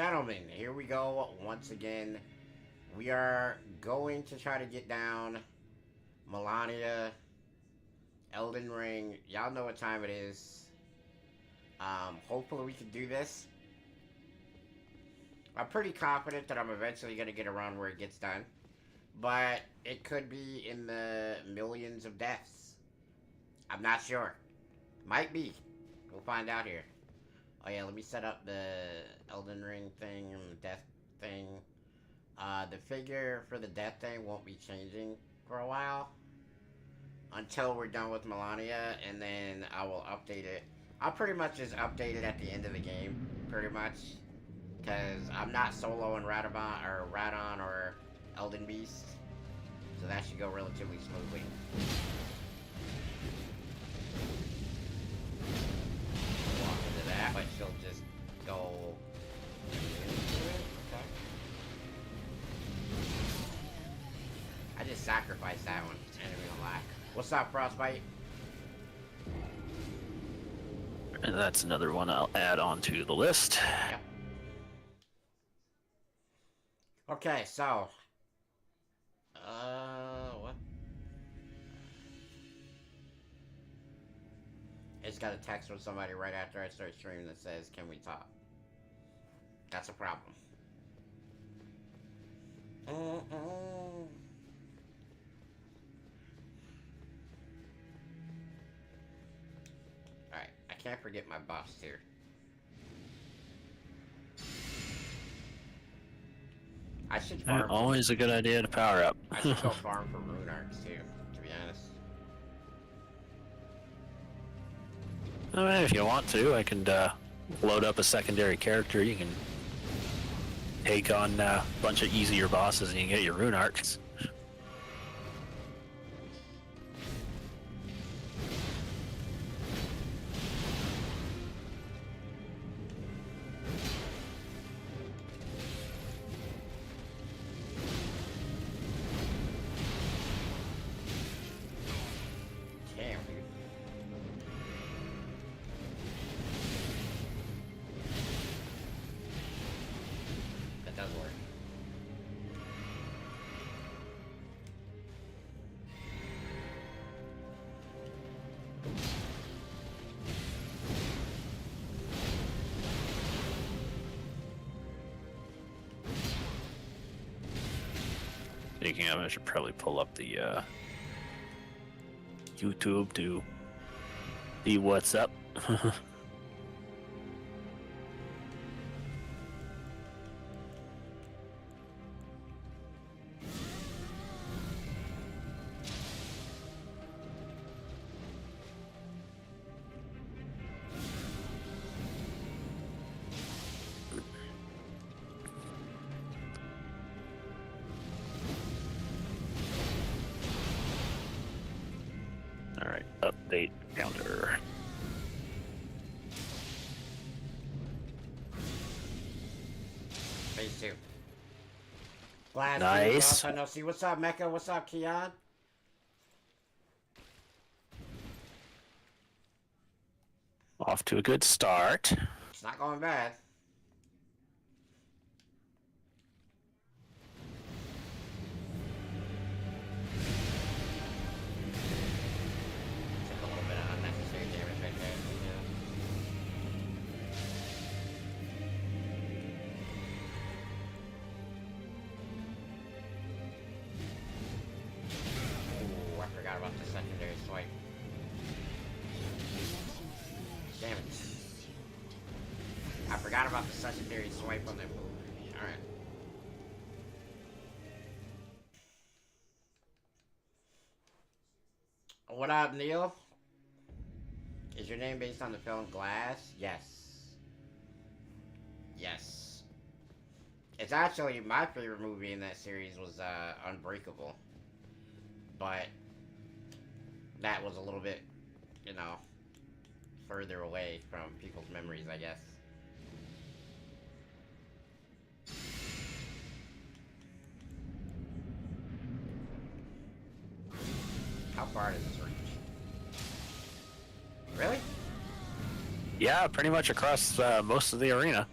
gentlemen, here we go once again. We are going to try to get down Malenia, Elden Ring. Y'all know what time it is. Hopefully we can do this. I'm pretty confident that I'm eventually going to get around where it gets done. But it could be in the millions of deaths. I'm not sure. Might be. We'll find out here. Oh yeah, let me set up the Elden Ring thing and the death thing. The figure for the death thing won't be changing for a while. Until we're done with Malenia, and then I will update it. I'll pretty much just update it at the end of the game, pretty much. Because I'm not soloing Radon or Elden Beast. So that should go relatively smoothly. Walk into that, but she'll just go into it. Okay. I just sacrificed that one, ain't even gonna lie. What's up, Frostbite? And that's another one I'll add onto the list. Yep. Okay, so what? I just got a text from somebody right after I start streaming that says, "Can we talk?" That's a problem. Alright, I can't forget my buffs here. I should farm. Always a good idea to power up. I should go farm for rune arcs too, to be honest. I mean, if you want to, I can load up a secondary character. You can take on a bunch of easier bosses and you can get your rune arcs. Speaking of, I should probably pull up the YouTube to see what's up. Alright, update counter. Phase 2. Blast. Nice. No, see, what's up, Mecha? What's up, Keon? Off to a good start. It's not going bad. Took a little bit of unnecessary damage right there. Ooh, I forgot about the secondary swipe. Damn it. I forgot about the secondary swipe on that move. Alright. What up, Neil? Is your name based on the film Glass? Yes. Yes. It's actually my favorite movie in that series was Unbreakable. But that was a little bit, you know, further away from people's memories, I guess. How far does this reach? Really? Yeah, pretty much across most of the arena.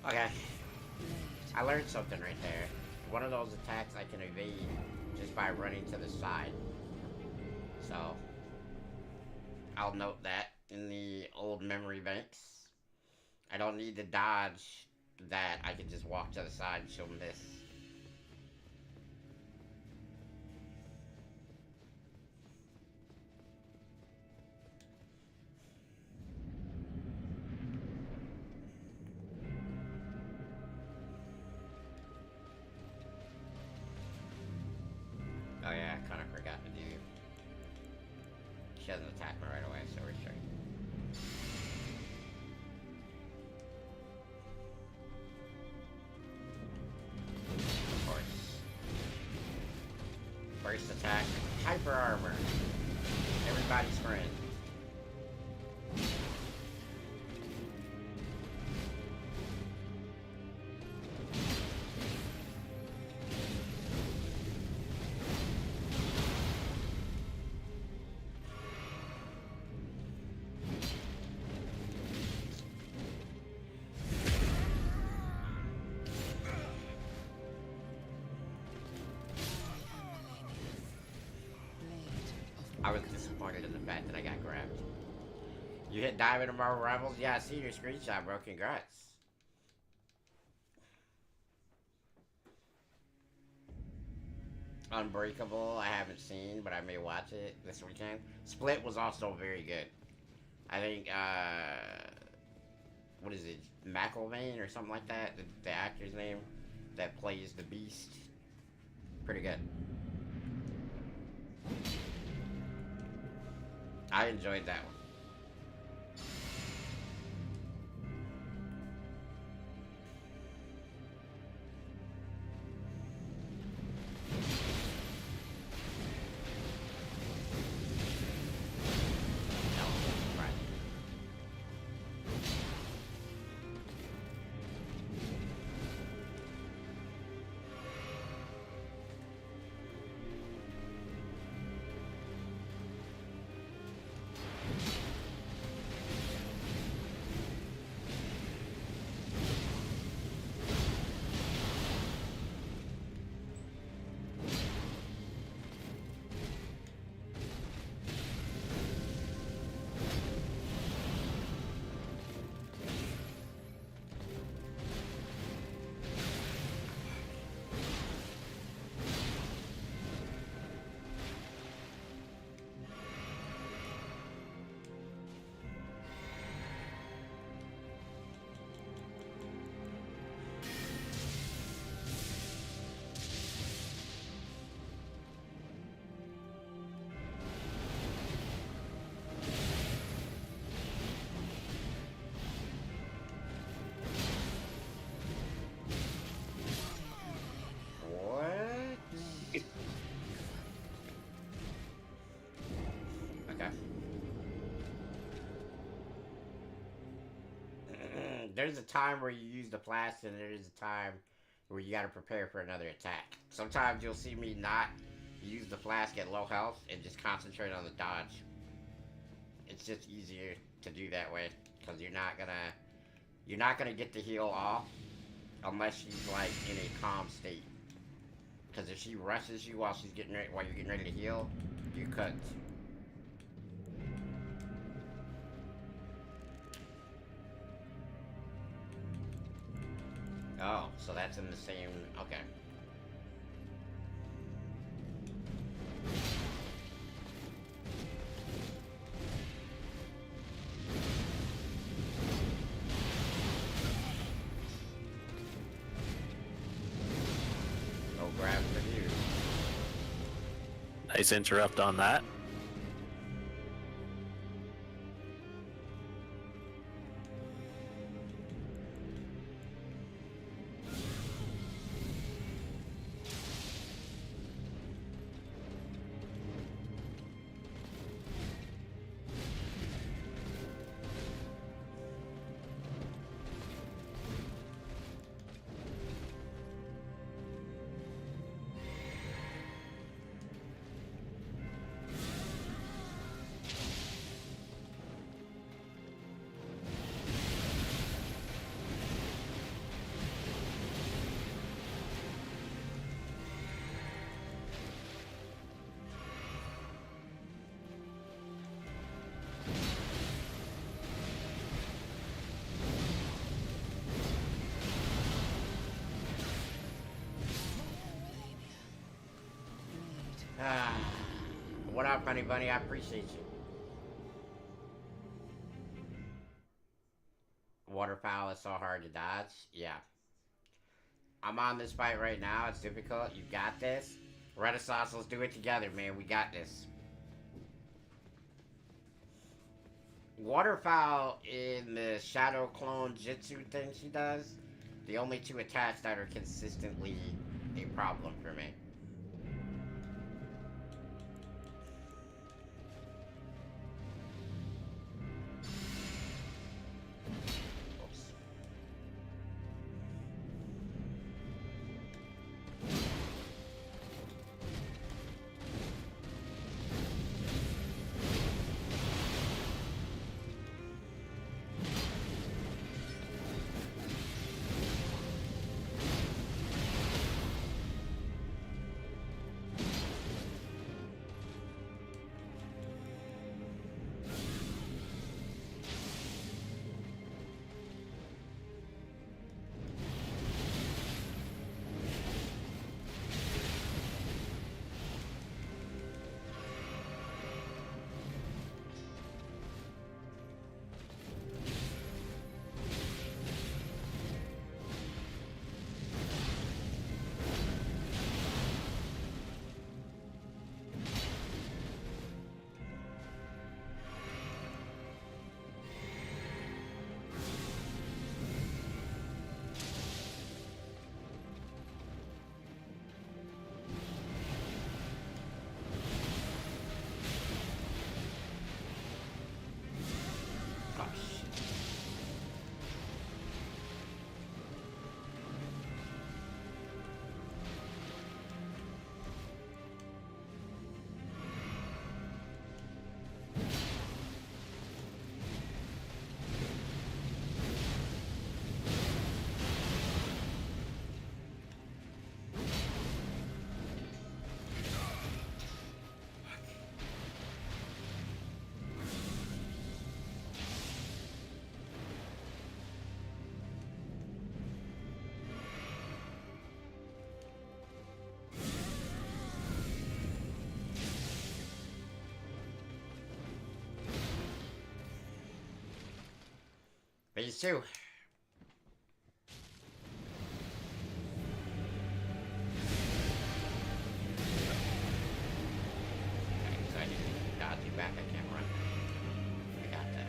Okay. I learned something right there. One of those attacks I can evade just by running to the side. So, I'll note that in the old memory banks. I don't need to dodge that. I can just walk to the side and she'll miss. Oh yeah, I kind of forgot to do. She doesn't attack me right away, so we're straight. Of course. First attack, hyper armor. Everybody's friend. I was disappointed in the fact that I got grabbed. You hit Diamond and Marvel Rivals? Yeah, I see your screenshot, bro. Congrats. Unbreakable, I haven't seen, but I may watch it this weekend. Split was also very good. I think, what is it? McElvain or something like that? The actor's name that plays the Beast. Pretty good. I enjoyed that one. There's a time where you use the blast, and there's a time where you gotta prepare for another attack. Sometimes you'll see me not use the flask at low health and just concentrate on the dodge. It's just easier to do that way because you're not gonna get the heal off unless she's like in a calm state. Because if she rushes you while you're getting ready to heal, you cut. Oh, so that's in the same. Okay. No grab for you. Nice interrupt on that. What up, honey bunny? I appreciate you. Waterfowl is so hard to dodge. Yeah. I'm on this fight right now. It's difficult. You got this. Renaissance, let's do it together, man. We got this. Waterfowl in the Shadow Clone Jitsu thing she does, the only two attacks that are consistently a problem for me. Phase 2. I need to dodge you back. I can't run. I got that.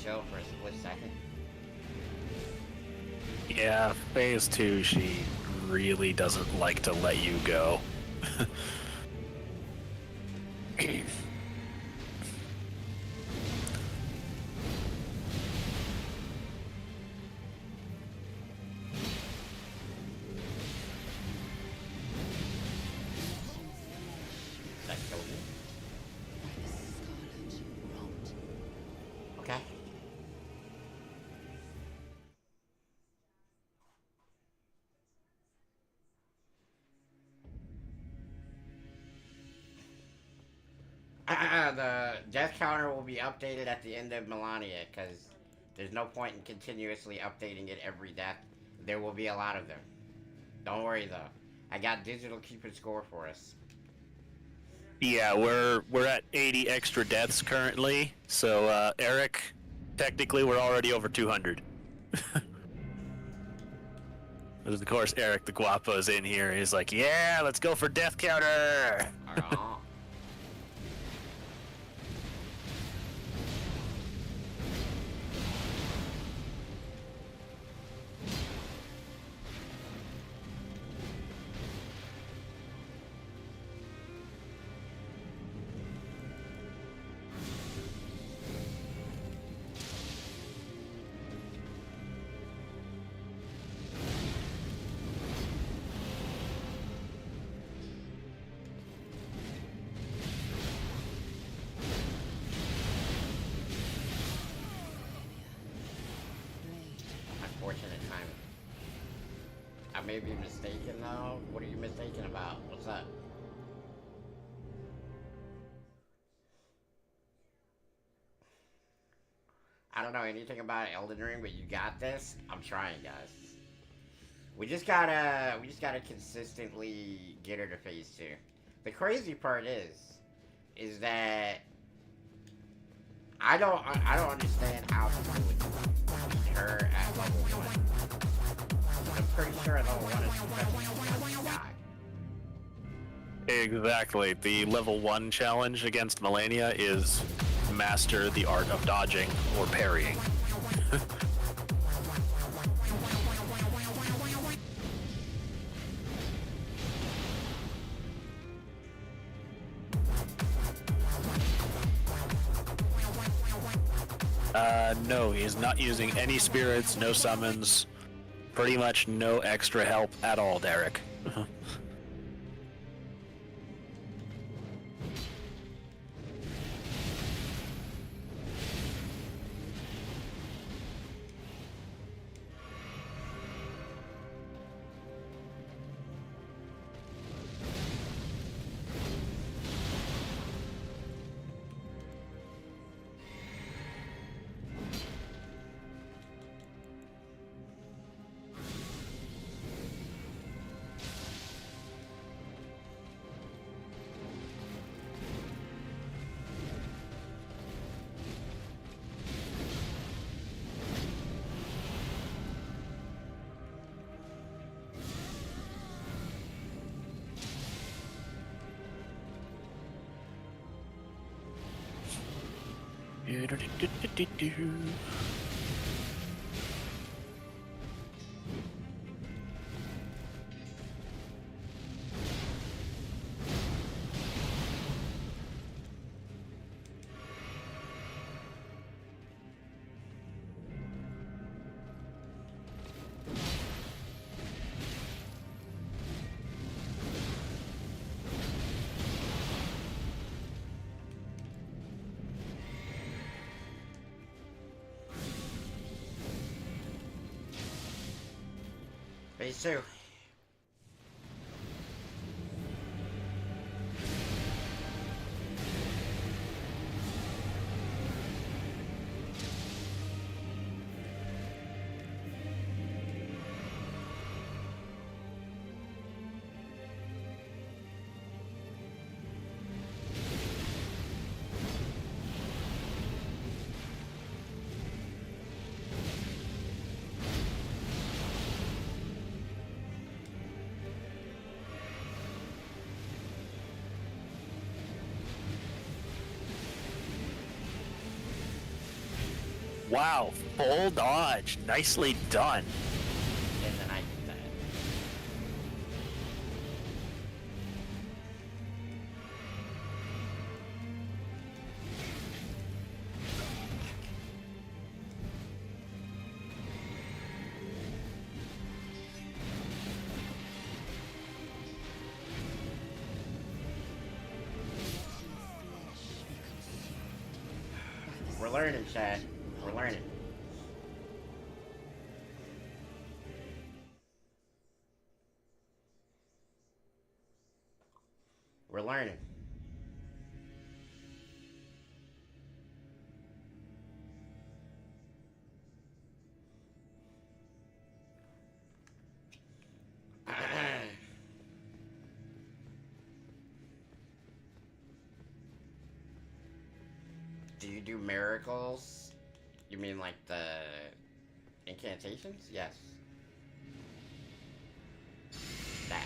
Chill for a split second. Yeah, phase 2, she really doesn't like to let you go. Okay. The death counter will be updated at the end of Malenia, because there's no point in continuously updating it every death. There will be a lot of them. Don't worry though. I got digital keeping score for us. Yeah, we're at 80 extra deaths currently. So Eric, technically we're already over 200. Of course, Eric the Guapo is in here. He's like, "Yeah, let's go for death counter." may be mistaken though. What are you mistaken about? What's up? I don't know anything about Elden Ring, but you got this. I'm trying, guys. We just gotta consistently get her to phase 2. The crazy part is that I don't understand how people would beat her at level 1. I'm pretty sure at level 1 is the die. Exactly. The level 1 challenge against Malenia is master the art of dodging or parrying. No, he's not using any spirits, no summons, pretty much no extra help at all, Derek. Phase 2. Wow, full dodge. Nicely done. And then I did that. We're learning, Chad. We're learning. We're learning. Do you do miracles? You mean like the incantations? Yes. That.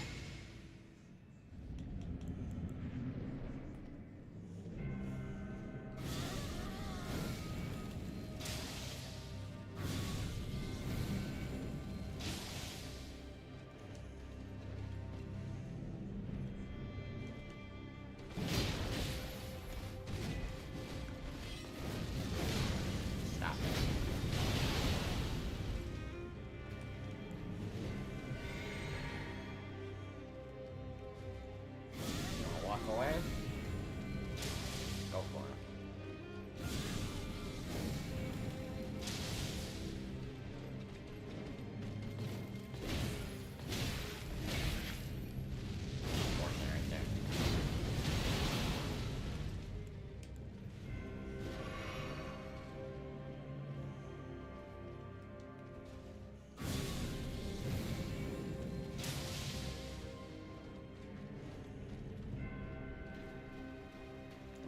Stop it. Wanna walk away? Go for it.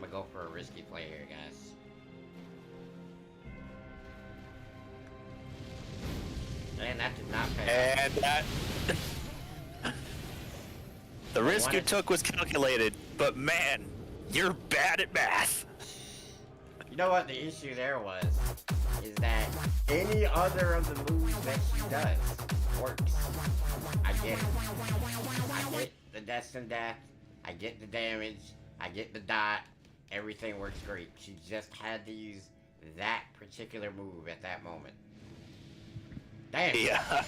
to go for a risky play here, guys. And that did not pay off. And that... The risk you took was calculated, but man, you're bad at math. You know what the issue there was? Is that any other of the moves that she does works. I get it. I get the death and death. I get the damage. I get the dot. Everything works great. She just had to use that particular move at that moment. Damn. Yeah.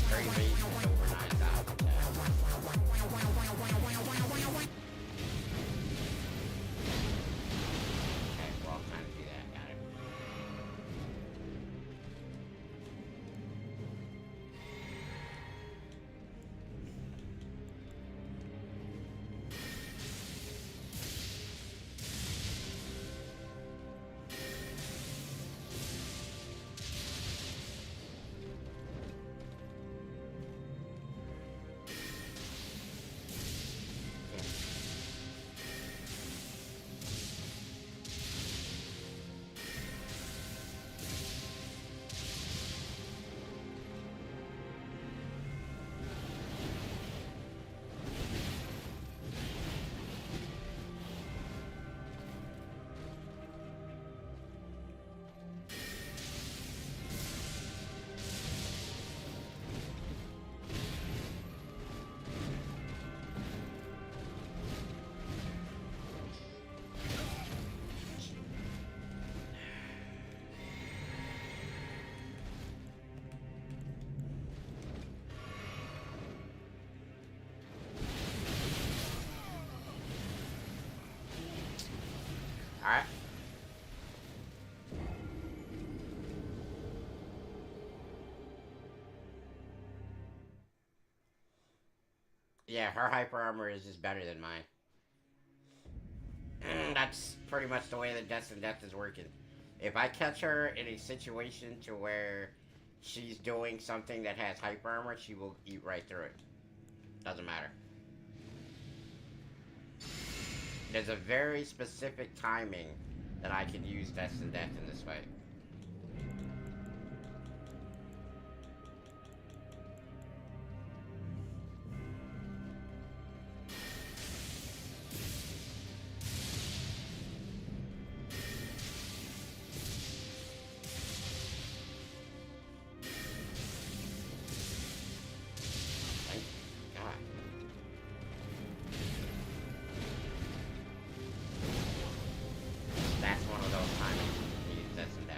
Very base is over 9,000. Okay, we're all trying to do that. Got it. Alright. Yeah, her hyper armor is just better than mine. That's pretty much the way that Death and Death is working. If I catch her in a situation to where she's doing something that has hyper armor, she will eat right through it. Doesn't matter. There's a very specific timing that I can use Death and Death in this fight. Thank God. That's one of those timings you use Death and Death.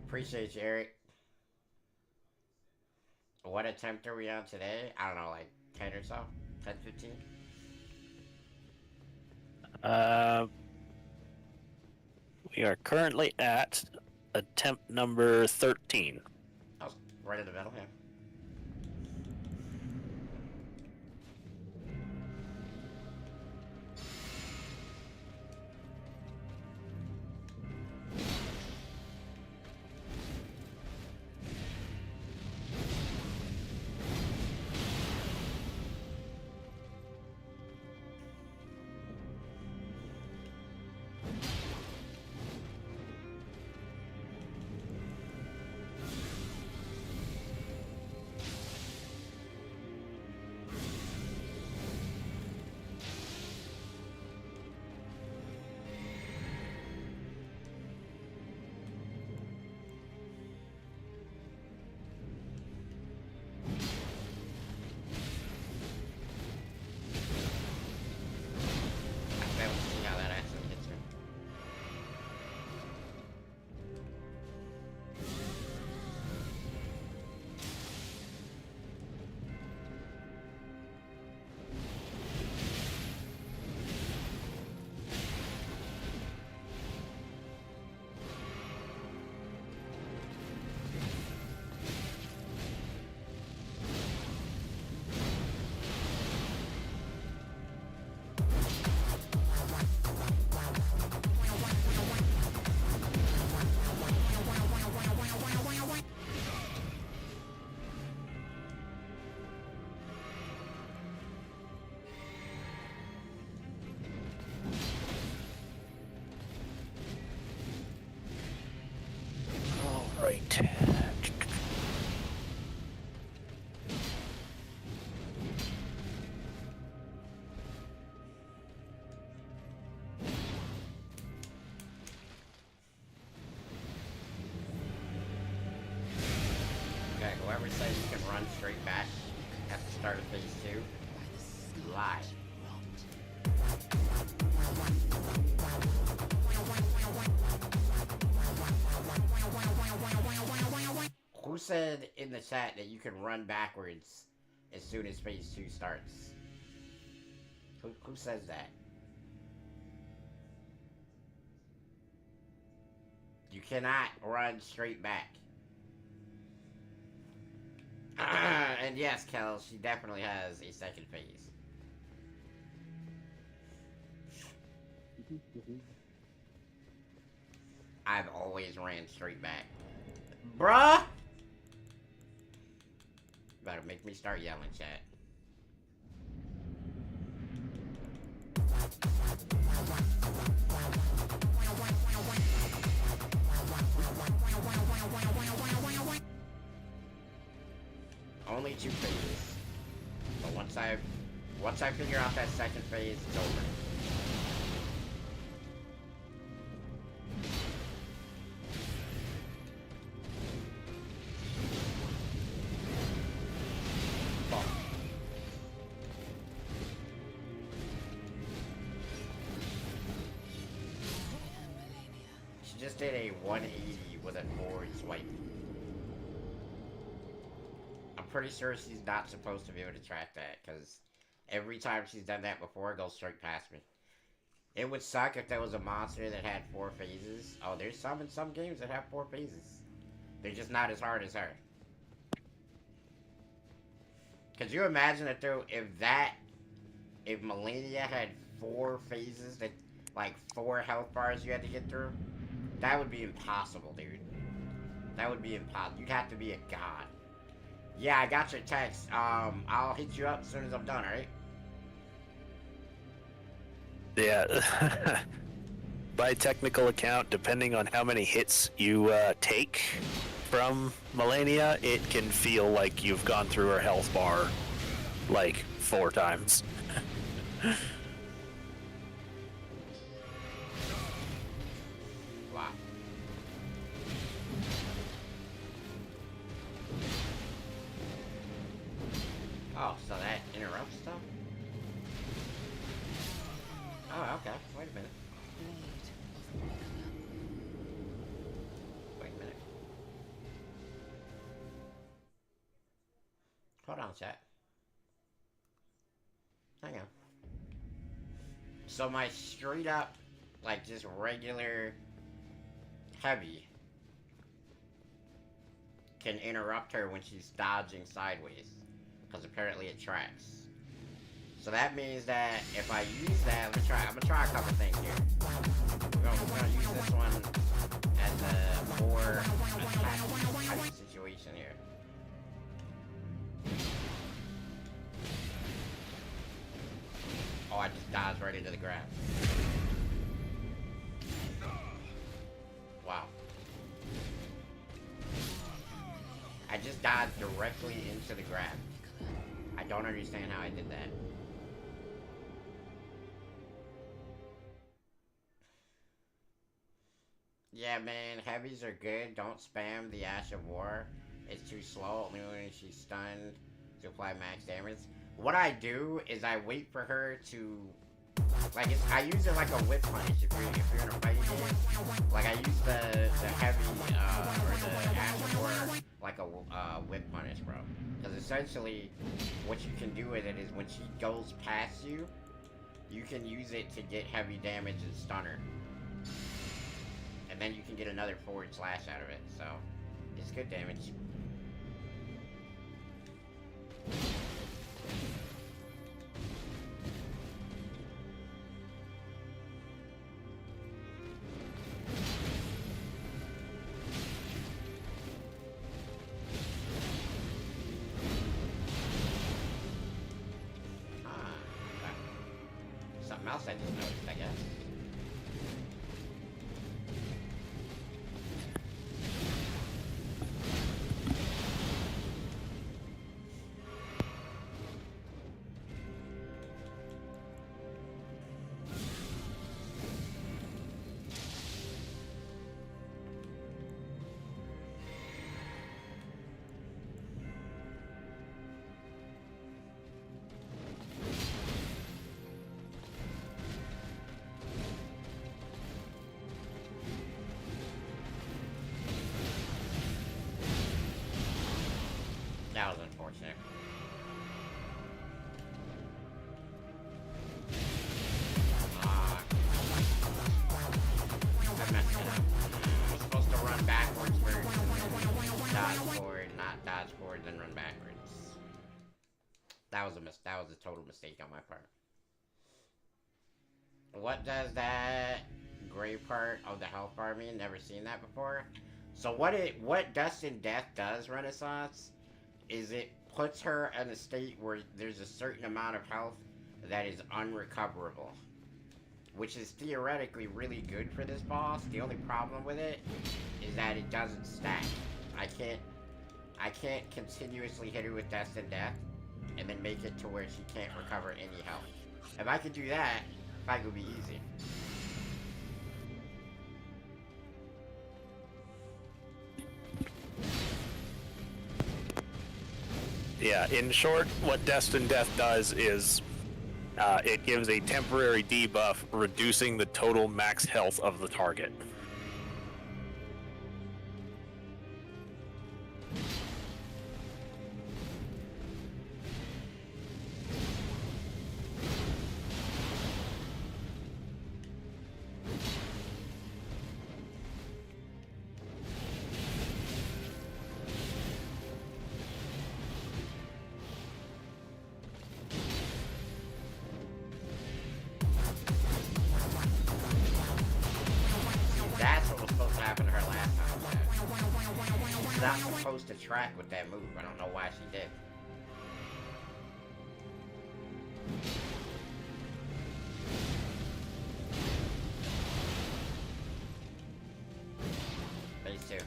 Appreciate you, Eric. What attempt are we on today? I don't know, like 10 or so? 10, 15? We are currently at attempt number 13. Oh, right in the middle, yeah. Whoever says you can run straight back at the start of phase 2, lie. Who said in the chat that you can run backwards as soon as phase 2 starts? Who says that? You cannot run straight back. And yes, Kel, she definitely has a second phase. I've always ran straight back. Bruh! Better make me start yelling, chat. Only 2 phases. But once I figure out that second phase, it's over. She just did a 180 with a forward swipe. I'm pretty sure she's not supposed to be able to track that, because every time she's done that before, it goes straight past me. It would suck if there was a monster that had 4 phases. Oh, there's some in some games that have 4 phases. They're just not as hard as her. Could you imagine if Malenia had 4 phases, that like 4 health bars you had to get through? That would be impossible, dude. That would be impossible. You'd have to be a god. Yeah, I got your text. I'll hit you up as soon as I'm done, alright? Yeah. By technical account, depending on how many hits you take from Malenia, it can feel like you've gone through her health bar like 4 times. Wow. Oh, so that interrupts stuff? Oh, okay. Wait a minute. Wait a minute. Hold on, chat. Hang on. So my straight up, like just regular heavy can interrupt her when she's dodging sideways. Because apparently it tracks. So that means that if I use that, I'm gonna try a couple things here. We're gonna use this one as a more attack type situation here. Oh, I just dodged right into the grab. Wow. I just dodged directly into the grab. I don't understand how I did that. Yeah, man, heavies are good. Don't spam the Ash of War. It's too slow, only when she's stunned to apply max damage. What I do is I wait for her to... Like, I use it like a whip punish if you're in a fighting game. Like, I use the heavy, or the Ash of War like a whip punish, bro. Because essentially, what you can do with it is when she goes past you, you can use it to get heavy damage and stun her. And then you can get another forward slash out of it, so it's good damage. Something else I just noticed, I guess. That was unfortunate. I messed it up. I was supposed to run backwards first and then dodge forward, not dodge forward, then run backwards. That was a total mistake on my part. What does that gray part of the health bar mean? Never seen that before. So what Dust and Death does, Renaissance, is it puts her in a state where there's a certain amount of health that is unrecoverable, which is theoretically really good for this boss. The only problem with it is that it doesn't stack. I can't continuously hit her with Dust and Death and then make it to where she can't recover any health. If I could do that, fight would be easy. Yeah, in short, what Destined Death does is it gives a temporary debuff, reducing the total max health of the target. That's what was supposed to happen to her last time. She's not supposed to track with that move. I don't know why she did. Phase 2.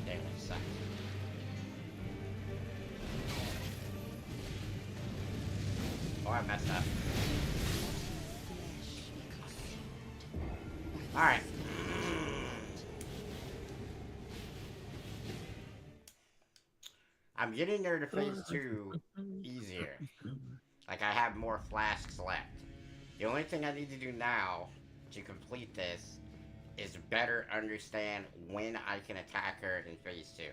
Damn, it sucks. Oh, I messed up. Alright. I'm getting there to phase 2 easier. Like, I have more flasks left. The only thing I need to do now to complete this is better understand when I can attack her in phase 2.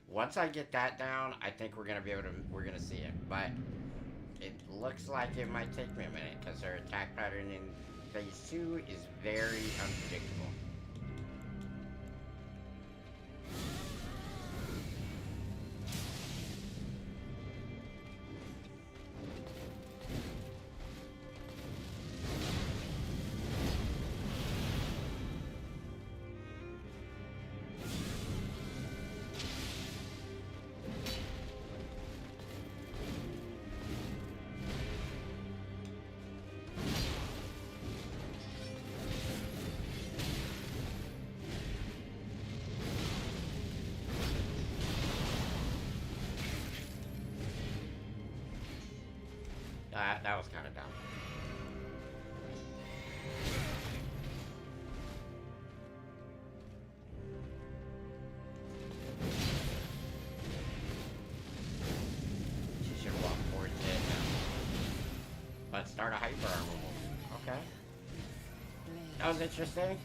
Once I get that down, I think we're gonna see it. But it looks like it might take me a minute, because her attack pattern in phase 2 is very unpredictable. That was kind of dumb. She should walk towards it. But start a hyper armor move. Okay. That was interesting.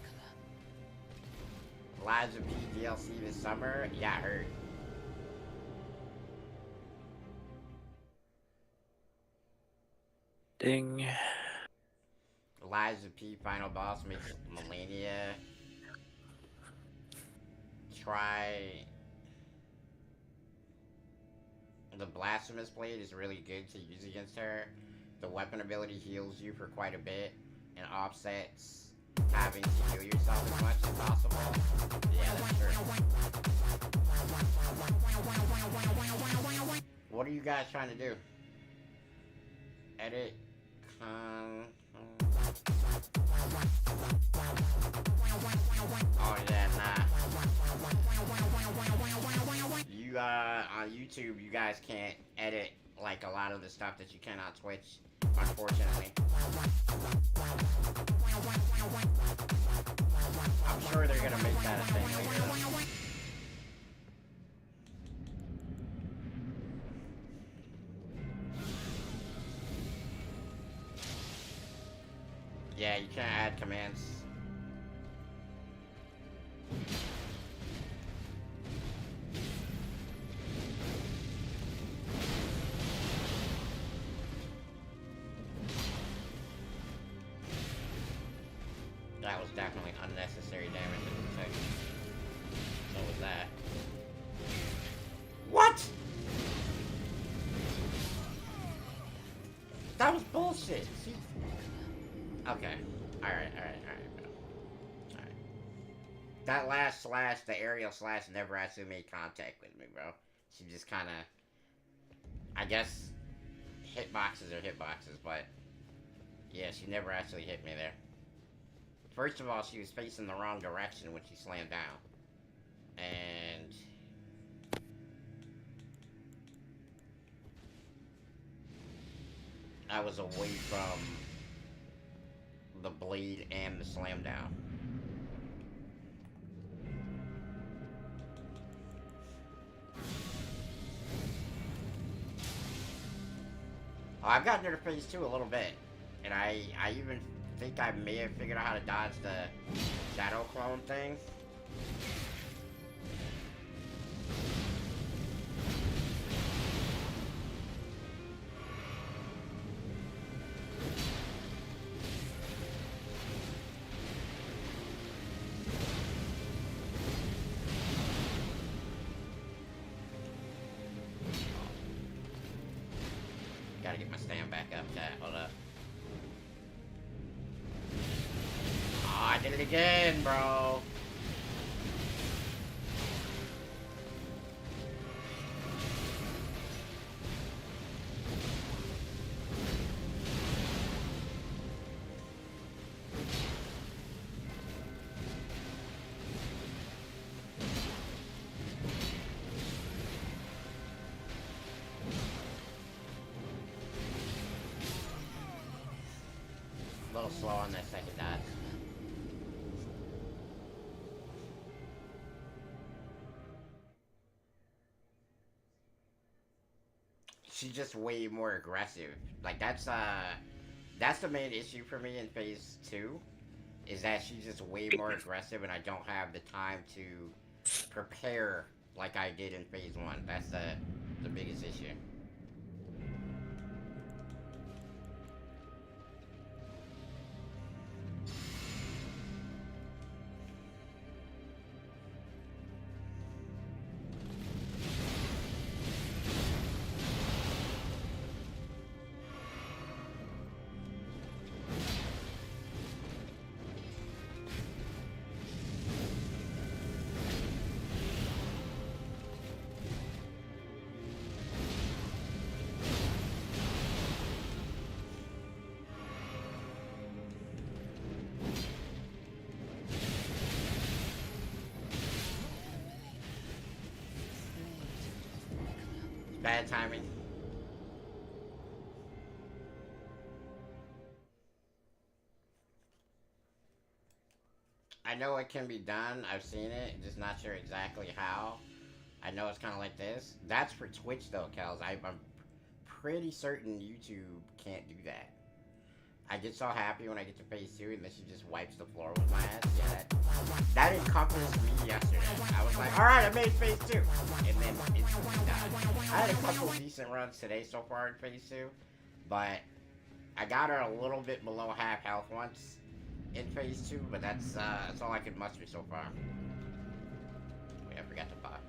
Lives of P DLC this summer. Yeah, I heard. Ding. Lives of P final boss makes Malenia try. The Blasphemous Blade is really good to use against her. The weapon ability heals you for quite a bit and offsets having to heal yourself as much as possible. Yeah, that's true. What are you guys trying to do? Edit. Oh yeah, nah. You on YouTube, you guys can't edit like a lot of the stuff that you can on Twitch, unfortunately. I'm sure they're gonna make that a thing later though. Yeah, you can't add commands. That was definitely unnecessary damage in the text. So was that. What? That was bullshit. See? Okay. Alright. That last slash, the aerial slash, never actually made contact with me, bro. She just kind of, I guess, hitboxes are hitboxes, but yeah, she never actually hit me there. First of all, she was facing the wrong direction when she slammed down. And I was away from the blade and the slam down. Oh, I've gotten into phase 2 a little bit. And I even think I may have figured out how to dodge the shadow clone thing. Gotta get my stand back up, chat. Hold up. Oh, I did it again, bro. A little slow on that second dodge. She's just way more aggressive. Like that's the main issue for me in phase 2, is that she's just way more aggressive and I don't have the time to prepare like I did in phase 1. That's the biggest issue. Bad timing. I know it can be done. I've seen it. Just not sure exactly how. I know it's kind of like this. That's for Twitch though, Kels. I'm pretty certain YouTube can't do that. I get so happy when I get to phase 2 and then she just wipes the floor with my ass. Yeah, that encompassed me yesterday. I was like, alright, I made phase 2. And then instantly died. I had a couple decent runs today so far in phase 2. But I got her a little bit below half health once in phase 2. But that's all I could muster so far. Wait, I forgot to pop.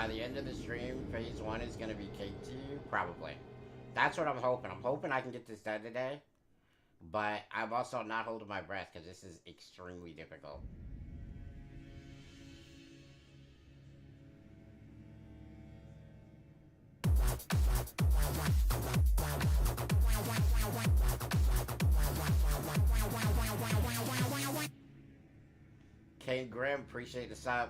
by the end of the stream, phase 1 is going to be cake to you? Probably. That's what I'm hoping. I'm hoping I can get this done today. But I'm also not holding my breath because this is extremely difficult. Kane Grimm, appreciate the sub.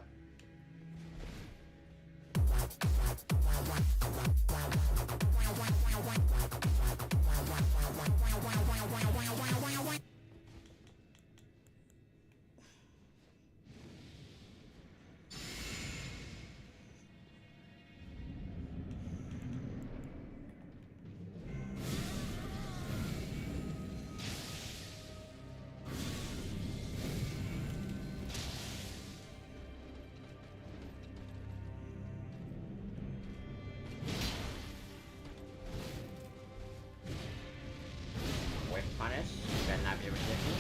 Punish. You better not be able to hit me.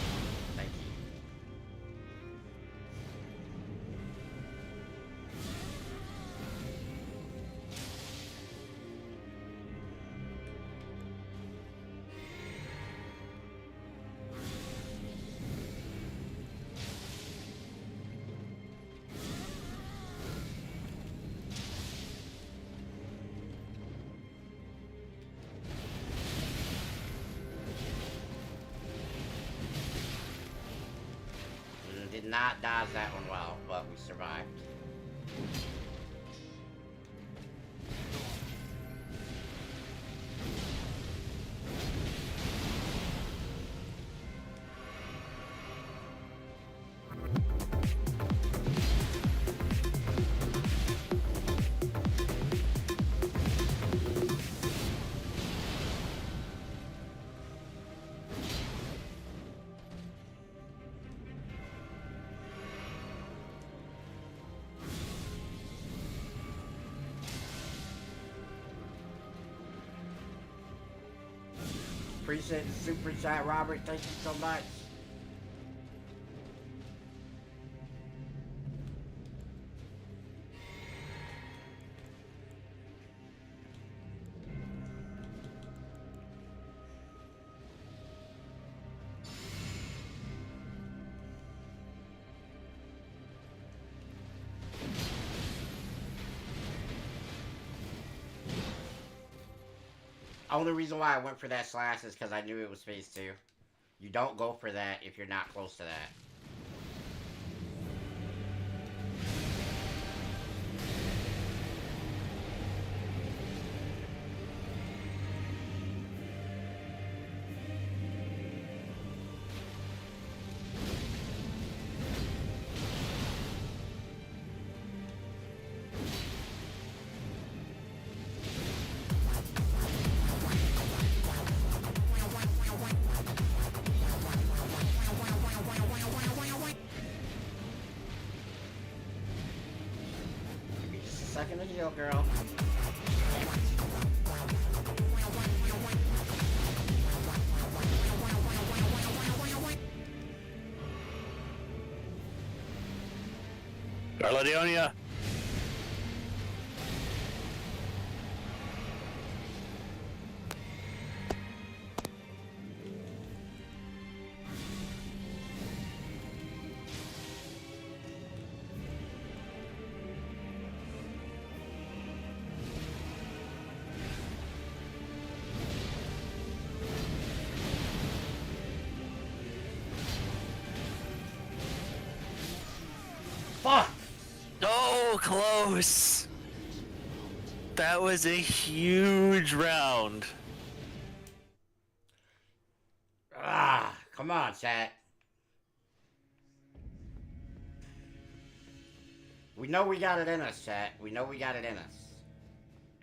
Thank you. Did not dodge that one well, but we survived. Appreciate the super chat, Robert. Thank you so much. Only reason why I went for that slash is because I knew it was phase 2. You don't go for that if you're not close to that. Second to heal, girl. Garladionia. Fuck! So close. That was a huge round. Ah, come on, chat. We know we got it in us, chat. We know we got it in us.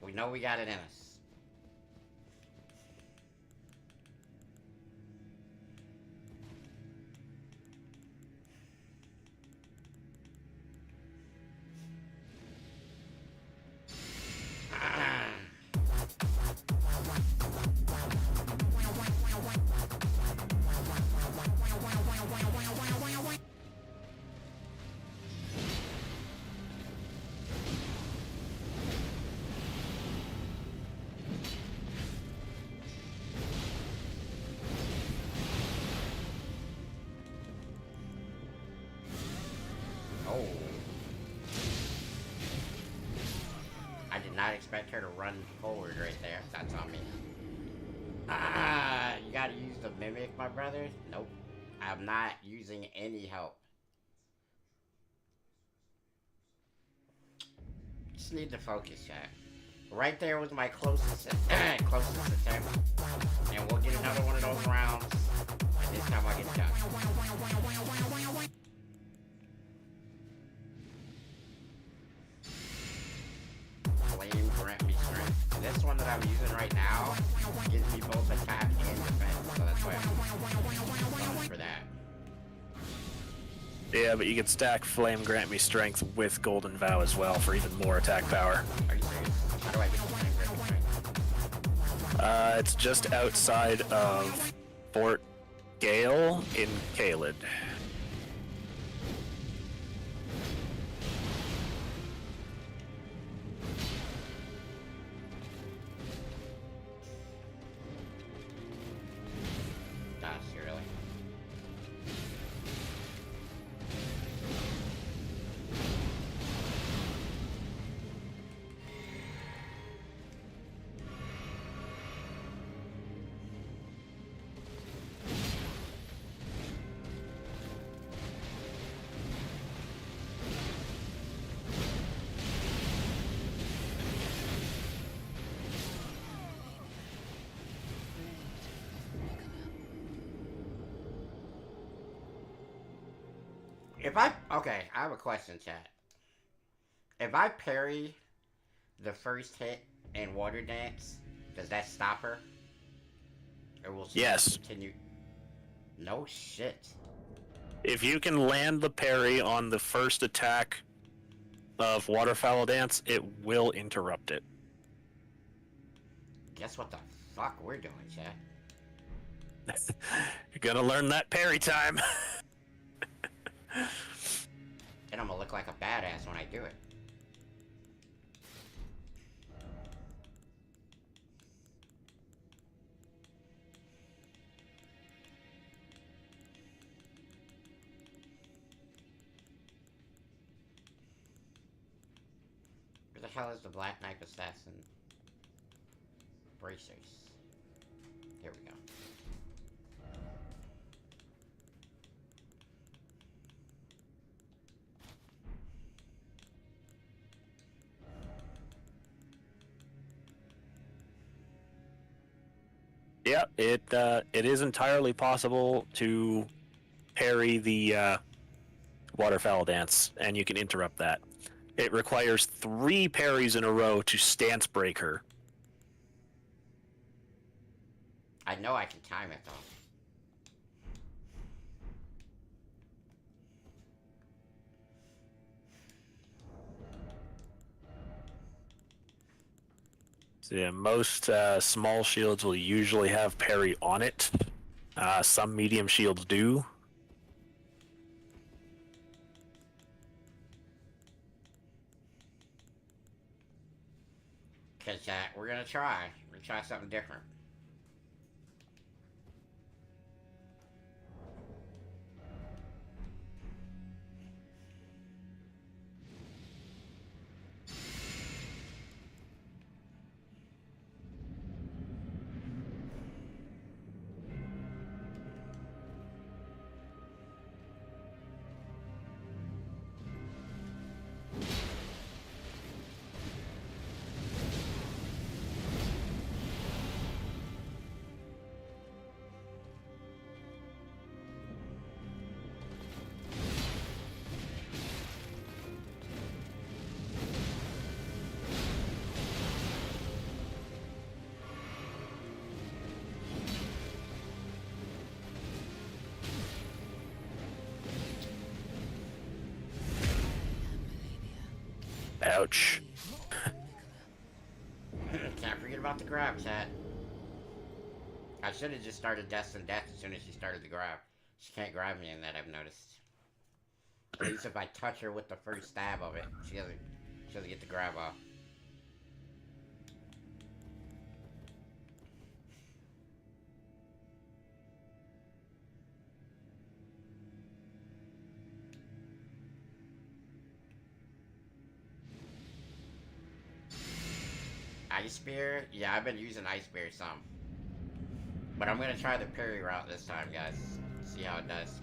We know we got it in us. Oh. I did not expect her to run forward right there. That's on me. Ah, you gotta use the mimic, my brother? Nope. I'm not using any help. Just need to focus, chat. Right there was my closest, closest attempt. And we'll get another one of those rounds. And this time I get done. Flame grant me strength. This one that I'm using right now gives me both attack and defense. So that's why I'm going for that. Yeah, but you can stack Flame Grant Me Strength with Golden Vow as well for even more attack power. Are you serious? How do I get the flame grant me strength? It's just outside of Fort Gale in Caelid. Gosh, really? Okay, I have a question, chat. If I parry the first hit in Water Dance, does that stop her? Or will she Yes. continue? No shit. If you can land the parry on the first attack of Waterfowl Dance, it will interrupt it. Guess what the fuck we're doing, chat? You're gonna learn that parry time. And I'm gonna look like a badass when I do it. Where the hell is the Black Knight Assassin? Bracers. Here we go. Yeah, it is entirely possible to parry the Waterfowl Dance, and you can interrupt that. It requires 3 parries in a row to stance break her. I know I can time it though. So yeah, most small shields will usually have parry on it. Some medium shields do. Cause we're gonna try. We're gonna try something different. Ouch. Can't forget about the grab, chat. I should have just started Death and Death as soon as she started the grab. She can't grab me in that, I've noticed. At least if I touch her with the first stab of it, she doesn't get the grab off. Ice Spear? Yeah, I've been using Ice Spear some. But I'm gonna try the parry route this time, guys. See how it does.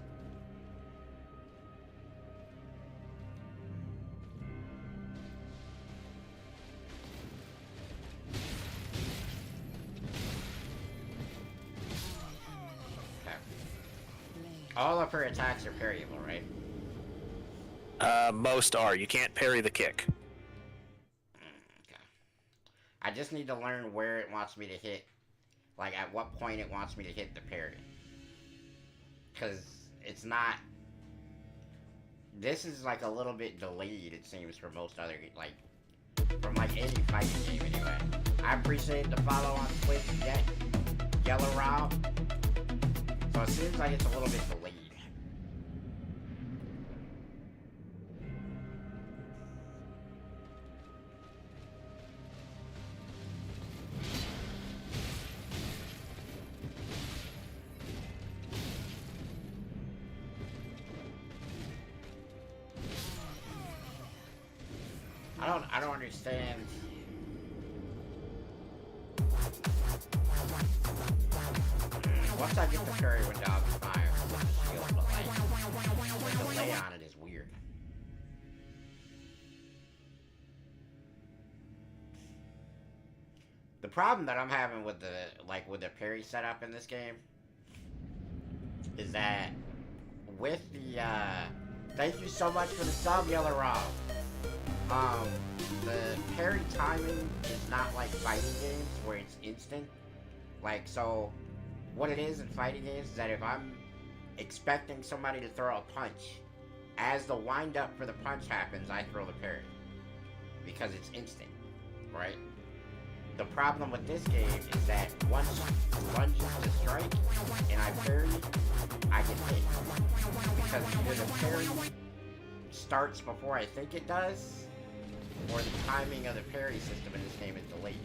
Okay. All of her attacks are parryable, right? Most are. You can't parry the kick. Okay. I just need to learn where it wants me to hit. Like, at what point it wants me to hit the parry. Because it's not... This is, like, a little bit delayed, it seems, for most other... Like, from, like, any fighting game, anyway. I appreciate the follow on Twitch, Yellow Rob. So it seems like it's a little bit delayed. I don't understand. Once I get the parry window, I'll be fine with the shield, but like, the delay on it is weird. The problem that I'm having with the parry setup in this game is that with the thank you so much for the sub, Yellow Rob. The parry timing is not like fighting games where it's instant. Like, so what it is in fighting games is that if I'm expecting somebody to throw a punch, as the wind up for the punch happens, I throw the parry because it's instant, right? The problem with this game is that once lunges to strike and I parry, I get hit because either the parry starts before I think it does, or the timing of the parry system in this game is delayed.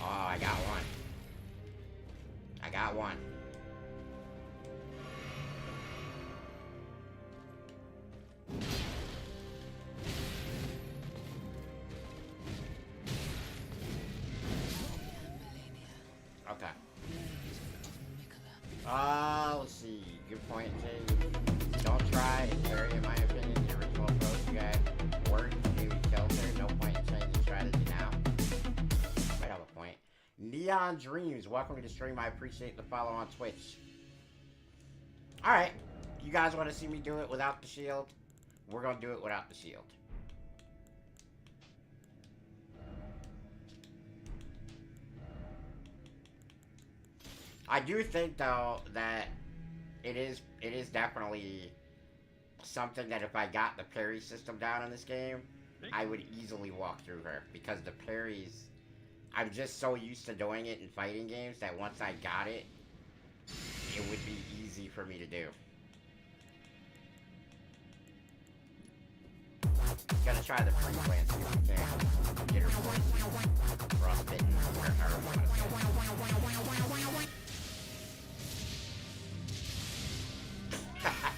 Oh, I got one. I got one. Okay. Let's see. Good point, Jay. Don't try and parry, in my opinion. The original approach you got worked. Maybe killed her. No point in changing strategy now. Might have a point. Neon Dreams, welcome to the stream. I appreciate the follow on Twitch. Alright. You guys want to see me do it without the shield? We're going to do it without the shield. I do think, though, that it is definitely something that if I got the parry system down in this game, I would easily walk through her. Because the parries, I'm just so used to doing it in fighting games that once I got it, it would be easy for me to do. Gotta try the free plan, see if we can get her points. Frostbitten, or however you want to say it.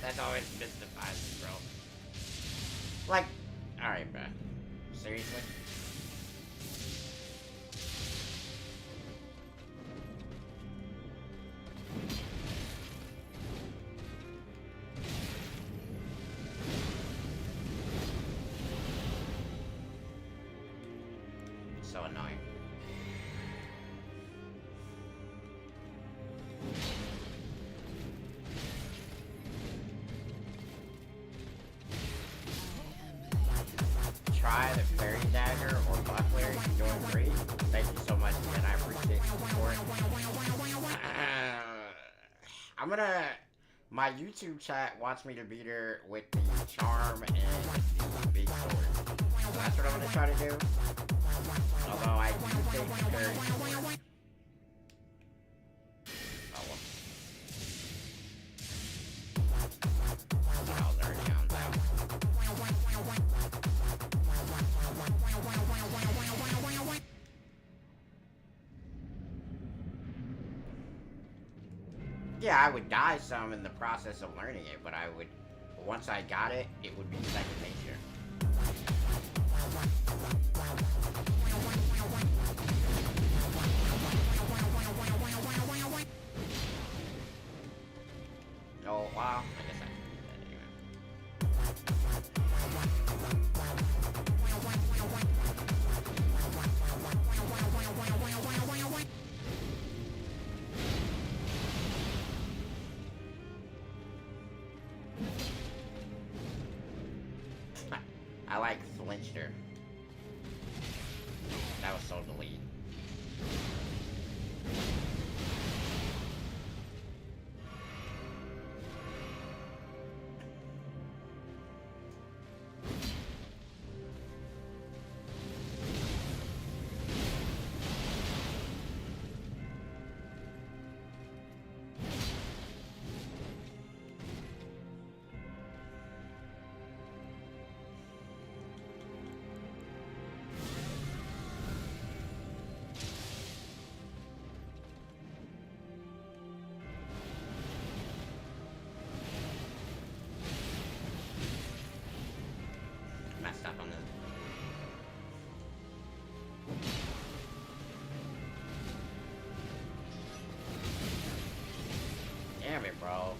That always mystifies me, bro. Like, alright, bro. Seriously? So annoying. Try the fairy dagger or buckler if you're doing great. Thank you so much, and I appreciate the support. I'm gonna... My YouTube chat wants me to beat her with the charm and the big sword. So that's what I'm gonna try to do. Although I do think the fairy... Oh well. I was already on that. Yeah, I would die some in the process of learning it, but I would once I got it, it would be second nature. Oh, wow. I guess I can do that anyway. I like flinched her. That was so delete. Messed up on this. Damn it, bro.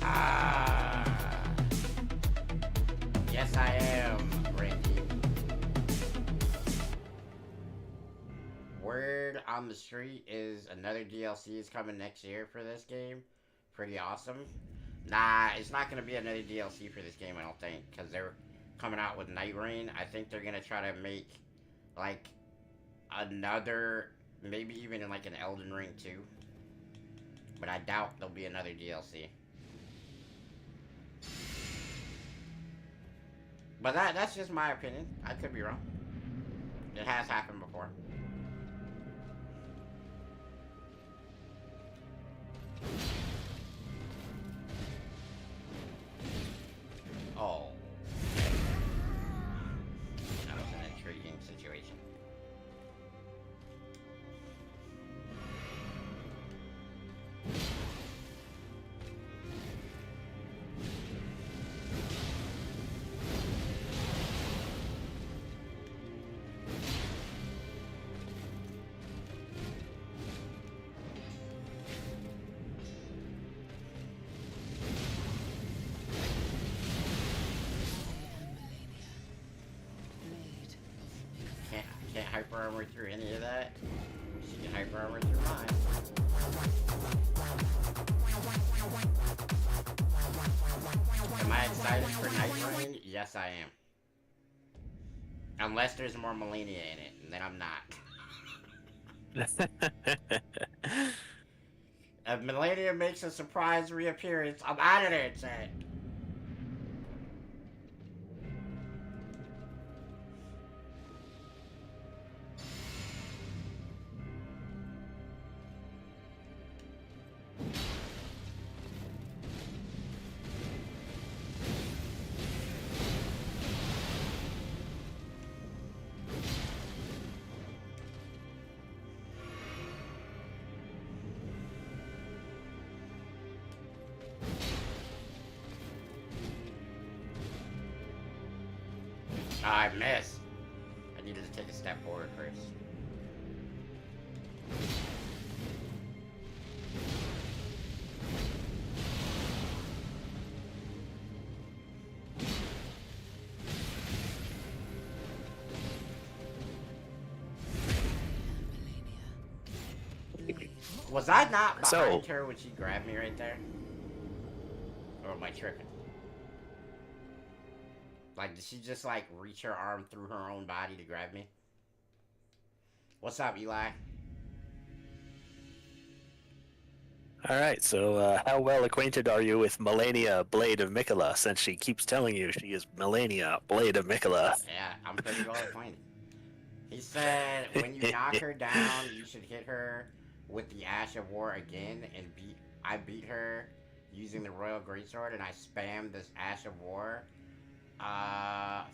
Ah. Yes, I am, Randy. Word on the street is another DLC is coming next year for this game. Pretty awesome. Nah, it's not gonna be another DLC for this game, I don't think, because they're coming out with Night Rain. I think they're gonna try to make like another, maybe even in like an Elden Ring 2. But I doubt there'll be another DLC. But that's just my opinion. I could be wrong. It has happened before. Oh. That was an intriguing situation. Can't hyper armor through any of that. She can hyper armor through mine. Am I excited for Night Rain? Yes, I am. Unless there's more Malenia in it, and then I'm not. If Malenia makes a surprise reappearance, I'm out of there, chat. I missed. I needed to take a step forward first. Was I not behind her when she grabbed me right there? Or am I tripping? Like, did she just, like, reach her arm through her own body to grab me? What's up, Eli? Alright, so how well acquainted are you with Malenia, Blade of Mikola, since she keeps telling you she is Malenia, Blade of Mikola? Yeah, I'm pretty well acquainted. He said when you knock her down, you should hit her with the Ash of War again, and I beat her using the Royal Greatsword, and I spammed this Ash of War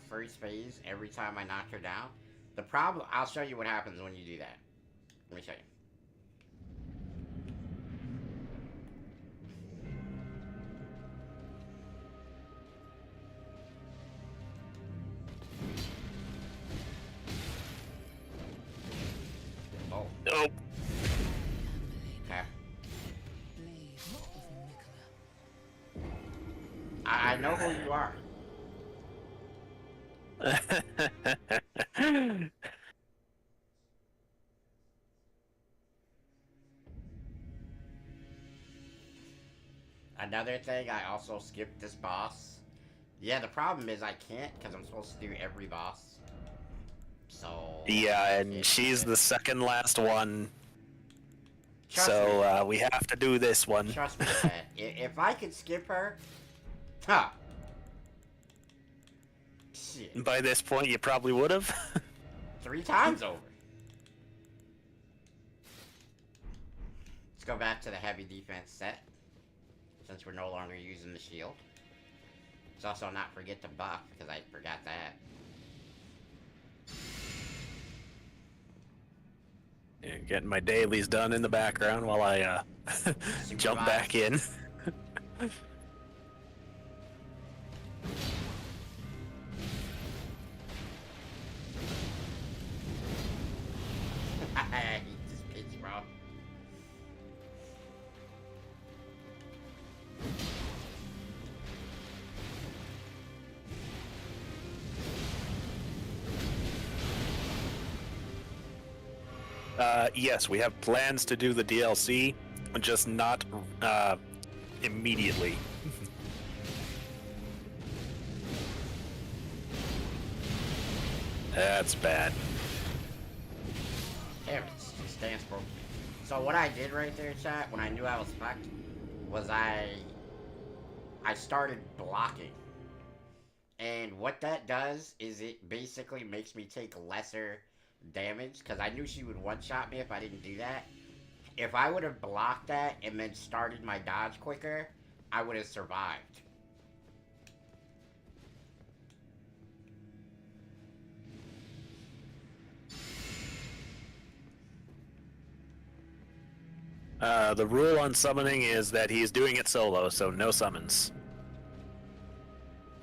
first phase every time I knocked her down, The problem, I'll show you what happens when you do that. Let me show you. Oh. Nope. Okay. I know who you are. Another thing, I also skipped this boss. Yeah, the problem is I can't because I'm supposed to do every boss. So. Yeah, and she's the second last one. Trust So me. we have to do this one. Trust me, Ted. If I could skip her, huh? Shit. By this point, you probably would have. 3 times over. Let's go back to the heavy defense set, since we're no longer using the shield. Let's also not forget to buff, because I forgot that. Yeah, getting my dailies done in the background while I jump back in. I hate this bitch, bro. Yes, we have plans to do the DLC, just not immediately. That's bad. Damn it, stance broke me. So what I did right there, chat, when I knew I was fucked, was I started blocking. And what that does is it basically makes me take lesser damage, because I knew she would one-shot me if I didn't do that. If I would have blocked that and then started my dodge quicker, I would have survived. The rule on summoning is that he's doing it solo, so no summons.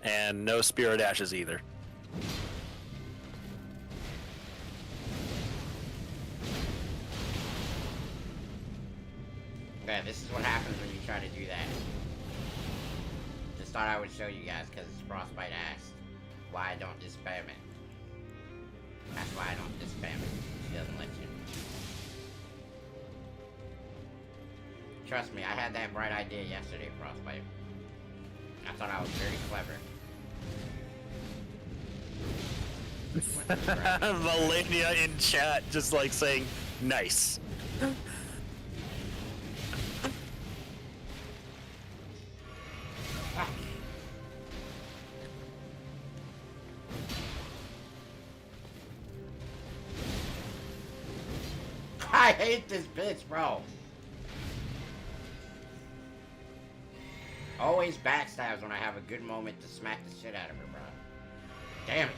And no spirit ashes either. Yeah, this is what happens when you try to do that. Just thought I would show you guys, because Frostbite asked why I don't just spam it. That's why I don't just spam it. She doesn't let you. Trust me, I had that bright idea yesterday, Frostbite. I thought I was very clever. Malenia in chat just like saying, nice. I hate this bitch, bro. Always backstabs when I have a good moment to smack the shit out of her, bro. Damn it.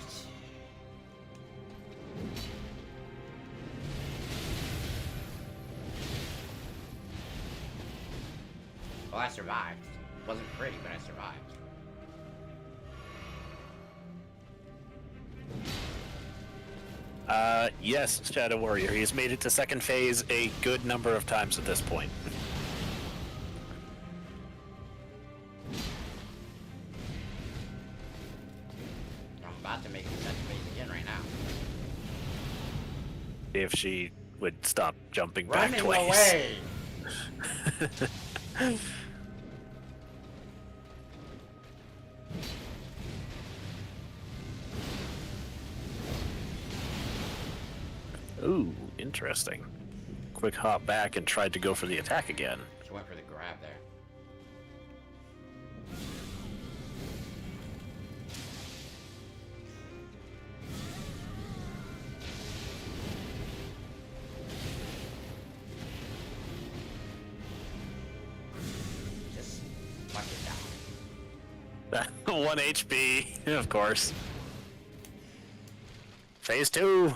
Well, I survived. Wasn't pretty, but I survived. Yes, Shadow Warrior. He's made it to second phase a good number of times at this point. I'm about to make it to second phase again right now. If she would stop jumping Running back twice. away! Ooh, interesting. Quick hop back and tried to go for the attack again. She went for the grab there. Just fuck it down. 1 HP, of course. Phase 2.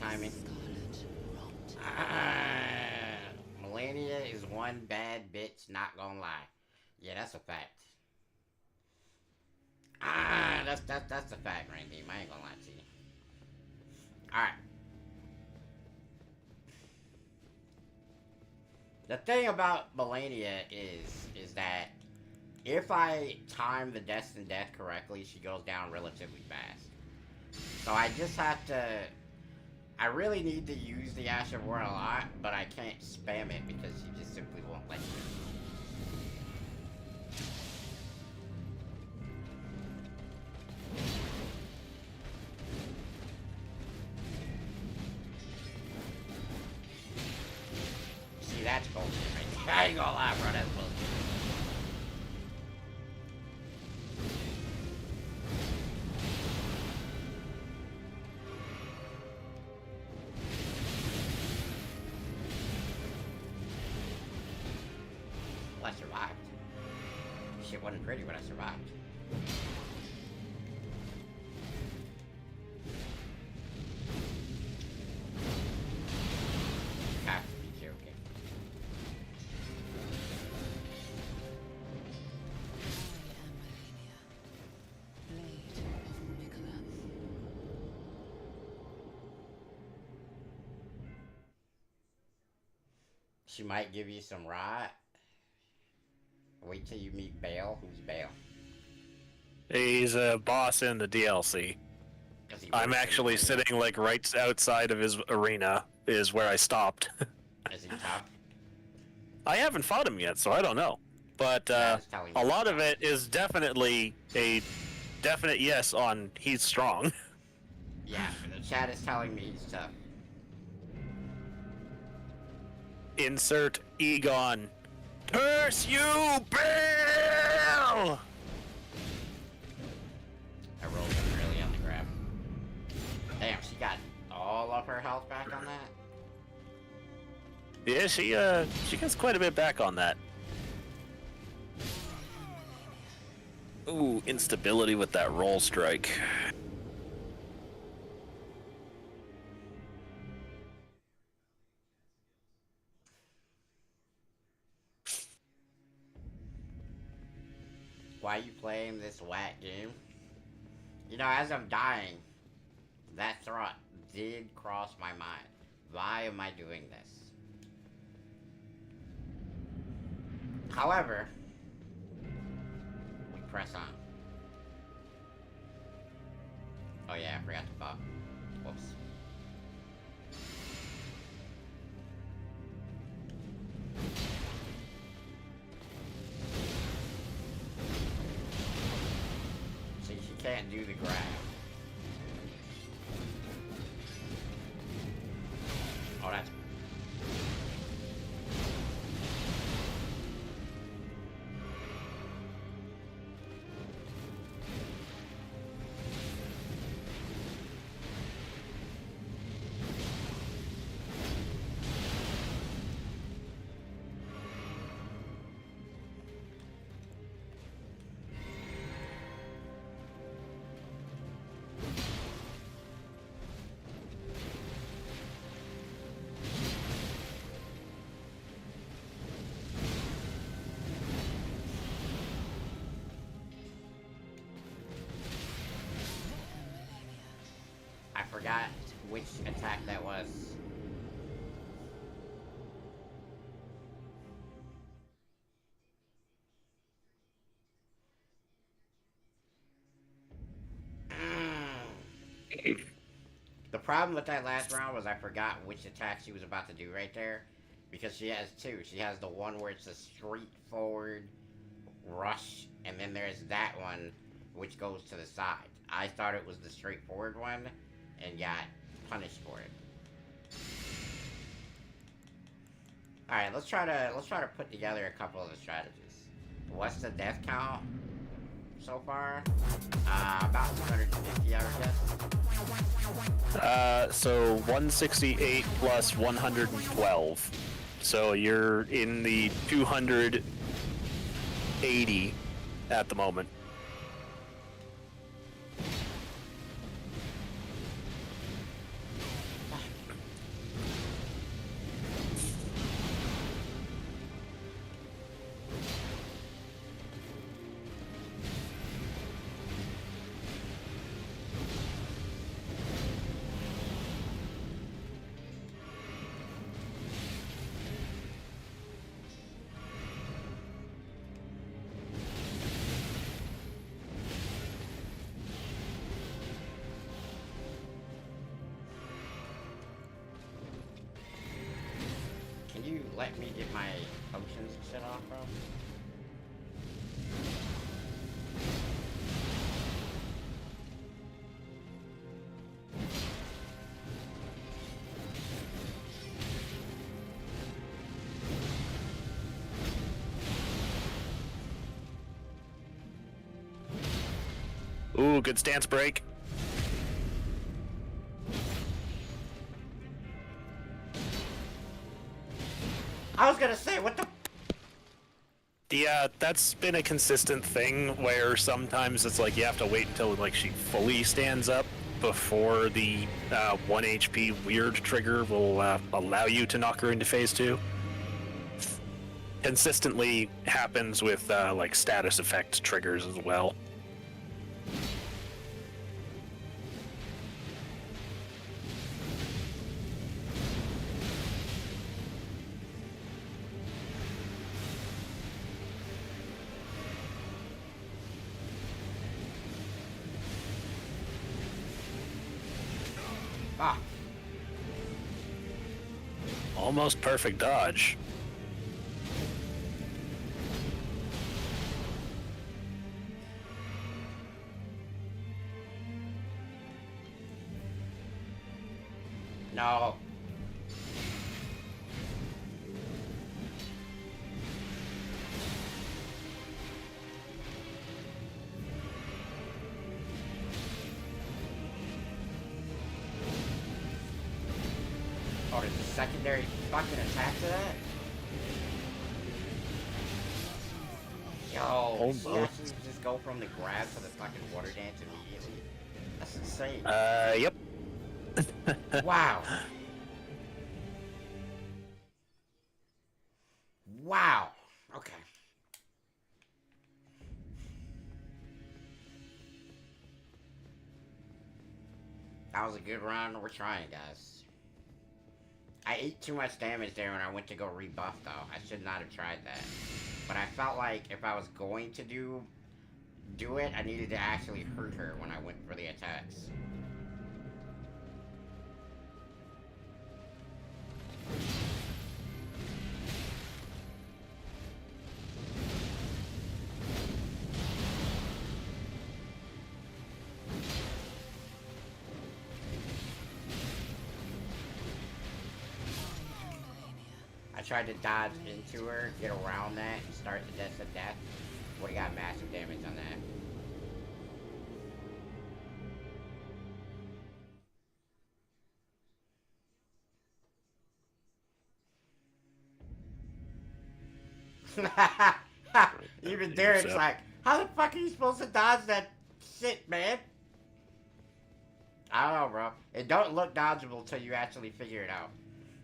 timing. Malenia is one bad bitch, not gonna lie. Yeah, that's a fact. That's a fact, Randy. I ain't gonna lie to you. Alright. The thing about Malenia is that if I time the Destined Death correctly, she goes down relatively fast. So I just have to... I really need to use the Ash of War a lot, but I can't spam it because she just simply won't let me. See, that's bullshit right there. I ain't gonna lie, bro, that's bullshit. I survived. Shit wasn't pretty, but I survived. You have to be joking. She might give you some rot. Wait till you meet Bale. Who's Bale? He's a boss in the DLC. I'm actually sitting like right outside of his arena is where I stopped. Is he tough? I haven't fought him yet, so I don't know. But a lot of it is definitely a definite yes on he's strong. Yeah, the chat is telling me he's tough. Insert Egon. Curse you, Bill! I rolled him really on the grab. Damn, she got all of her health back on that? Yeah, she gets quite a bit back on that. Ooh, instability with that roll strike. Why are you playing this whack game? You know, as I'm dying, that thought did cross my mind. Why am I doing this? However, we press on. Oh yeah, I forgot to buff. Whoops. See, she can't do the grab. Oh, that's... I forgot which attack that was. The problem with that last round was I forgot which attack she was about to do right there. Because she has two. She has the one where it's a straightforward rush, and then there's that one which goes to the side. I thought it was the straightforward one and got punished for it. Alright, let's try to put together a couple of the strategies. What's the death count so far? About 250, I would guess. So 168 plus 112. So you're in the 280 at the moment. you let me get my potions and shit off, bro? Ooh, good stance break. I was gonna say, what the? Yeah, that's been a consistent thing where sometimes it's like you have to wait until like she fully stands up before the 1 HP weird trigger will allow you to knock her into phase 2. Consistently happens with like status effect triggers as well. Ah. Almost perfect dodge. No. Oh, there's a secondary fucking attack to that? Yo, Almost. she actually just go from the grab to the fucking water dance immediately? That's insane. Yep. Wow. Wow. Okay. That was a good round. We're trying, guys. I ate too much damage there when I went to go rebuff, though. I should not have tried that. But I felt like if I was going to do it, I needed to actually hurt her when I went for the attacks. I tried to dodge into her, get around that, and start the Death of Death. Would've got massive damage on that. Even Derek's like, how the fuck are you supposed to dodge that shit, man? I don't know, bro. It don't look dodgeable until you actually figure it out.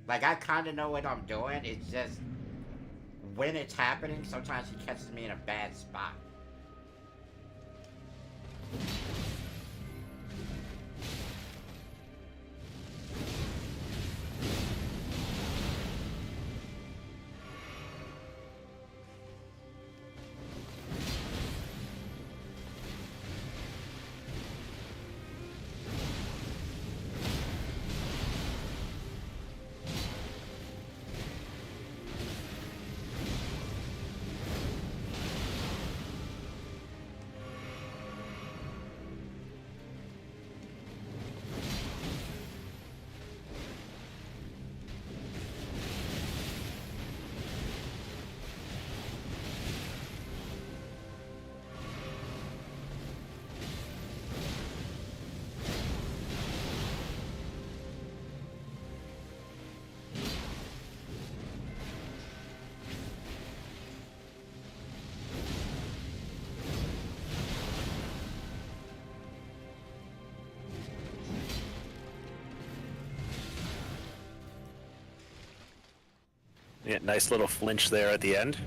Like, I kind of know what I'm doing. It's just, when it's happening, sometimes he catches me in a bad spot. Yeah, nice little flinch there at the end.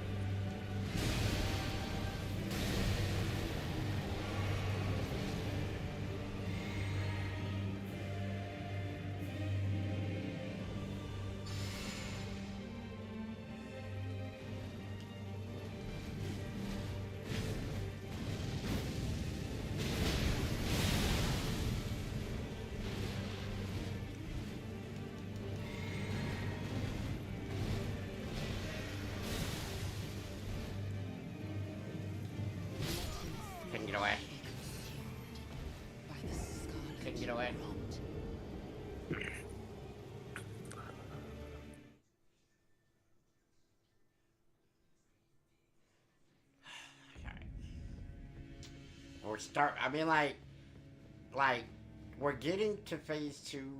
I mean, like we're getting to phase 2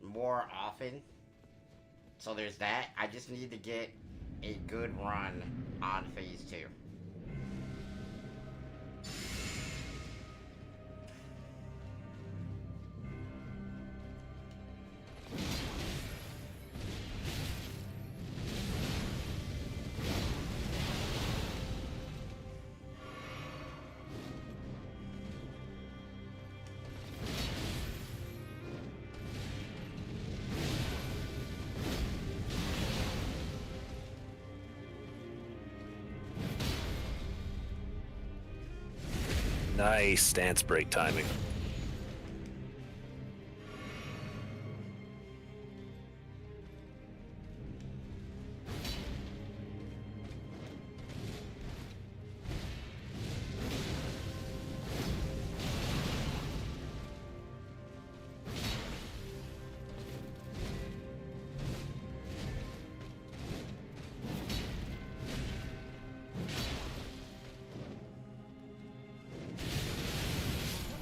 more often. So there's that. I just need to get a good run on phase 2. Nice stance break timing.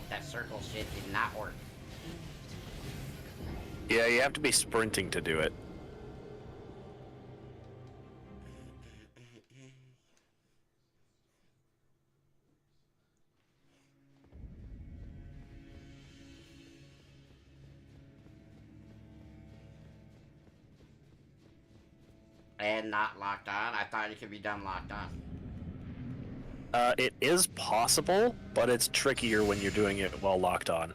That circle shit did not work. Yeah, you have to be sprinting to do it. And not locked on. I thought it could be done locked on. It is possible, but it's trickier when you're doing it while locked on.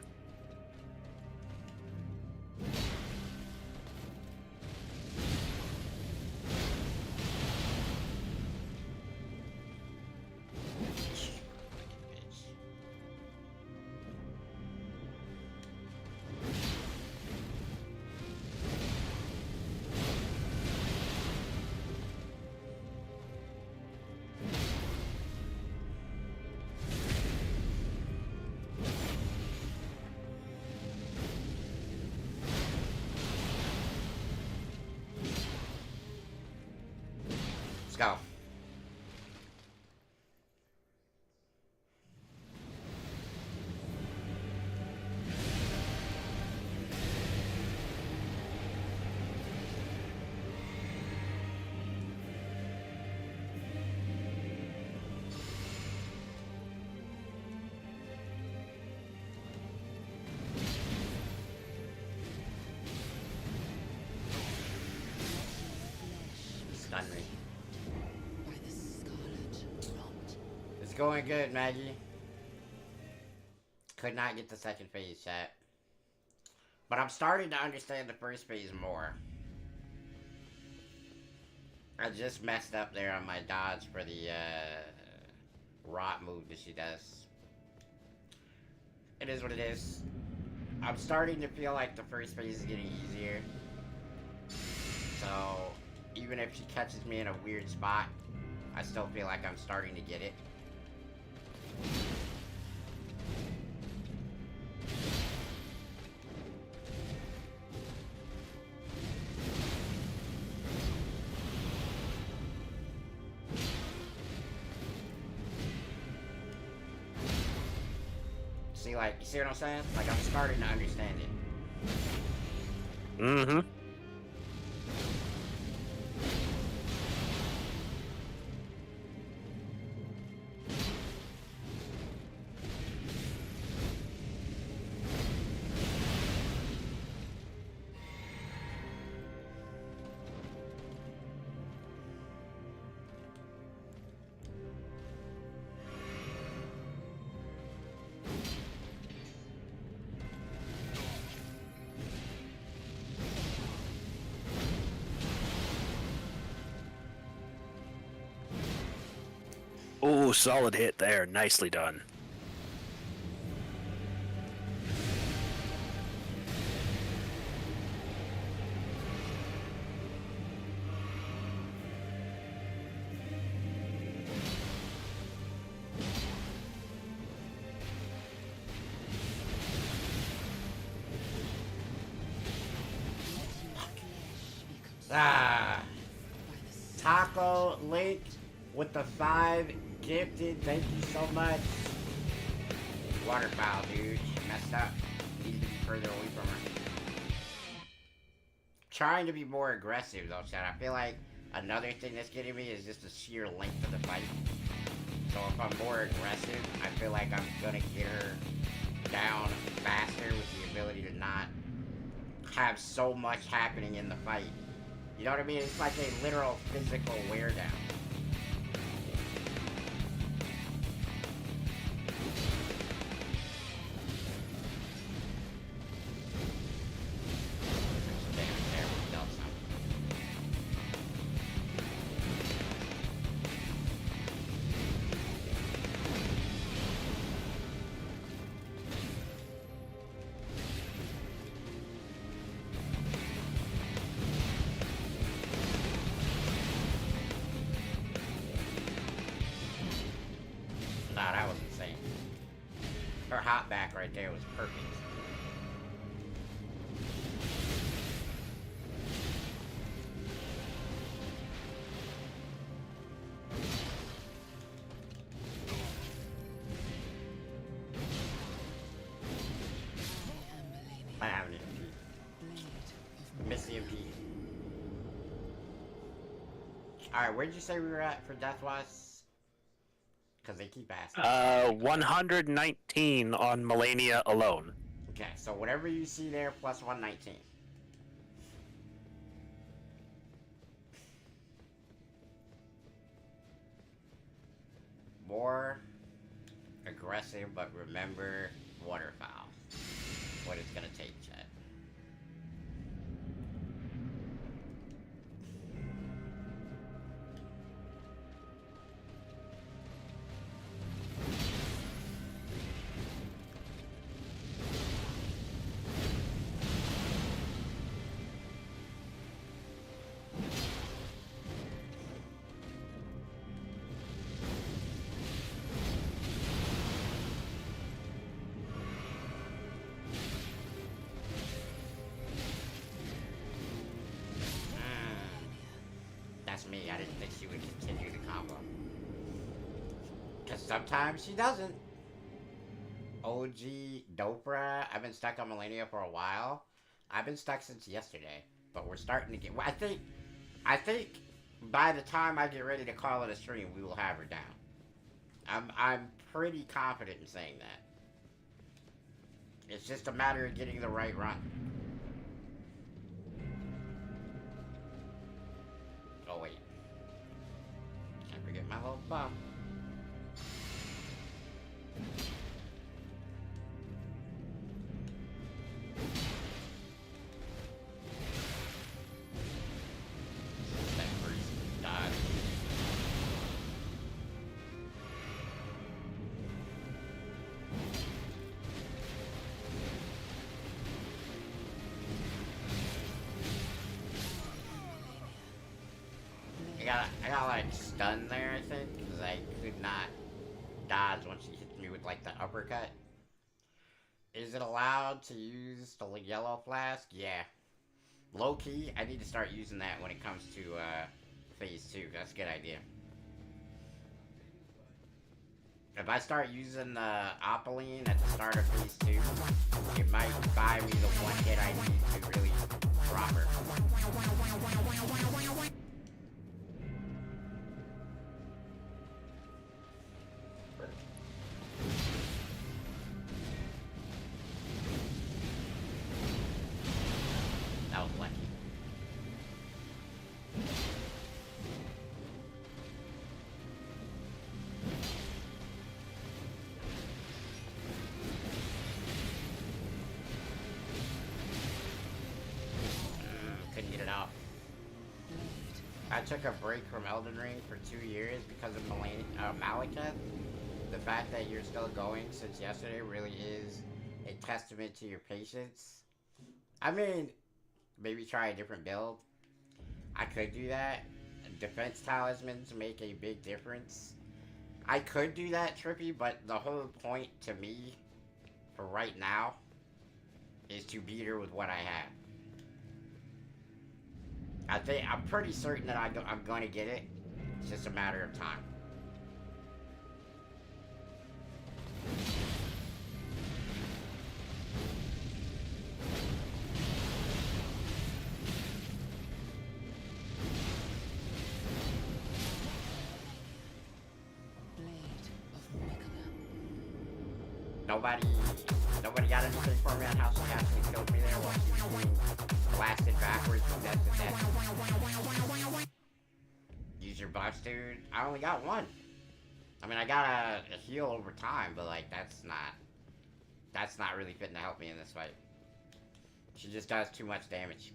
Let's go. Stun me. It's going good, Maggie. Could not get the second phase, chat. But I'm starting to understand the first phase more. I just messed up there on my dodge for the rot move that she does. It is what it is. I'm starting to feel like the first phase is getting easier. So, even if she catches me in a weird spot, I still feel like I'm starting to get it. See, like, you see what I'm saying? Like, I'm starting to understand it. Mm-hmm. Oh, solid hit there. Nicely done. Ah. Taco Link with the 5 gifted. Thank you so much. Waterfowl, dude. Messed up. Needed to be further away from her. Trying to be more aggressive, though, Chad. I feel like another thing that's getting me is just the sheer length of the fight. So if I'm more aggressive, I feel like I'm gonna get her down faster with the ability to not have so much happening in the fight. You know what I mean? It's like a literal physical wear down. Nah, that was insane. Her hop back right there was perfect. I have an MP. Missy MP. Alright, where'd you say we were at for Deathwise? Because they keep asking. 119 on Malenia alone. Okay, so whatever you see there, plus 119. More aggressive, but remember waterfowl. What it's gonna take, Chet. Me, I didn't think she would continue the combo. Because sometimes she doesn't. OG Dopra, I've been stuck on Malenia for a while. I've been stuck since yesterday. But we're starting to get... I think by the time I get ready to call it a stream, we will have her down. I'm pretty confident in saying that. It's just a matter of getting the right run. Oh wait. Can't forget my little bump. That first dodge. I got like stunned there, I think, because I could not dodge once she hit me with like the uppercut. Is it allowed to use the yellow flask? Yeah. Low key, I need to start using that when it comes to phase 2. That's a good idea. If I start using the Opaline at the start of phase 2, it might buy me the one hit I need to really drop her. That was lucky. Couldn't get it out. I took a break from Elden Ring for 2 years because of Malekith. The fact that you're still going since yesterday really is a testament to your patience. I mean, maybe try a different build. I could do that. Defense talismans make a big difference. I could do that, Trippy, but the whole point to me, for right now, is to beat her with what I have. I'm pretty certain that I'm going to get it. It's just a matter of time. Nobody, nobody got anything for me on how she actually killed me there while she was being blasted backwards from death to death. Use your buffs, dude. I only got one. I mean, I got a heal over time, but like that's not really fitting to help me in this fight. She just does too much damage.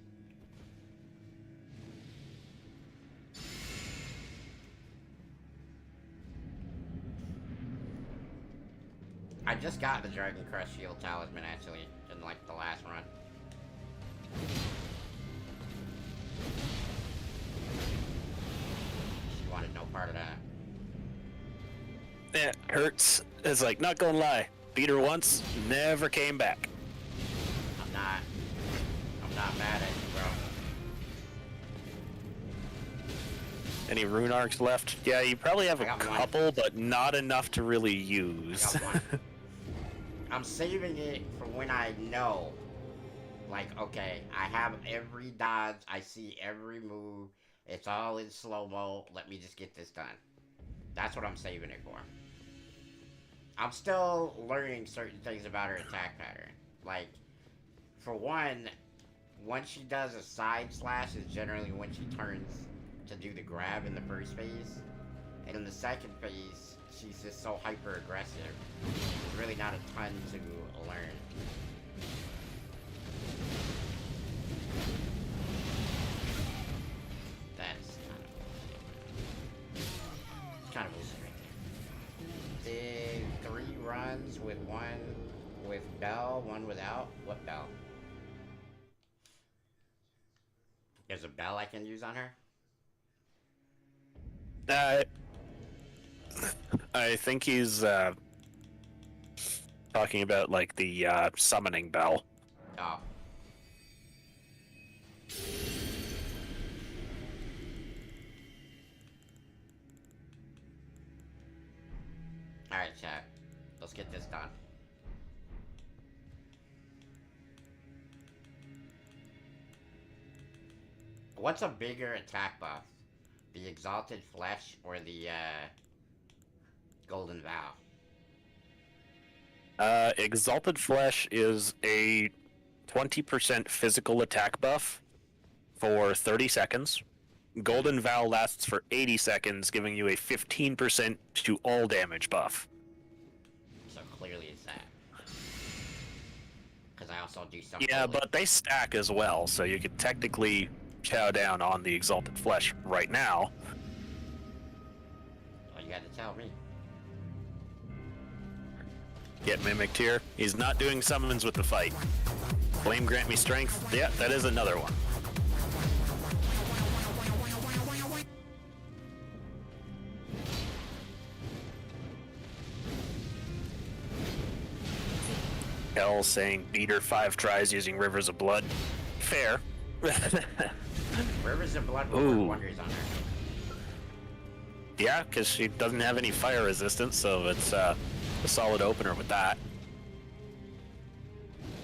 I just got the Dragon Crush Shield Talisman actually in like the last run. She wanted no part of that. It hurts. It's like, not gonna lie. Beat her once, never came back. I'm not mad at you, bro. Any rune arcs left? Yeah, you probably have a couple, but not enough to really use. I got one. I'm saving it for when I know. Like, okay, I have every dodge, I see every move, it's all in slow-mo, let me just get this done. That's what I'm saving it for. I'm still learning certain things about her attack pattern. Like, for one, when she does a side slash is generally when she turns to do the grab in the first phase. And in the second phase, she's just so hyper aggressive. There's really not a ton to learn. That's kind of bullshit right there. Did 3 runs with one with Bell, one without? What Bell? There's a Bell I can use on her? I think he's talking about like the summoning bell. Oh. Alright, chat. Let's get this done. What's a bigger attack buff? The Exalted Flesh or the Golden Vow? Exalted Flesh is a 20% physical attack buff for 30 seconds. Golden Vow lasts for 80 seconds, giving you a 15% to all damage buff. So clearly it's that. Because I also do something. Yeah, but they stack as well, so you could technically chow down on the Exalted Flesh right now. Well, you got to tell me. Get mimicked here. He's not doing summons with the fight. Flame grant me strength. Yeah, that is another one. Hell saying beat her 5 tries using Rivers of Blood. Fair. Rivers of Blood will work wonders on her. Yeah, because she doesn't have any fire resistance, so it's a solid opener with that.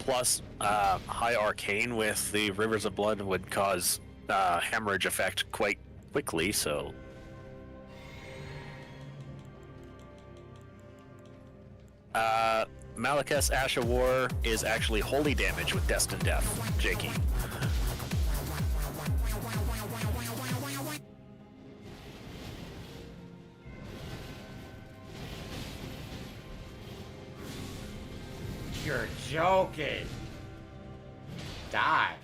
Plus, high arcane with the Rivers of Blood would cause hemorrhage effect quite quickly, so... Malekith's Ash of War is actually holy damage with Destined Death, Jakey. You're joking. Die.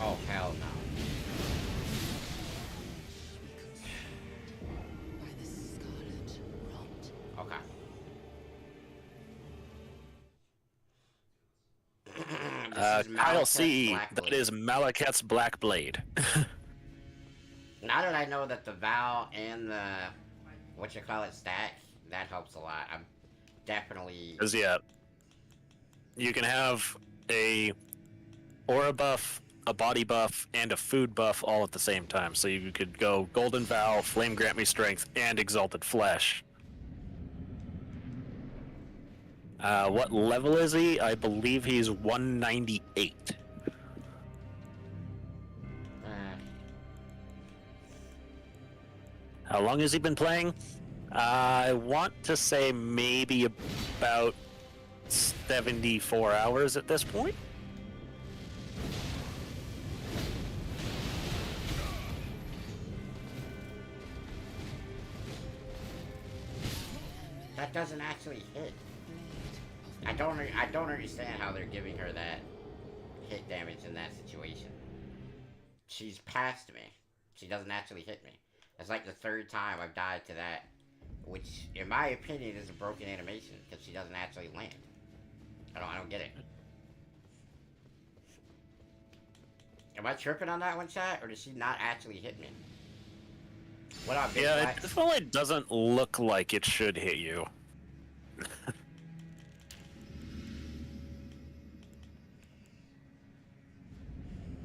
Oh, hell no. By the scarlet rot. Okay. Kyle C. That is Malekith's Black Blade. Now that I know that the Vow and the what you call it stack, that helps a lot. I'm definitely. Because yeah, you can have a aura buff, a body buff, and a food buff all at the same time. So you could go Golden Vow, Flame Grant Me Strength, and Exalted Flesh. What level is he? I believe he's 198. Uh, How long has he been playing? I want to say maybe about 74 hours at this point. that doesn't actually hit. I don't understand how they're giving her that hit damage in that situation. She's past me. She doesn't actually hit me. That's like the third time I've died to that, which, in my opinion, is a broken animation because she doesn't actually land. I don't get it. Am I tripping on that one, chat, or does she not actually hit me? What up, Big Yeah, Black? it definitely doesn't look like it should hit you.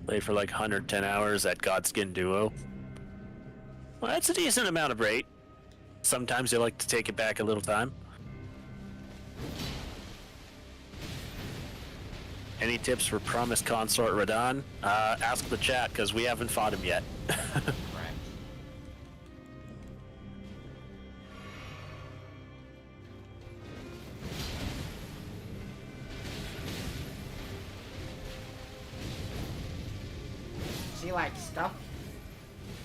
Play for like 110 hours at Godskin Duo. Well, that's a decent amount of rate. Sometimes you like to take it back a little time. Any tips for Promised Consort Radagon? Ask the chat, because we haven't fought him yet. Correct. See, like, stuff.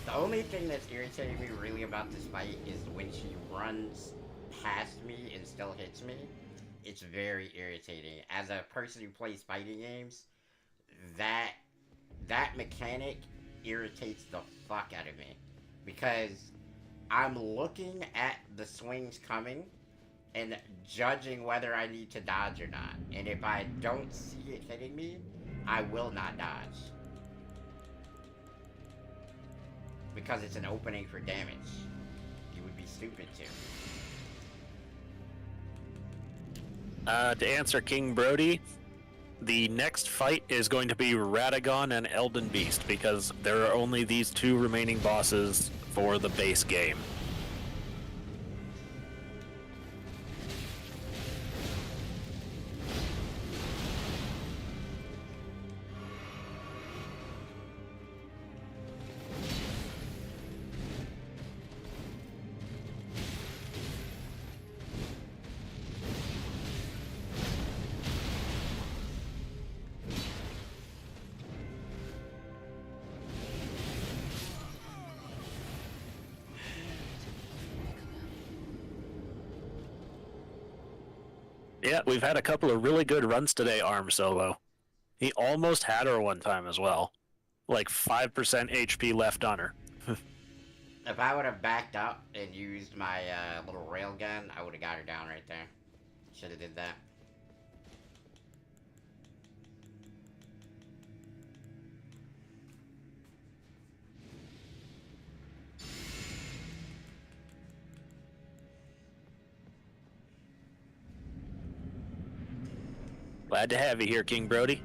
The only thing that's irritating me really about this fight is when she runs past me and still hits me. It's very irritating. As a person who plays fighting games, that mechanic irritates the fuck out of me. Because I'm looking at the swings coming and judging whether I need to dodge or not. And if I don't see it hitting me, I will not dodge. Because it's an opening for damage. You would be stupid to. To answer King Brody, the next fight is going to be Radagon and Elden Beast, because there are only these two remaining bosses for the base game. Yeah, we've had a couple of really good runs today, Arm Solo. He almost had her one time as well. Like 5% HP left on her. If I would have backed up and used my little rail gun, I would have got her down right there. Should have did that. Glad to have you here, King Brody.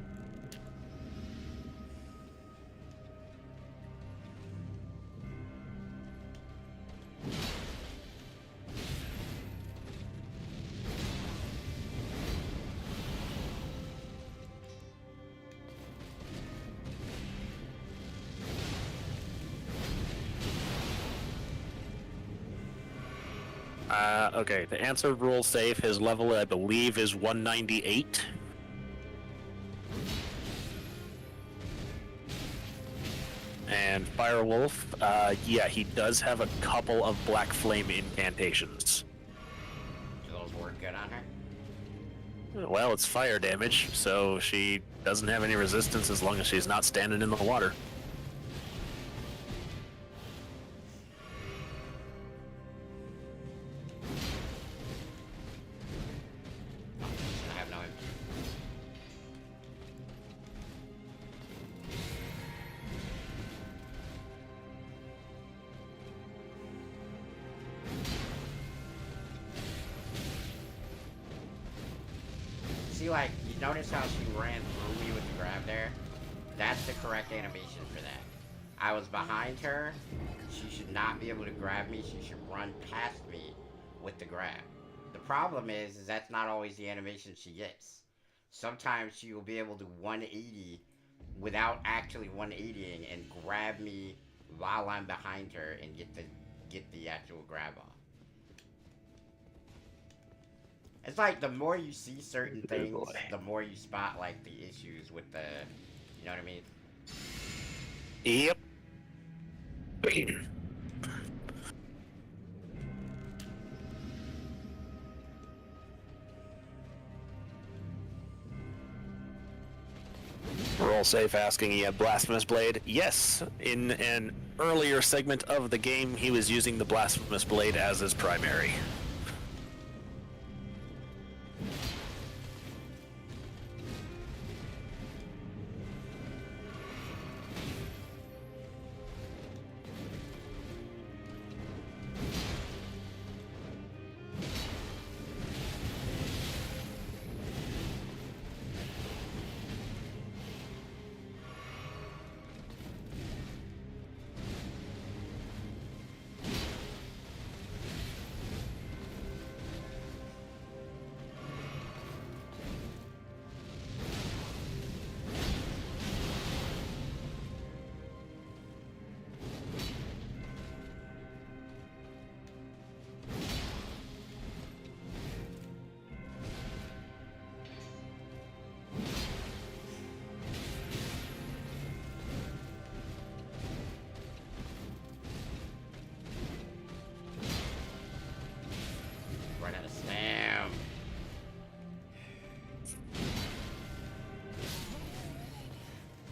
Okay, to answer rule safe, his level, I believe, is 198. And Firewolf, yeah, he does have a couple of Black Flame incantations. Do those work good on her? Well, it's fire damage, so she doesn't have any resistance as long as she's not standing in the water. I have no info. see, like, you notice how she ran through me with the grab there? That's the correct animation for that. I was behind her. She should not be able to grab me. She should run past me with the grab. The problem is that's not always the animation she gets. Sometimes she will be able to 180 without actually 180ing and grab me while I'm behind her and get the actual grab off. It's like the more you see certain things, the more you spot like the issues with the, you know what I mean? Yep. Roll safe asking, he had Blasphemous Blade. Yes, in an earlier segment of the game, he was using the Blasphemous Blade as his primary. Run out of stam.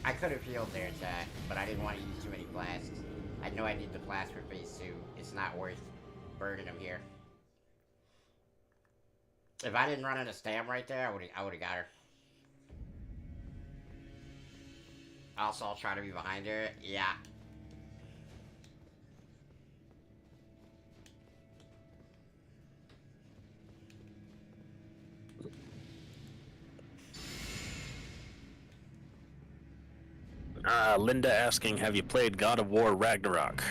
I could have healed there, chat, but I didn't want to use too many blasts. I know I need the blast for phase 2. It's not worth burning them here. If I didn't run out of stam right there, I would have got her. Also, I'll try to be behind her. Yeah. Linda asking, have you played God of War Ragnarok?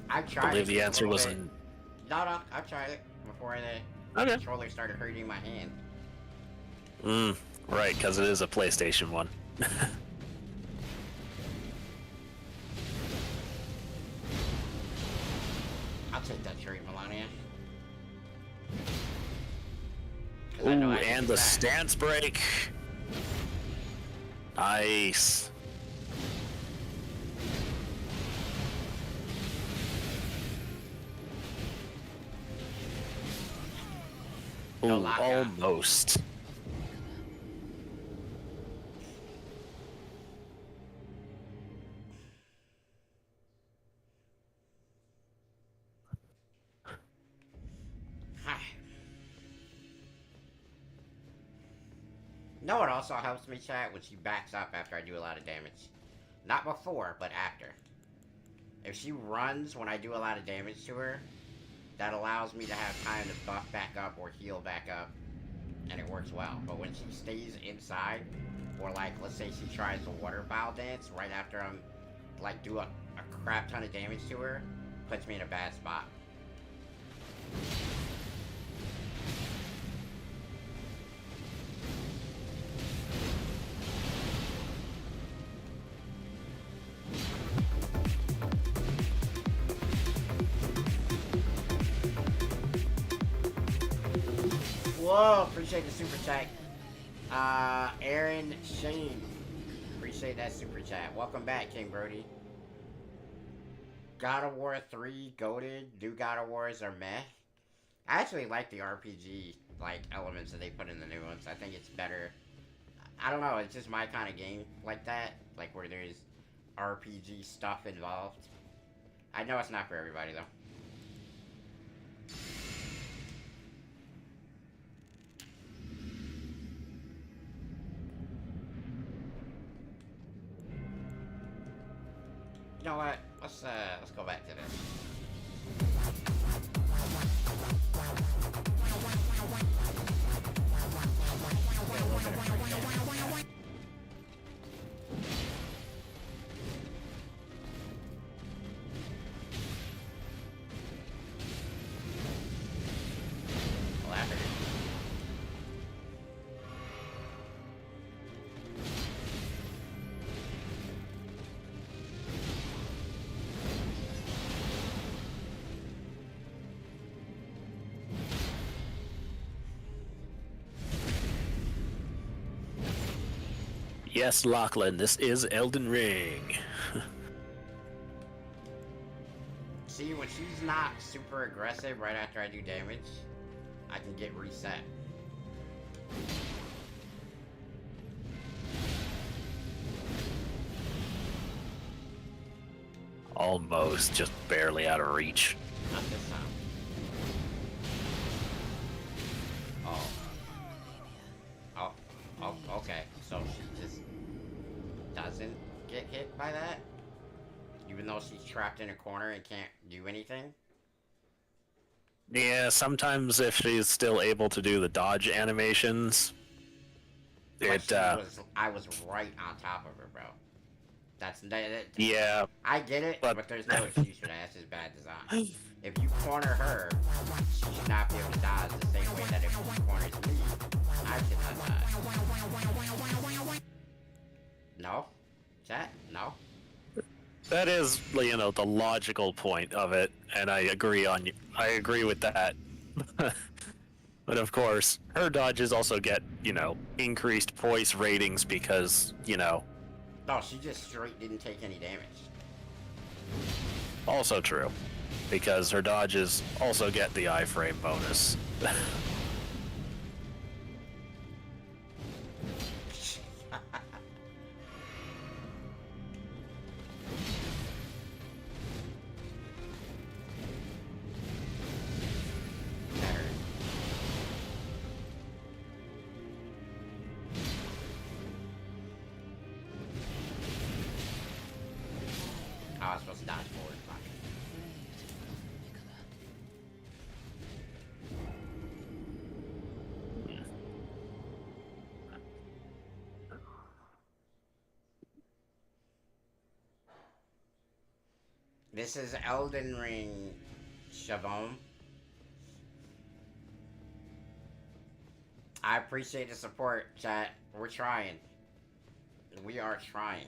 I tried. I believe the answer was in... No, I tried it before the controller started hurting my hand. Right, because it is a PlayStation 1. I'll take that cherry, Malenia. Ooh, and the stance break. Nice. Ooh, almost. You know what also helps me, chat? When she backs up after I do a lot of damage. Not before, but after. If she runs when I do a lot of damage to her, that allows me to have time to buff back up or heal back up, and it works well. But when she stays inside, or like, let's say she tries the water foul dance right after I'm, like, do a crap ton of damage to her, puts me in a bad spot. Whoa, appreciate the super chat. Aaron Shane. Appreciate that super chat. Welcome back, King Brody. God of War 3 goated. New God of Wars are meh. I actually like the RPG like elements that they put in the new ones. I think it's better. I don't know, it's just my kind of game like that. Like where there's RPG stuff involved. I know it's not for everybody though. You know what? Let's go back to this. Get a little bit of Yes, Lachlan, this is Elden Ring. See, when she's not super aggressive right after I do damage, I can get reset. Almost, just barely out of reach. Not this time. Oh. Oh, okay. So she just doesn't get hit by that? Even though she's trapped in a corner and can't do anything? Yeah, sometimes if she's still able to do the dodge animations, But I was right on top of her, bro. Yeah, I get it, but there's no excuse for that. That's just bad design. If you corner her, she should not be able to dodge the same way that if she corners me, I should not dodge. No? Chat? No? that is, you know, the logical point of it, and I agree with that. But of course, her dodges also get, you know, increased voice ratings because, you know. No, she just straight didn't take any damage. Also true, because her dodges also get the iframe bonus. I was supposed to dodge forward. Fuck. This is Elden Ring, Shabom. I appreciate the support, chat. We're trying. We are trying.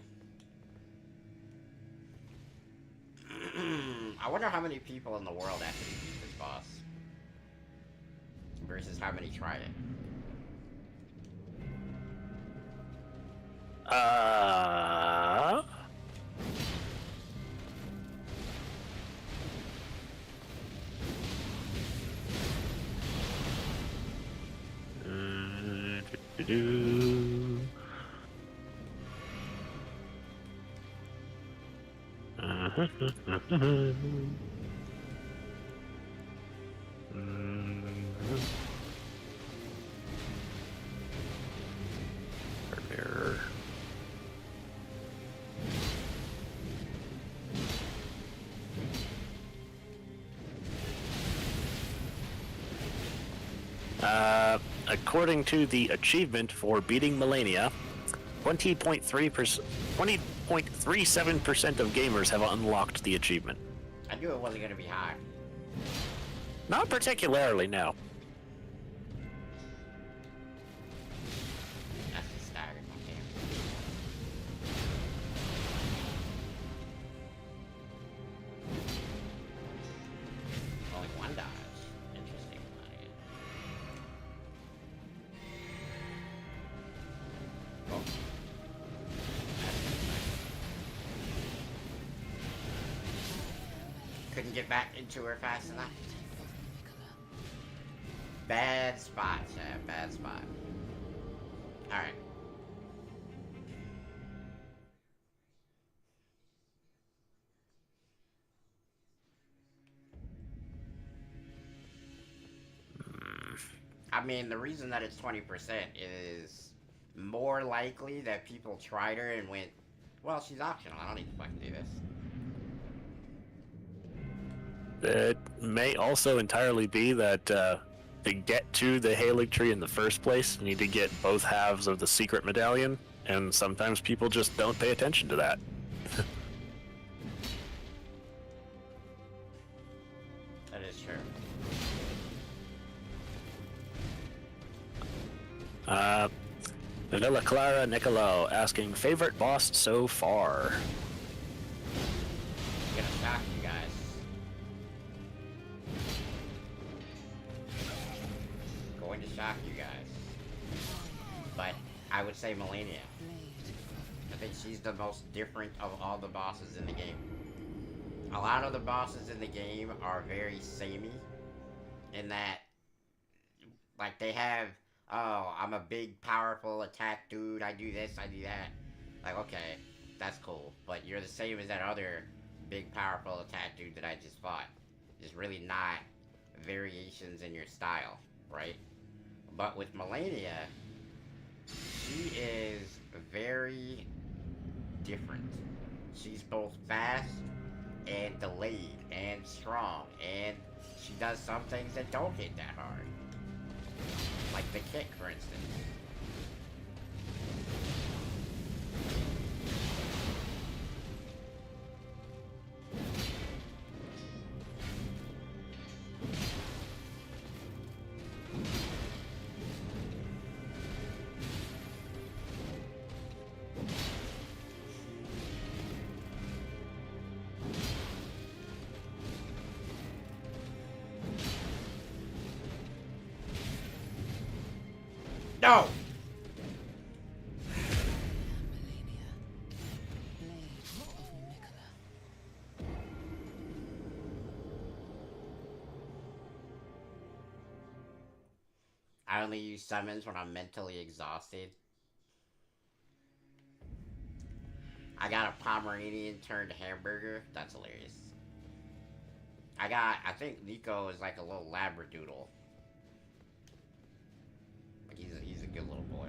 I wonder how many people in the world actually beat this boss versus how many tried it. Mirror. According to the achievement for beating Malenia, 20.37% of gamers have unlocked the achievement. I knew it wasn't gonna be high. Not particularly, no. That's the staggered one game. Only one dodge. Interesting. Oh. Couldn't get back into her fast enough. Bad spot, Chad. Bad spot. Alright. I mean, the reason that it's 20% is more likely that people tried her and went, well, she's optional. I don't need to fucking do this. It may also entirely be that to get to the Halig tree in the first place, you need to get both halves of the secret medallion, and sometimes people just don't pay attention to that. That is true. Vanilla Clara Nicolo asking, favorite boss so far? I'm gonna shock you guys. Going to shock you guys. But I would say Malenia. she's the most different of all the bosses in the game. A lot of the bosses in the game are very samey in that, like, they have, oh, I'm a big, powerful attack dude, I do this, I do that. Like, okay, that's cool, but you're the same as that other big, powerful attack dude that I just fought. There's really not variations in your style, right? But with Malenia, she is very different. She's both fast and delayed and strong, and she does some things that don't hit that hard. Like the kick, for instance. No! I only use summons when I'm mentally exhausted. I got a Pomeranian turned hamburger. That's hilarious. I think Nico is like a little labradoodle. Like he's a good little boy.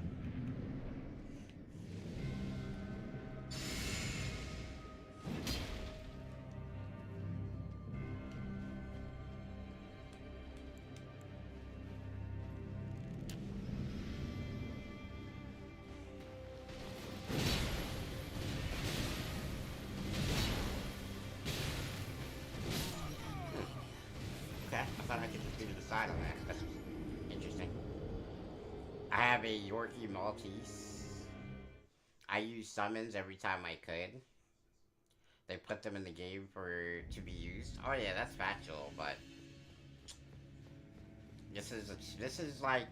Okay, I thought I could just do to the side on that. That's interesting. I have a Yorkie Maltese. I use summons every time I could. They put them in the game to be used. Oh yeah, that's factual, but this is like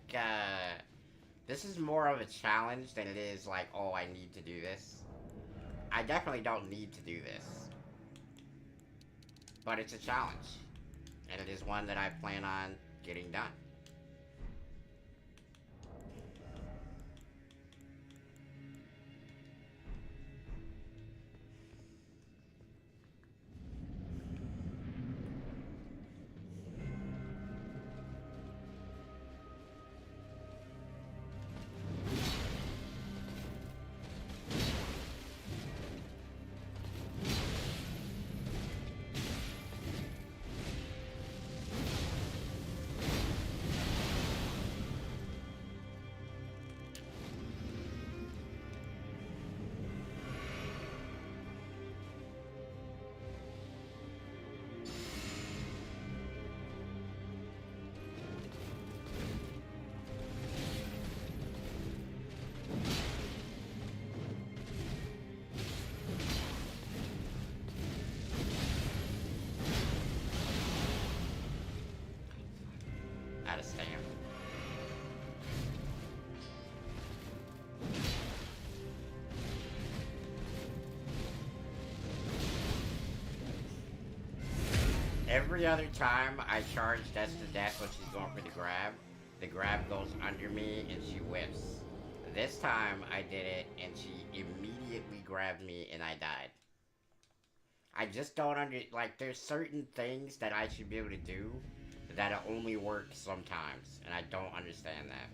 this is more of a challenge than it is like, oh, I need to do this. I definitely don't need to do this, but it's a challenge, and it is one that I plan on getting done. Out of stamina. Every other time I charge Death to Death when she's going for the grab goes under me and she whiffs. This time I did it and she immediately grabbed me and I died. I just don't like, there's certain things that I should be able to do that only work sometimes, and I don't understand that.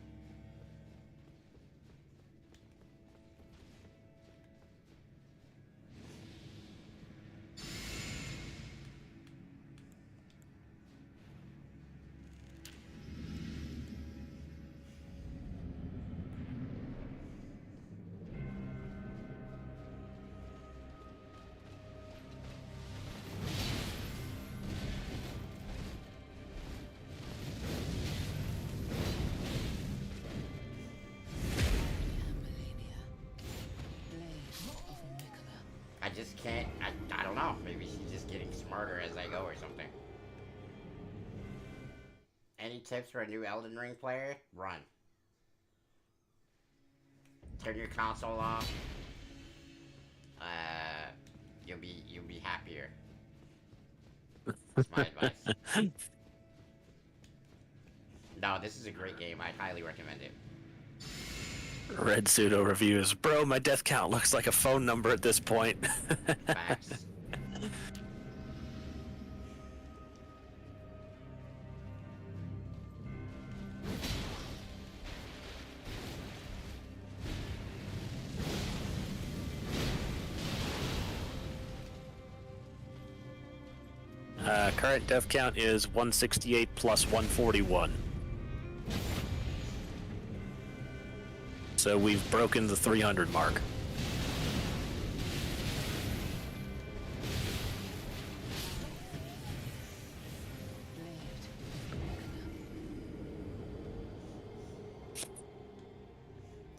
I just can't, I don't know, maybe she's just getting smarter as I go or something. Any tips for a new Elden Ring player? Run. Turn your console off. That's my advice. No, this is a great game. I highly recommend it. Red Pseudo reviews. Bro, my death count looks like a phone number at this point. Facts. Current death count is 168 plus 141. So we've broken the 300 mark.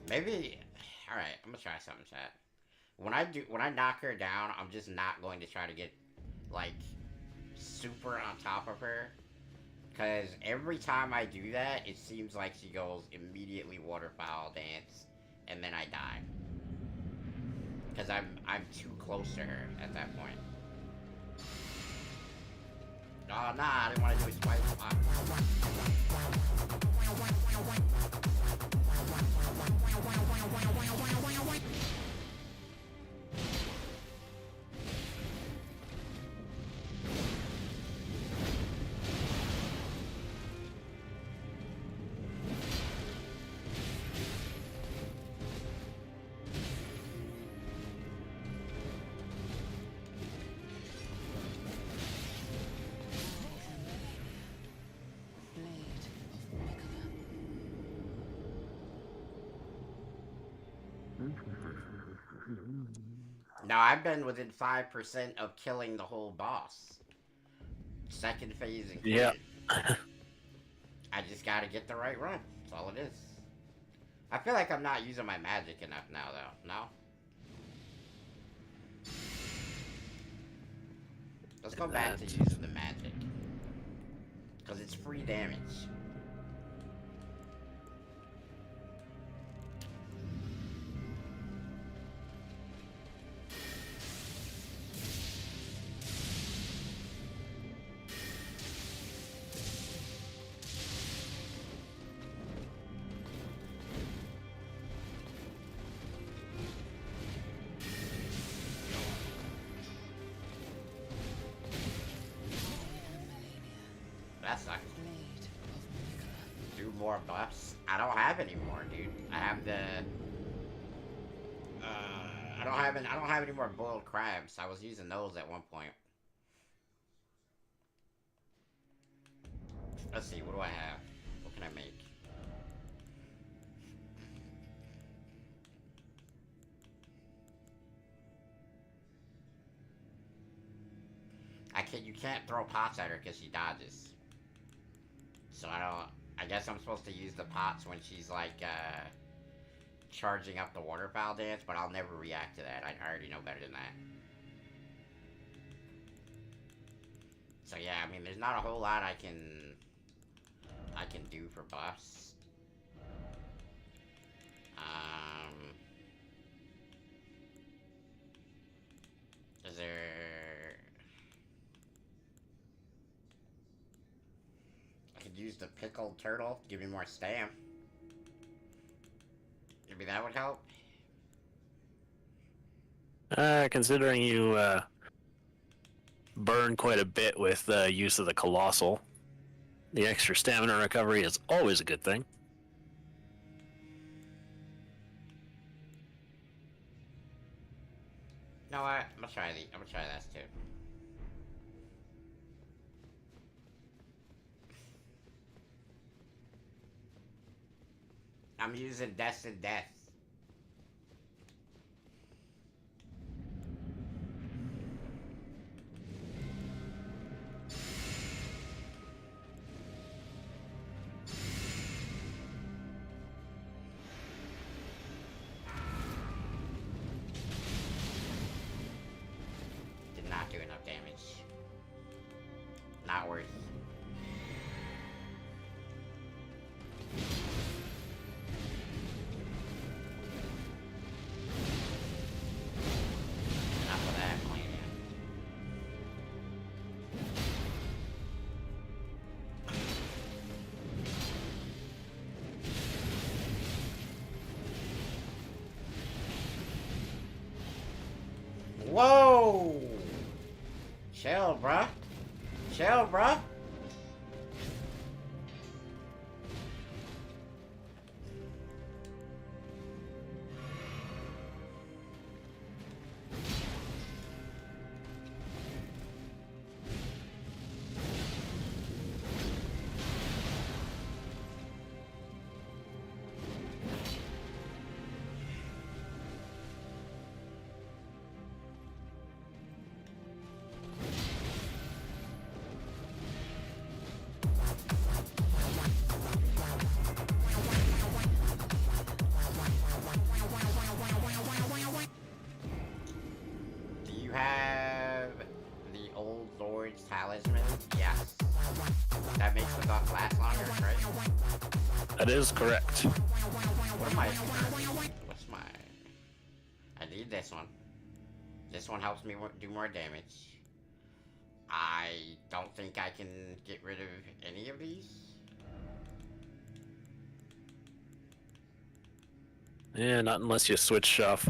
Maybe. All right, I'm gonna try something, chat. When I knock her down, I'm just not going to try to get like super on top of her, because every time I do that, it seems like she goes immediately waterfowl dance, and then I die. Because I'm too close to her at that point. Oh nah, I didn't want to do it twice. Now I've been within 5% of killing the whole boss. Second phase included. Yeah. I just gotta get the right run. That's all it is. I feel like I'm not using my magic enough now, though. No? Let's go back to using the magic. Because it's free damage. That sucks. Do more buffs? I don't have any more, dude. I have the. I don't have any more boiled crabs. I was using those at one point. Let's see. What do I have? What can I make? You can't throw pots at her because she dodges. So I guess I'm supposed to use the pots when she's like, charging up the waterfowl dance, but I'll never react to that. I already know better than that. So yeah, I mean, there's not a whole lot I can do for buffs. Is there... I could use the pickled turtle, give me more stam. Maybe that would help. Considering you burn quite a bit with the use of the colossal, the extra stamina recovery is always a good thing. You know what? I'm gonna try that too. I'm using Destined Death. Did not do enough damage. Not worth it. Enough of that, Malenia. Whoa! Chill, bruh. Chill, bruh. Do you have the old Lord's talisman? Yes. That makes the buff last longer, right? That is correct. What am I? What's my? I need this one. This one helps me do more damage. I don't think I can get rid of any of these. Yeah, not unless you switch off.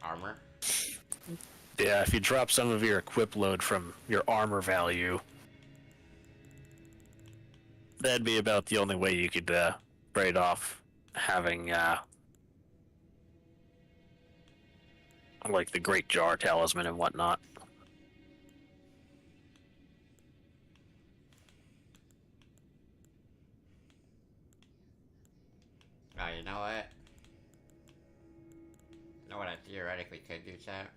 Armor. Yeah, if you drop some of your equip load from your armor value, that'd be about the only way you could trade off having like the Great Jar talisman and whatnot. Oh, you know what? You know what I theoretically could do, chat?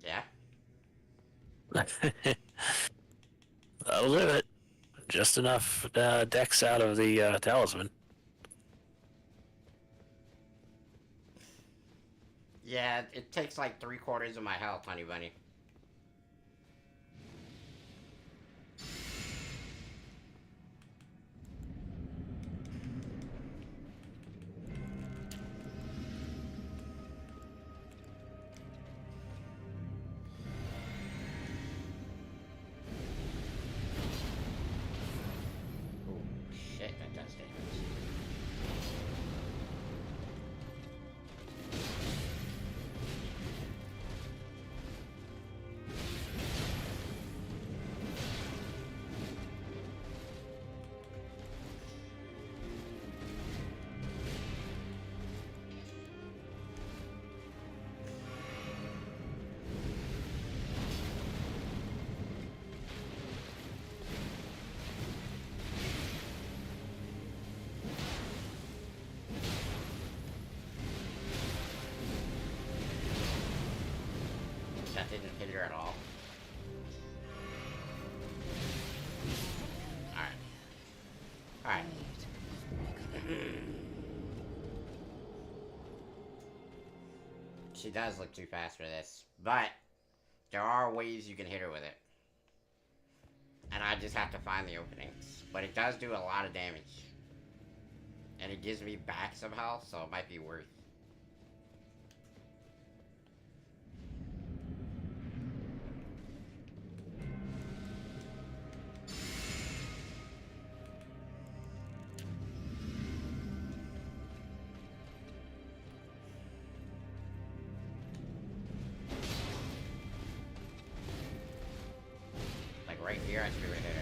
Yeah? That'll do it. Just enough dex out of the talisman. Yeah, it takes like 3/4 of my health, honey bunny. Oh, shit, that does damage. That didn't hit her at all. Alright. Alright. She does look too fast for this, but there are ways you can hit her with it. And I just have to find the openings. But it does do a lot of damage. And it gives me back some health, so it might be worth. Like right here, I should be right there.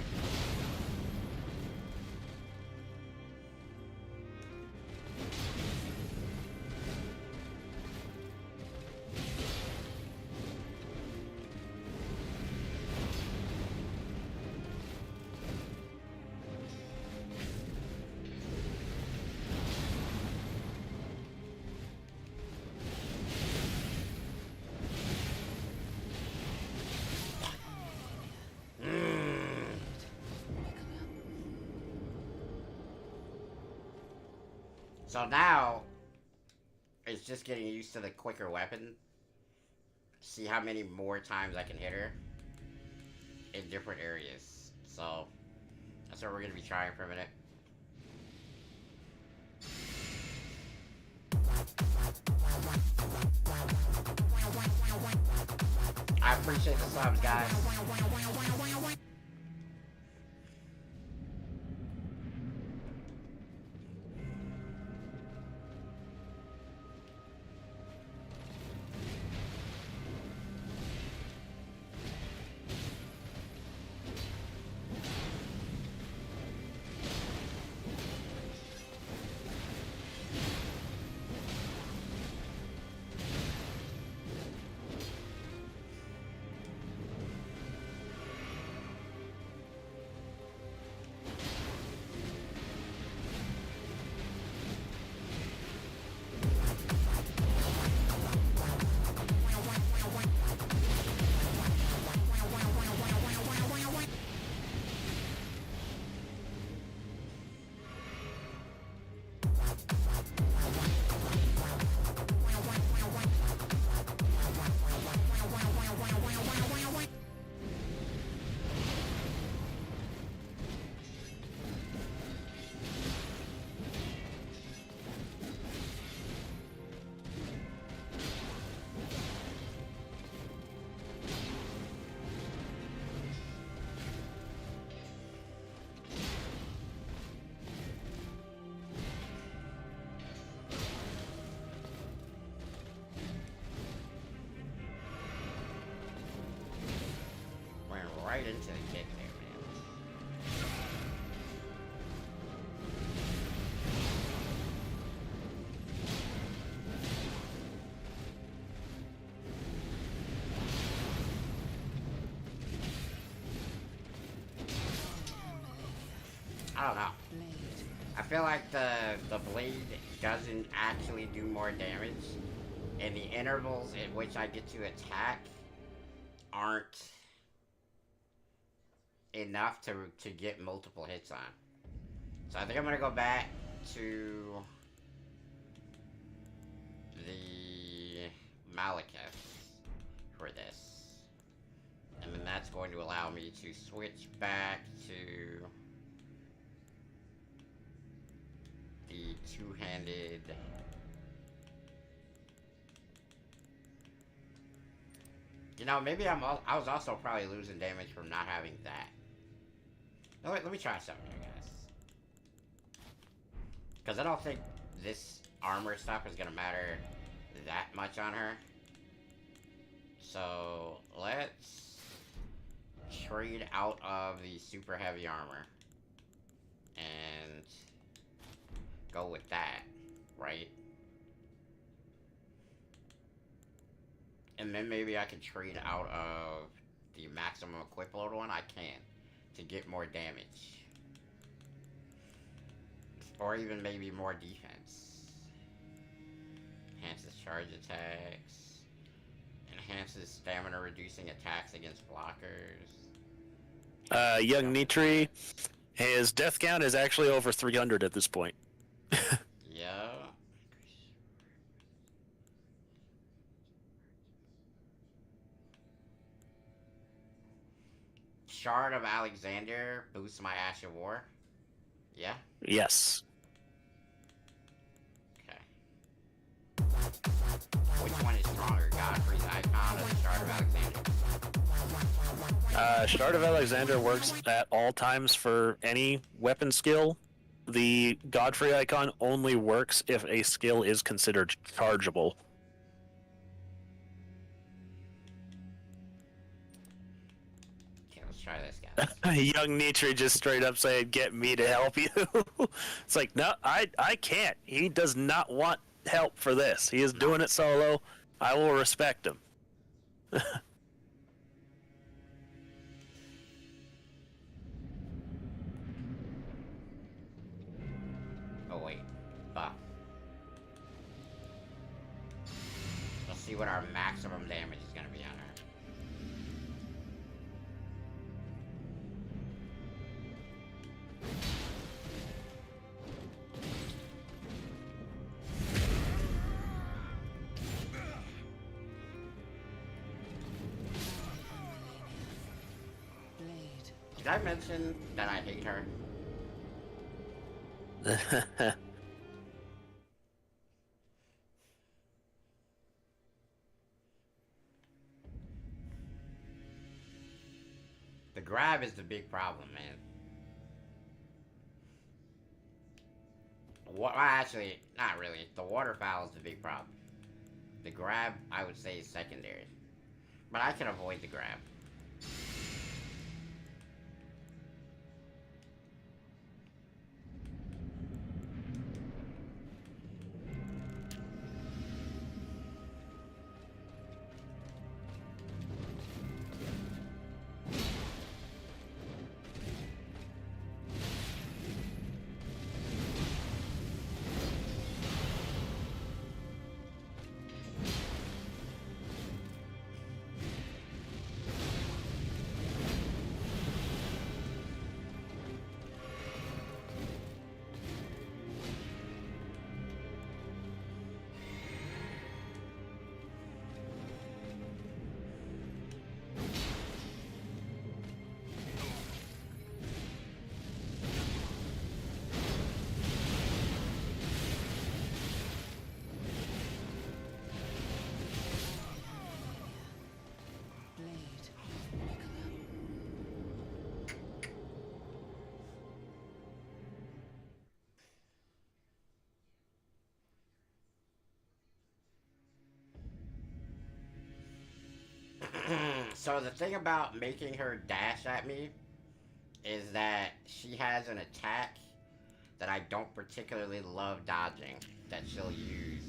So now, it's just getting used to the quicker weapon. See how many more times I can hit her in different areas. So, That's what we're gonna be trying for a minute. I appreciate the subs, guys. Right into the kick there, man. I don't know. I feel like the blade doesn't actually do more damage, and the intervals at which I get to attack aren't enough to get multiple hits on. So I think I'm gonna go back to the Malekith for this. And then that's going to allow me to switch back to the two-handed. You know, maybe I was also probably losing damage from not having that. No, wait, let me try something here, guys. Because I don't think this armor stuff is going to matter that much on her. So, let's trade out of the super heavy armor. And go with that, right? And then maybe I can trade out of the maximum equip load one. I can. To get more damage. Or even maybe more defense. Enhances charge attacks. Enhances stamina reducing attacks against blockers. Young Nitri, his death count is actually over 300 at this point. Yeah. Shard of Alexander boosts my Ash of War. Yeah? Yes. Okay. Which one is stronger, Godfrey's Icon or the Shard of Alexander? Shard of Alexander works at all times for any weapon skill. The Godfrey icon only works if a skill is considered chargeable. Okay, let's try this, guys. Young Nitri just straight up saying, "Get me to help you." It's like, no, I can't. He does not want help for this. He is doing it solo. I will respect him. Oh, wait. Buff. Let's see what our maximum damage is going to be on her. Blade of Did I mention that I hate her? The grab is the big problem, man. Well, actually, not really. The waterfowl is the big problem. The grab, I would say, is secondary. But I can avoid the grab. Blade of Nicola. So the thing about making her dash at me is that she has an attack that I don't particularly love dodging that she'll use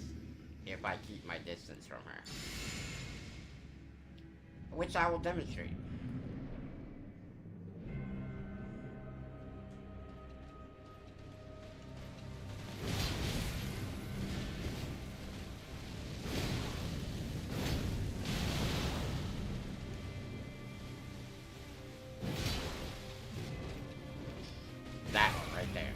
if I keep my distance from her. Which I will demonstrate. That one right there.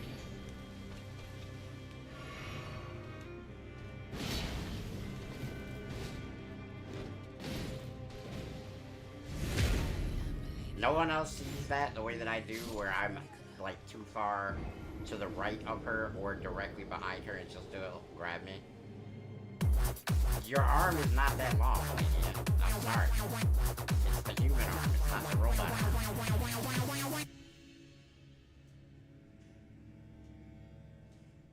No one else sees that the way that I do, where I'm like too far to the right of her or directly behind her and she'll still grab me. Your arm is not that long, Malenia. I'm sorry. It's the human arm, it's not the robot arm.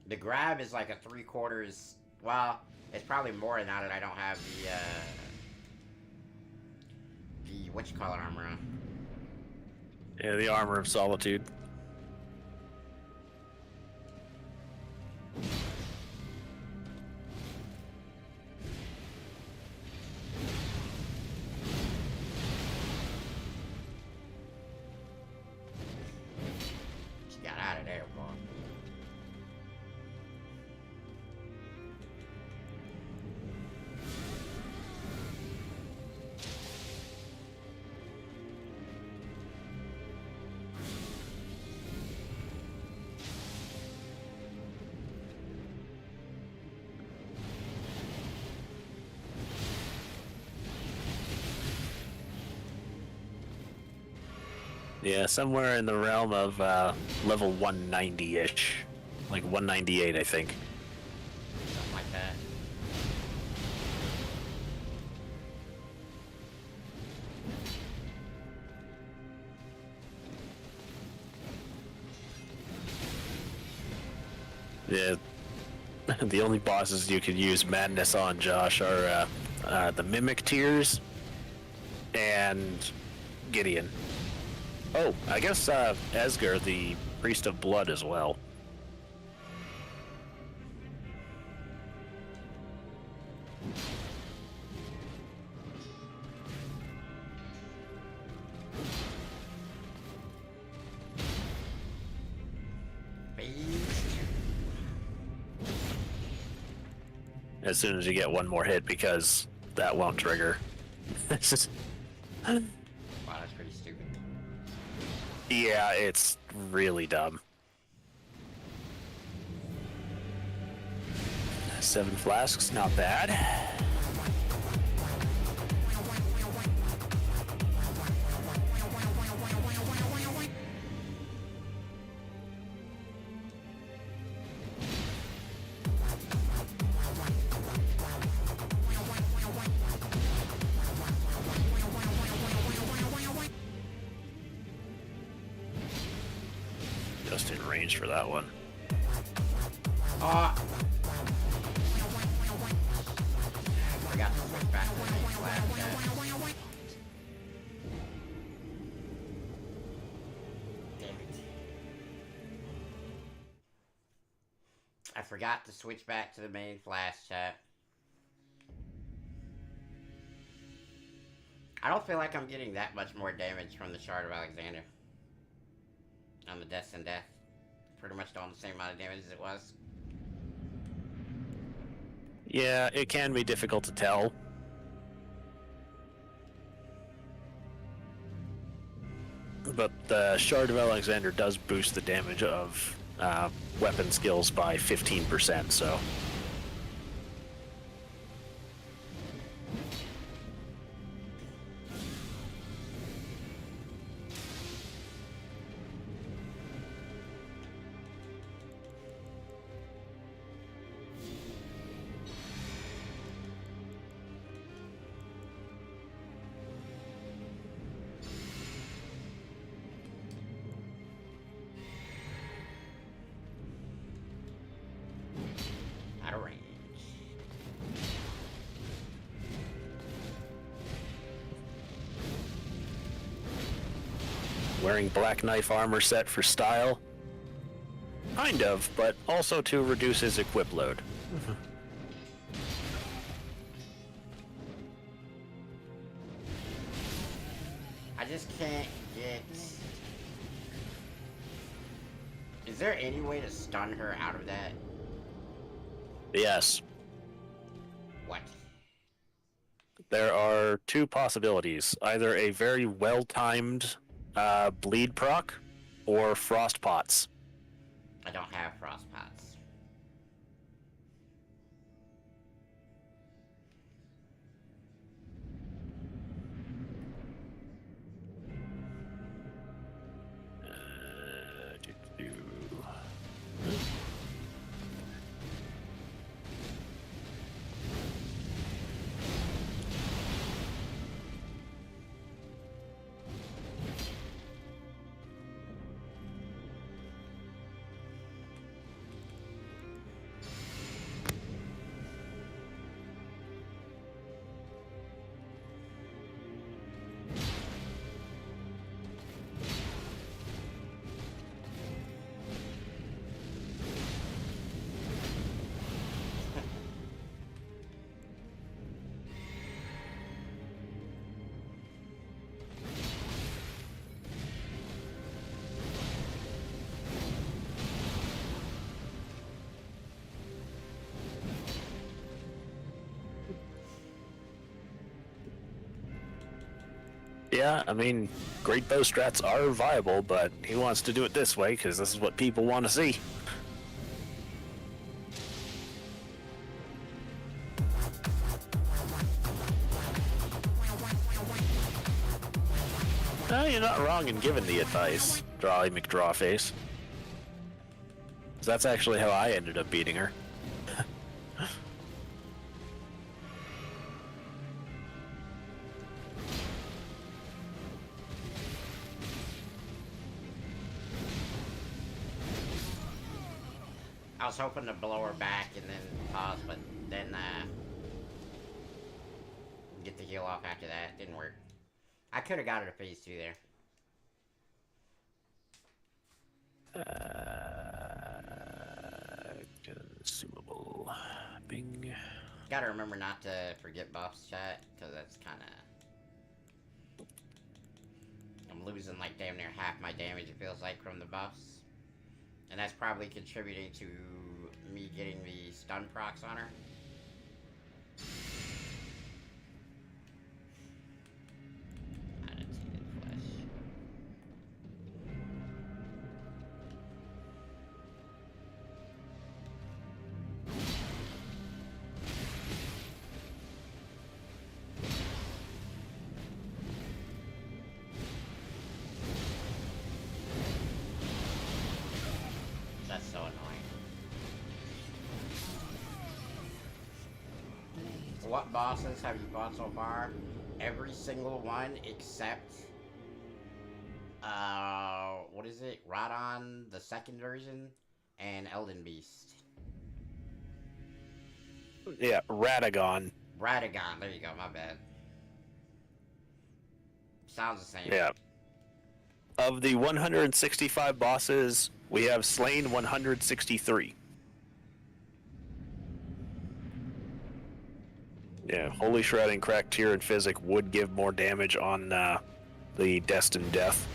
The grab is like a 3/4. Well, it's probably more now that I don't have the whatchamacallit armor on. Yeah, the armor of solitude. She got out of there, boy. Yeah, somewhere in the realm of level 190-ish. Like 198, I think. Something like that. Yeah, the only bosses you could use madness on, Josh, are the Mimic Tears and Gideon. Oh, I guess Esgar, the Priest of Blood, as well. As soon as you get one more hit, because that won't trigger. It's just... Wow, that's pretty stupid. Yeah, it's really dumb. 7 flasks, not bad. just in range for that one. Oh! Forgot to switch back to the main flag. Damn it. I forgot to switch back to the main flash chat. I don't feel like I'm getting that much more damage from the Shard of Alexander. On the Deaths and Death. Pretty much doing the same amount of damage as it was. Yeah, it can be difficult to tell. But the Shard of Alexander does boost the damage of weapon skills by 15%, so... Out of range. Wearing Black Knife armor set for style? Kind of, but also to reduce his equip load. I just can't get... Is there any way to stun her out of that? Yes. What? There are two possibilities. Either a very well-timed bleed proc, or frost pots. I don't have frost pots. Yeah, I mean, great bow strats are viable, but he wants to do it this way because this is what people want to see. You're not wrong in giving the advice, Drawly McDrawface. 'Cause that's actually how I ended up beating her. I was hoping to blow her back and then pause, but then get the heal off after that. Didn't work. I could have got her to phase 2 there. Consumable. Bing. Gotta remember not to forget buffs, chat, because that's kind of... I'm losing like damn near half my damage, it feels like, from the buffs. And that's probably contributing to me getting the stun procs on her. Annotated flesh. That's so annoying. What bosses have you fought so far? Every single one except what is it? Radon, the second version, and Elden Beast. Yeah, Radagon. Radagon, there you go, my bad. Sounds the same. Yeah. Of the 165 bosses, we have slain 163. Yeah, Holy Shroud and Cracked Tear and Physic would give more damage on the Destined Death.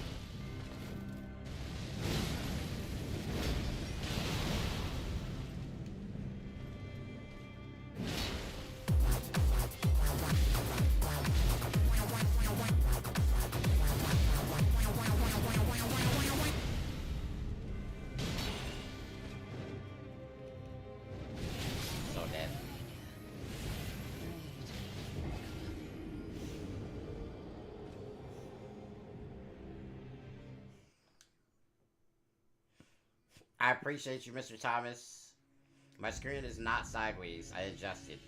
So dead. I appreciate you, Mr. Thomas. My screen is not sideways. I adjusted.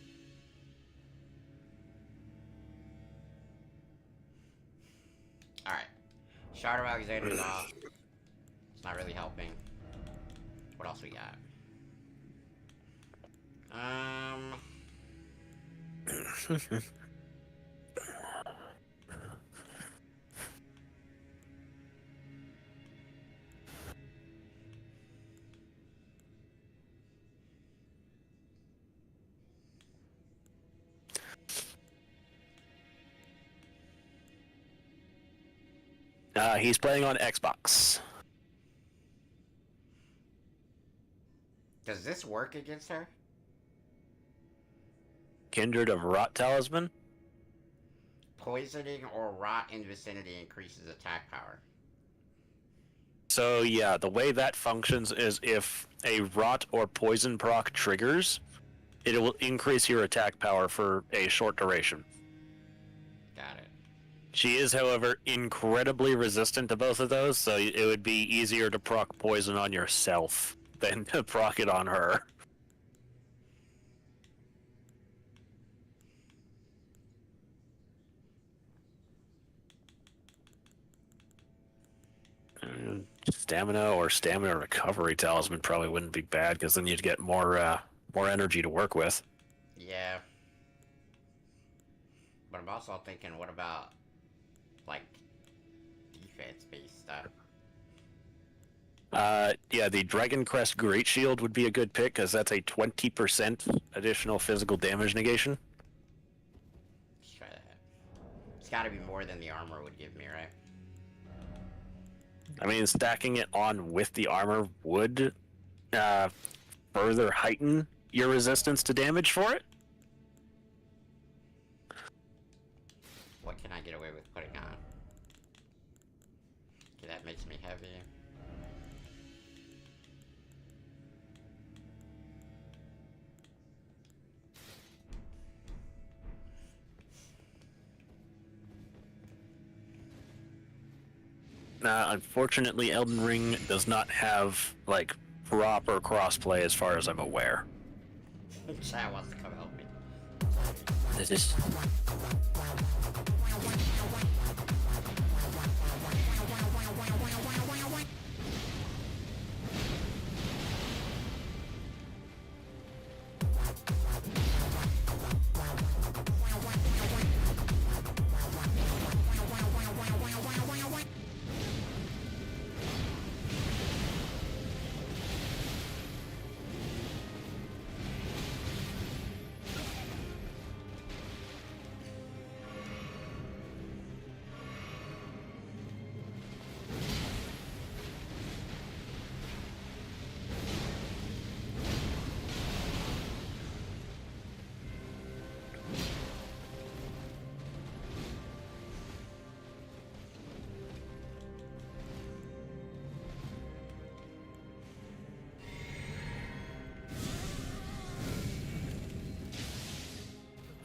Alright. Shard of Alexander's off. It's not really helping. What else we got? He's playing on Xbox. Does this work against her? Kindred of Rot Talisman. Poisoning or rot in vicinity increases attack power. So yeah, the way that functions is if a rot or poison proc triggers, it will increase your attack power for a short duration. Got it. She is, however, incredibly resistant to both of those, so it would be easier to proc poison on yourself than to proc it on her. Stamina or stamina recovery talisman probably wouldn't be bad, because then you'd get more energy to work with. Yeah. But I'm also thinking, what about, like, defense-based stuff? Yeah, the Dragon Crest Great Shield would be a good pick, because that's a 20% additional physical damage negation. Let's try that. It's gotta be more than the armor would give me, right? I mean, stacking it on with the armor would further heighten your resistance to damage for it. What can I get away with putting on? Okay, that makes me heavy. Unfortunately, Elden Ring does not have, like, proper crossplay as far as I'm aware. Chat wants to come help me. This is...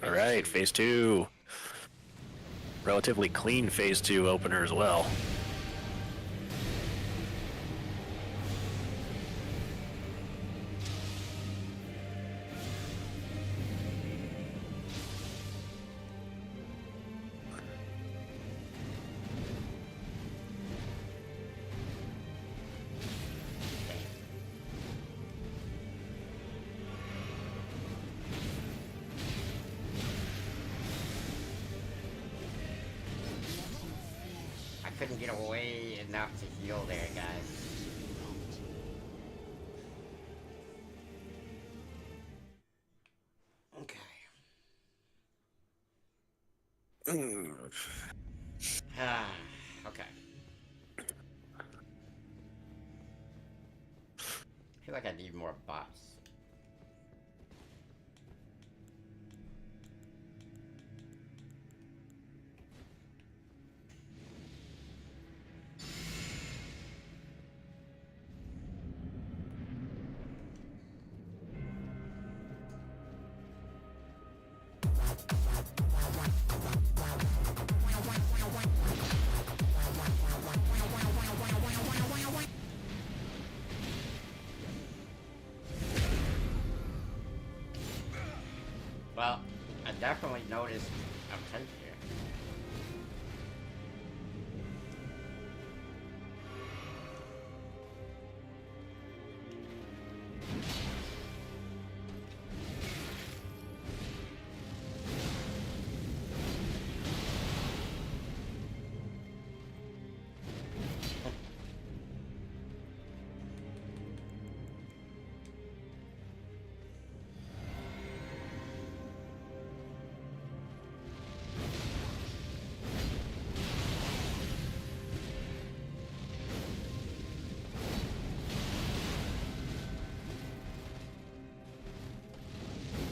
Alright, phase 2. Relatively clean phase 2 opener as well. can get away enough to heal there, guys. Okay. Okay. I feel like I need more buffs. Well, I definitely noticed I'm tight here.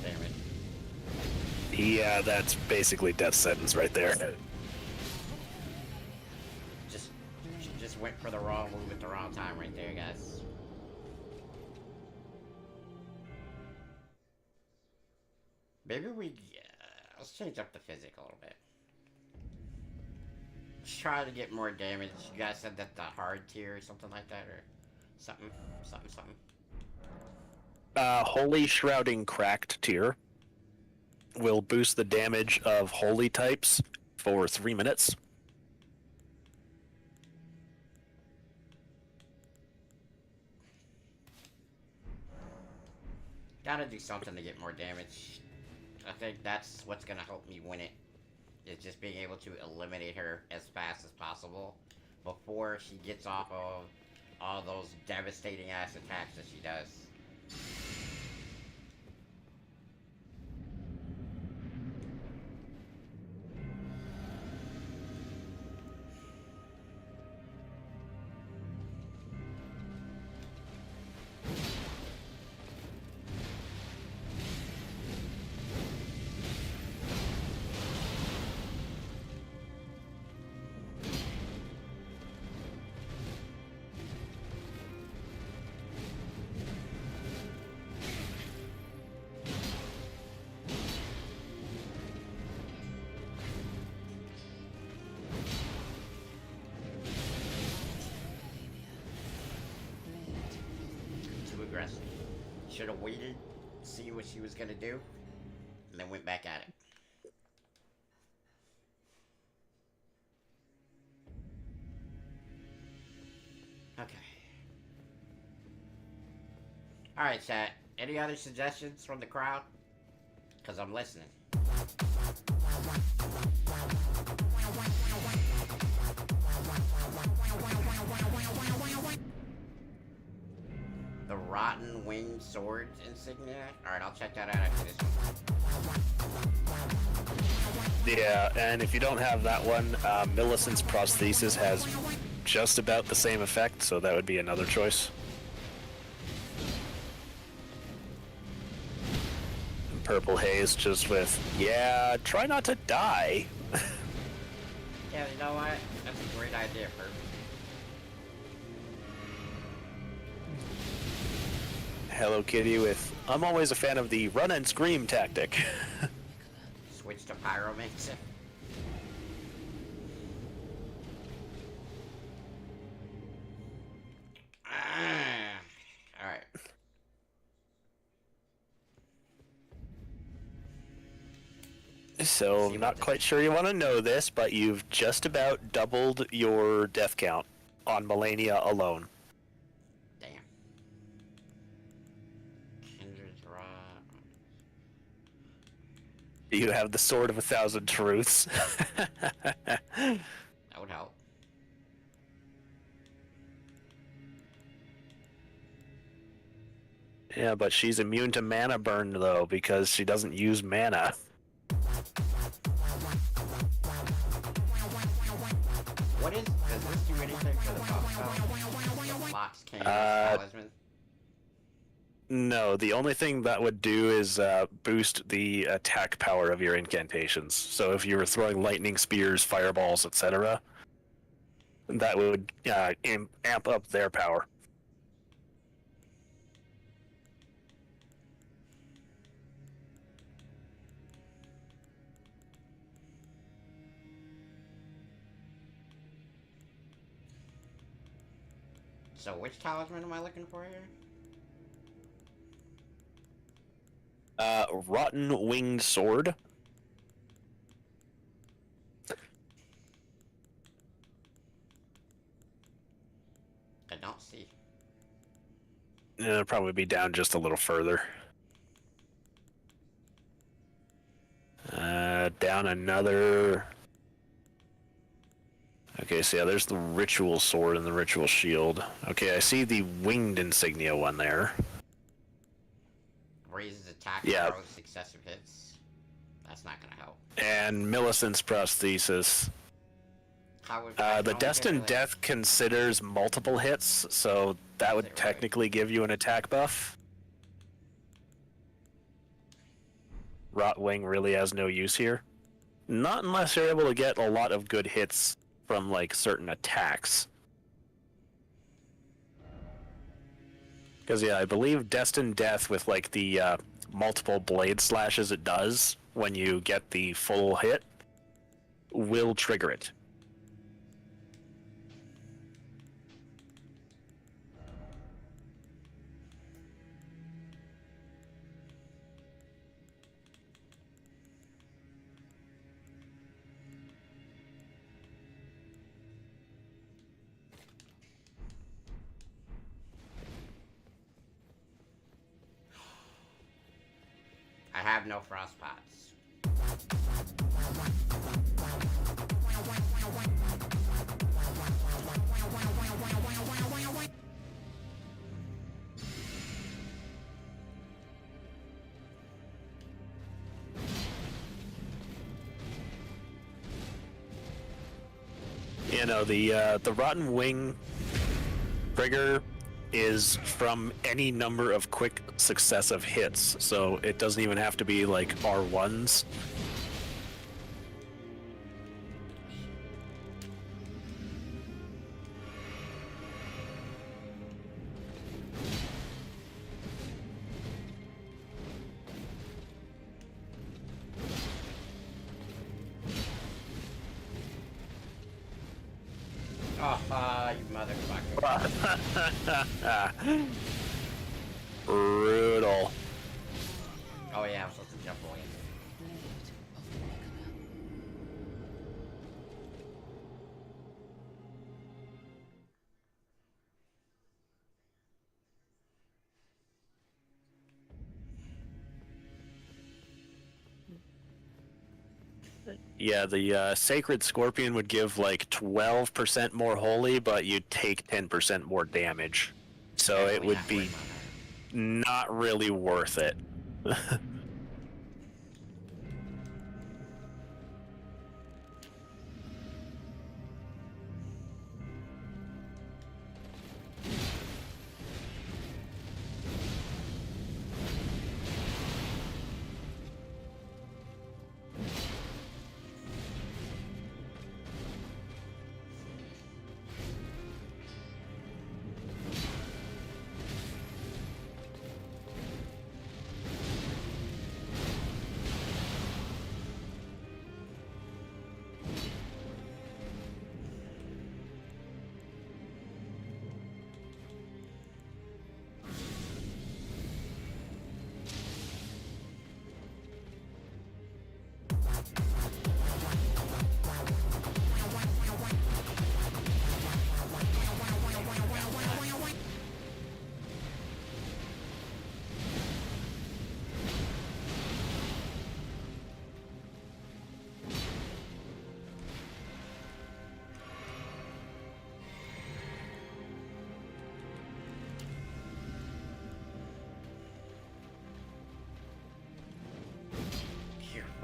Damn it. Yeah, that's basically death sentence right there. Just went for the wrong move at the wrong time right there, guys. Maybe let's change up the physic a little bit. Let's try to get more damage. You guys said that the hard tier or something like that, or something. Holy Shrouding Cracked tier will boost the damage of holy types for 3 minutes. Gotta do something to get more damage. I think that's what's gonna help me win it. Is just being able to eliminate her as fast as possible before she gets off of all those devastating ass attacks that she does. Too aggressive. Should have waited, see what she was gonna do, and then went back at it. Okay. Alright, chat. Any other suggestions from the crowd? Because I'm listening. The Rotten Winged Sword insignia? Alright, I'll check that out after this one. Yeah, and if you don't have that one, Millicent's prosthesis has just about the same effect, so that would be another choice. And Purple Haze just with, yeah, try not to die. Yeah, you know what? That's a great idea, Purple. Hello Kitty with, I'm always a fan of the run and scream tactic. Switch to Pyromancer. Alright. So, not quite sure you want to know this, but you've just about doubled your death count on Malenia alone. Damn. Kindred's Rod. You have the Sword of 1,000 Truths. That would help. Yeah, but she's immune to mana burn though because she doesn't use mana. What is? Does this do anything for the buff spell? Locks Kane talisman. No, the only thing that would do is boost the attack power of your incantations. So if you were throwing lightning spears, fireballs, etc., that would amp up their power. So which talisman am I looking for here? Rotten Winged Sword. I don't see. It'll probably be down just a little further. Down another. Okay, so yeah, there's the Ritual Sword and the Ritual Shield. Okay, I see the Winged Insignia one there. Raises attack Yeah. for successive hits. That's not gonna help. And Millicent's Prosthesis. How would The Destined Death considers multiple hits, so that would technically give you an attack buff. Rotwing really has no use here. Not unless you're able to get a lot of good hits from, like, certain attacks. Because, yeah, I believe Destined Death with, like, the multiple blade slashes it does when you get the full hit will trigger it. I have no frost pots. You know, the Rotten Wing trigger is from any number of quick successive hits, so it doesn't even have to be like R1s. Oh, you motherfucker. Brutal. Oh yeah, I'm supposed to jump away. Blade of Nicola. Yeah, the Sacred Scorpion would give like 12% more holy, but you'd take 10% more damage. So it would be not really worth it.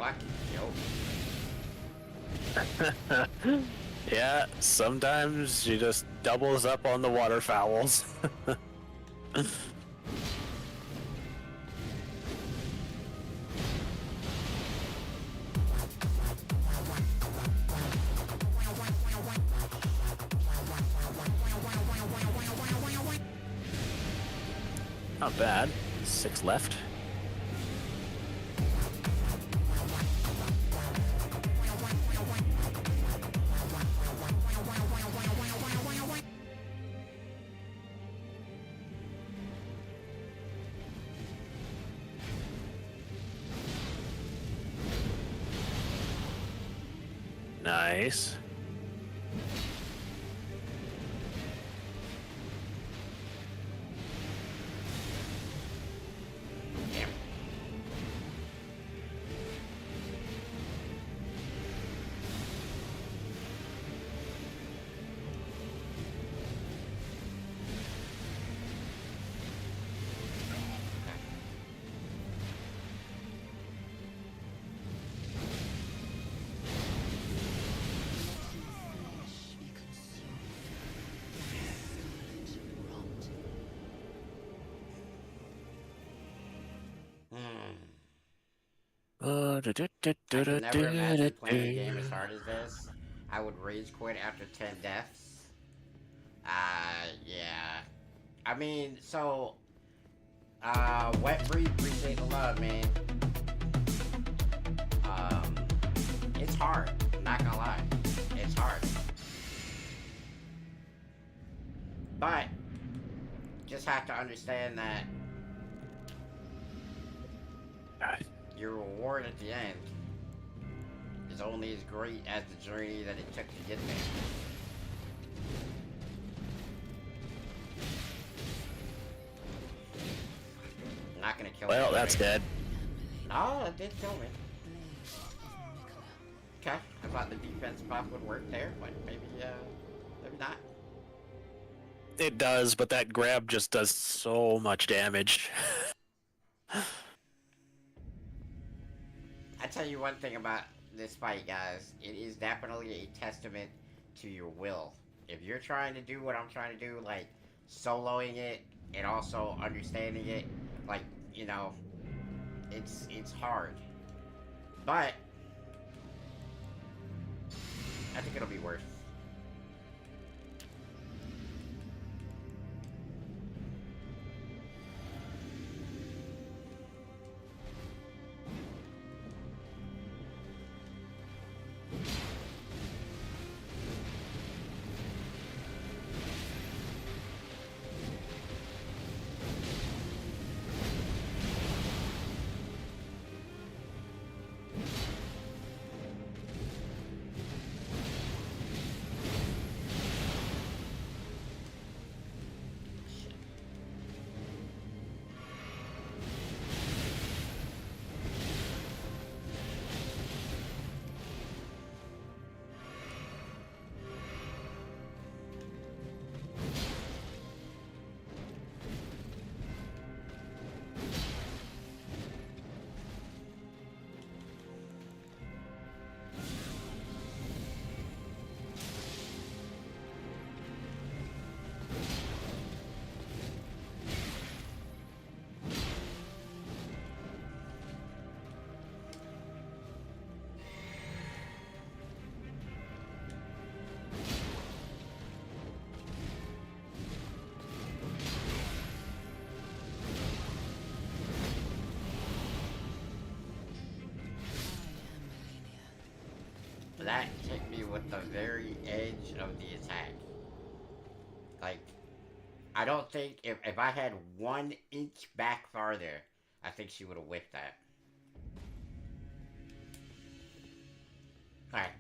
fucking joke. Yeah, sometimes she just doubles up on the waterfowls. Not bad. 6 left. Nice. Damn. Flesh be consumed. Scarlet rot. I can never imagine playing a game as hard as this. I would rage quit after 10 deaths. Yeah. I mean, so, Wet Breed, appreciate the love, man. Um, it's hard. I'm not gonna lie. It's hard. But, just have to understand that your reward at the end is only as great as the journey that it took to get there. I'm not gonna kill Well, you, that's right? dead. No, it did kill me. Blade of Nicola. Okay, I thought the defense buff would work there, but maybe not. It does, but that grab just does so much damage. I tell you one thing about this fight, guys. It is definitely a testament to your will. If you're trying to do what I'm trying to do, like soloing it and also understanding it, like, you know, it's hard. But I think it'll be worth. That hit me with the very edge of the attack. Like, I don't think if I had 1 inch back farther, I think she would have whipped that. Alright.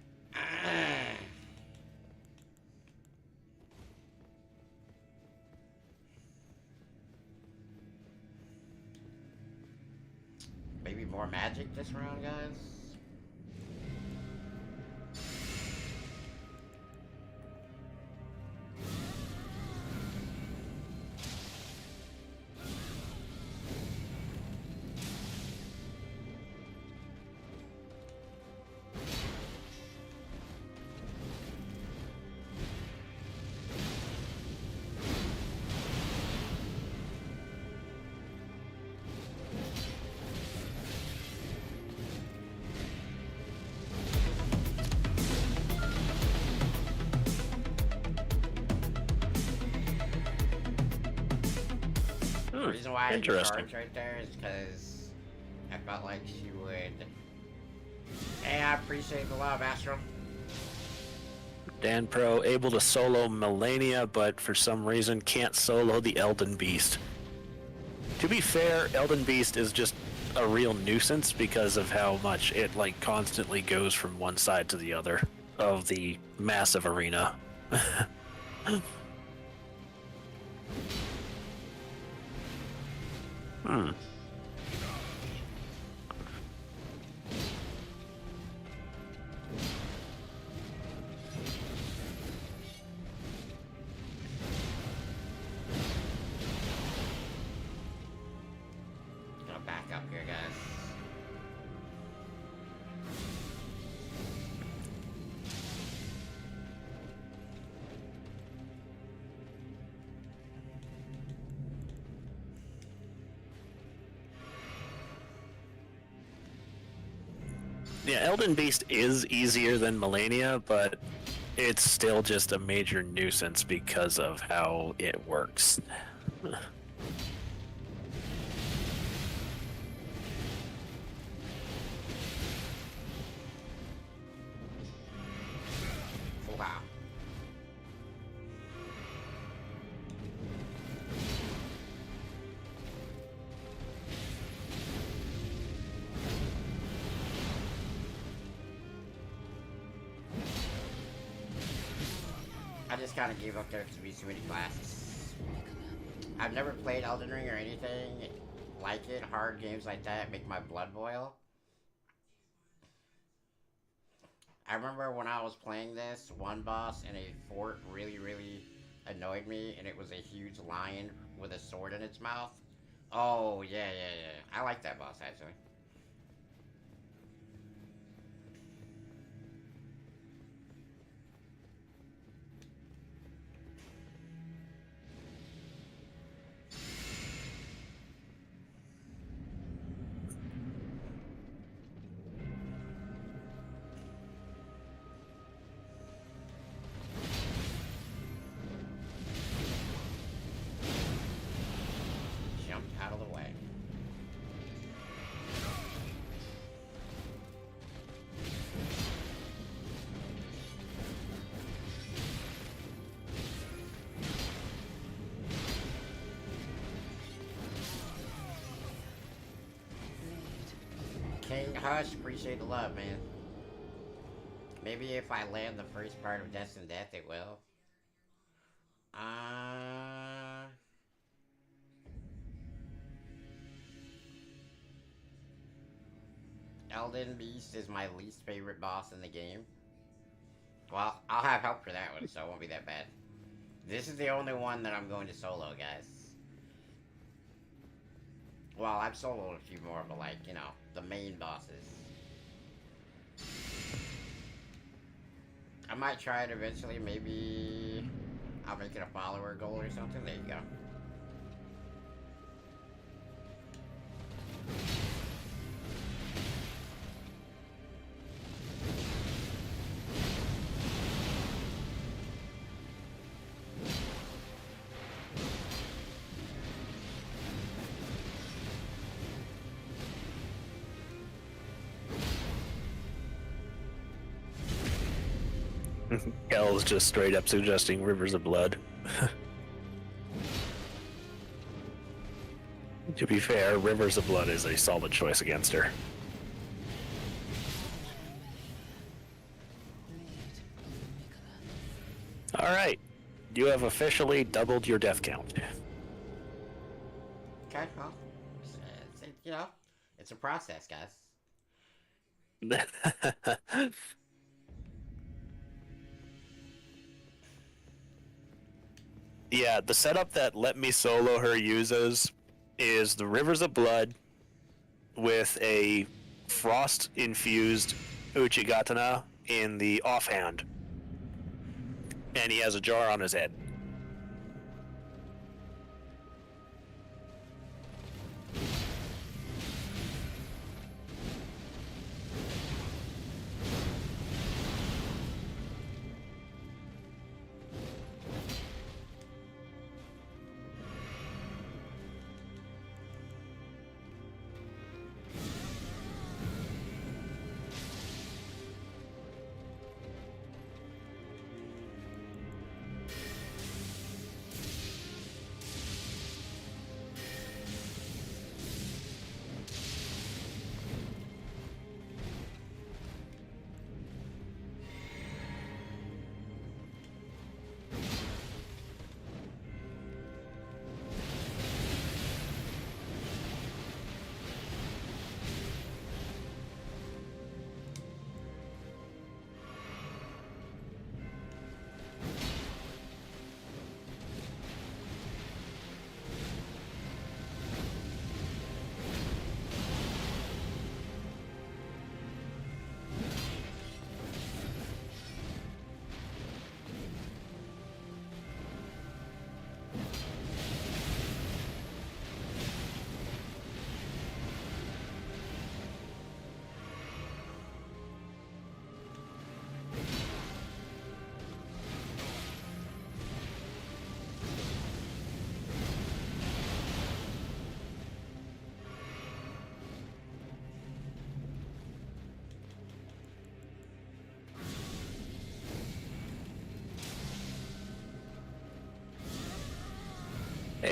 Maybe more magic this round, guys? The reason why I didn't Interesting. charge right there is because I felt like she would. Hey, I appreciate the love, Astro. Dan Pro able to solo Malenia, but for some reason can't solo the Elden Beast. To be fair, Elden Beast is just a real nuisance because of how much it like constantly goes from one side to the other of the massive arena. Hmm. Gonna back up here, guys. Yeah, Elden Beast is easier than Malenia, but it's still just a major nuisance because of how it works. Wow. I just kind of gave up there because we too many classes. I've never played Elden Ring or anything like it. Hard games like that make my blood boil. I remember when I was playing this, one boss in a fort really annoyed me, and it was a huge lion with a sword in its mouth. Oh, yeah. I like that boss, actually. Jumped out of the way. King Hush, appreciate the love, man. Maybe if I land the first part of Death and Death, it will. Elden Beast is my least favorite boss in the game. Well, I'll have help for that one, so it won't be that bad. This is the only one that I'm going to solo, guys. Well, I've soloed a few more, but like, you know, the main bosses. I might try it eventually, maybe I'll make it a follower goal or something. There you go. Kel's just straight up suggesting Rivers of Blood. To be fair, Rivers of Blood is a solid choice against her. Alright, you have officially doubled your death count. Okay, well, you know, it's a process, guys. Yeah, the setup that Let Me Solo Her uses is the Rivers of Blood with a frost-infused Uchigatana in the offhand. And he has a jar on his head.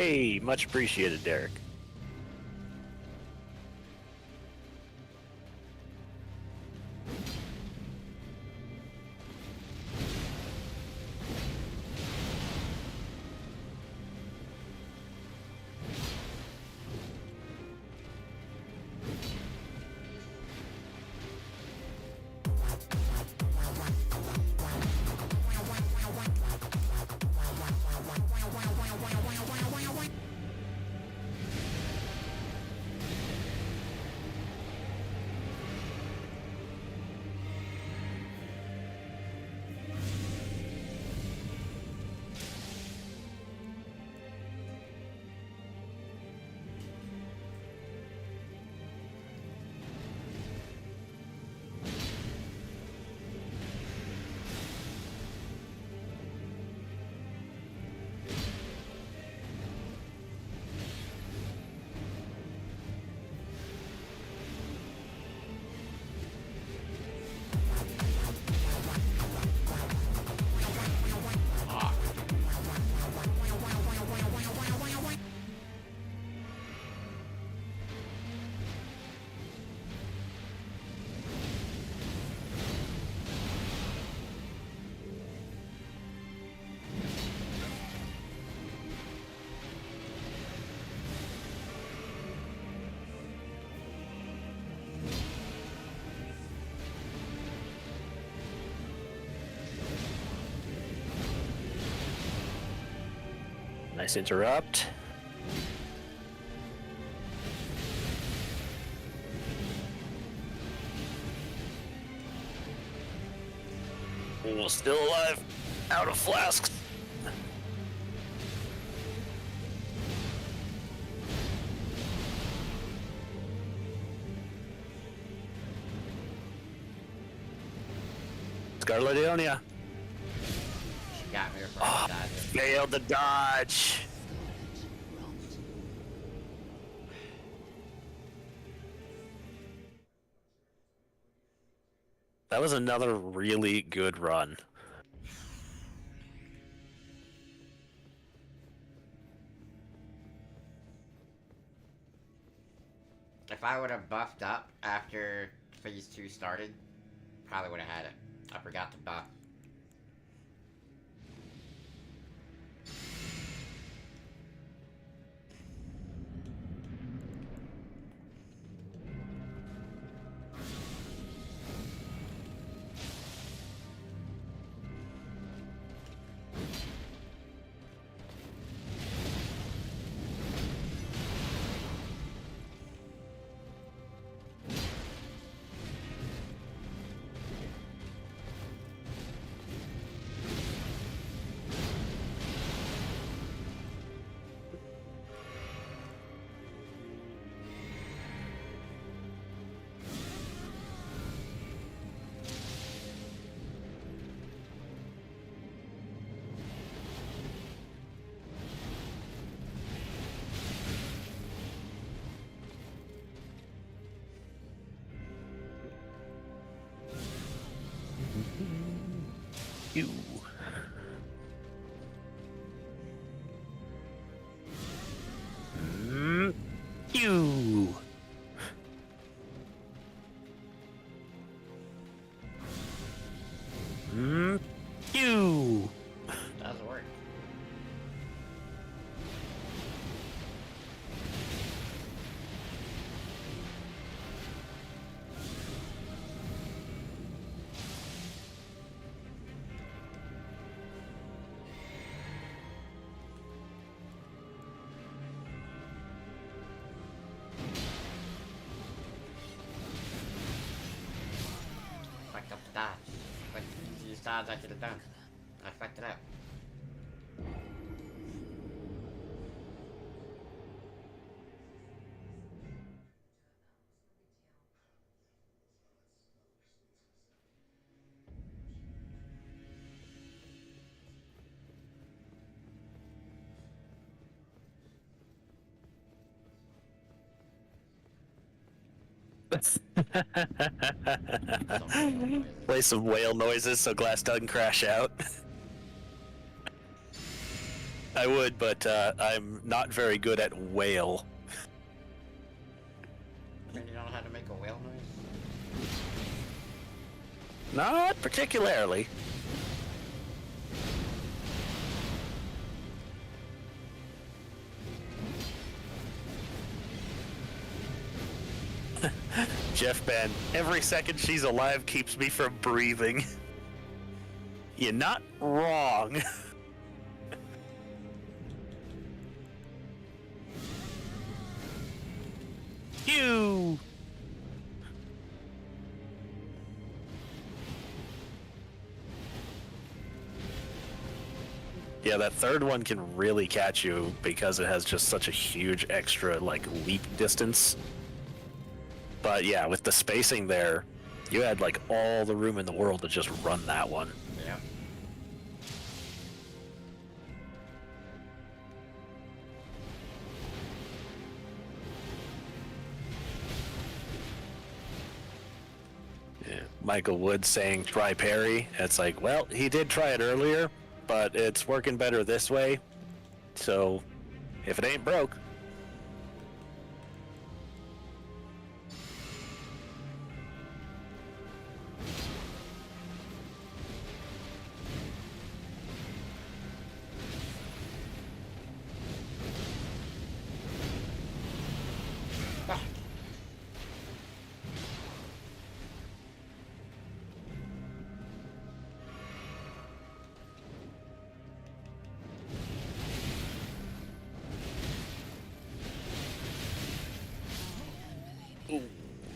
Hey, much appreciated, Derek. Nice interrupt. Oh, still alive. Out of flasks. Scarladonia. She got me before I dodged it. Failed the dodge. That was another really good run. If I would have buffed up after phase 2 started, probably would have had it. I forgot to buff. You. You. You. Doesn't work. Fucked up the dodge. Like the easiest dodge I could have done. I fucked it up. Play some whale noises so glass doesn't crash out. I would, but I'm not very good at whale. I mean, you don't know how to make a whale noise? Not particularly. Jeff Ben, every second she's alive keeps me from breathing. You're not wrong. You. Yeah, that third one can really catch you because it has just such a huge extra, like, leap distance. But yeah, with the spacing there, you had, like, all the room in the world to just run that one. Yeah. Yeah. Michael Wood saying try Parry. It's like, well, he did try it earlier, but it's working better this way. So, if it ain't broke. Ah. Ooh,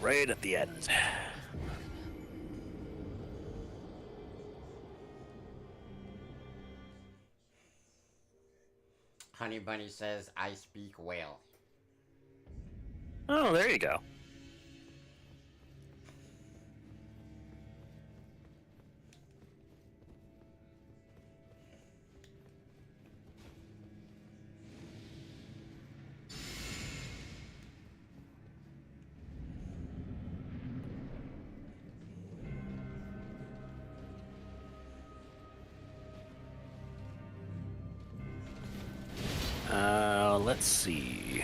right at the end. Honey Bunny says, I speak whale. Oh, there you go. Let's see.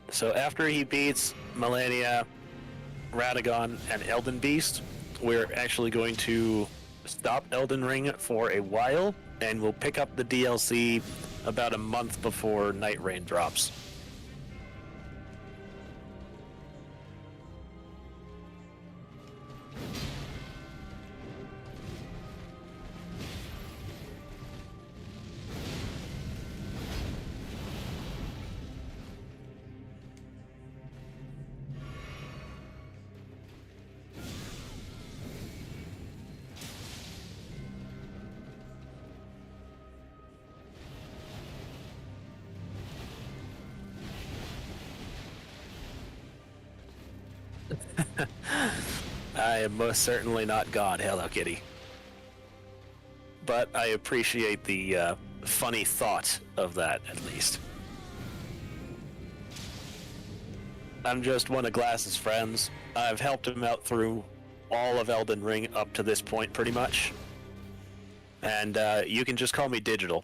So after he beats Malenia, Radagon, and Elden Beast, we're actually going to stop Elden Ring for a while, and we'll pick up the DLC about a month before Night Rain drops. I am most certainly not God, Hello Kitty. But I appreciate the funny thought of that, at least. I'm just one of Glass's friends. I've helped him out through all of Elden Ring up to this point, pretty much. And you can just call me Digital.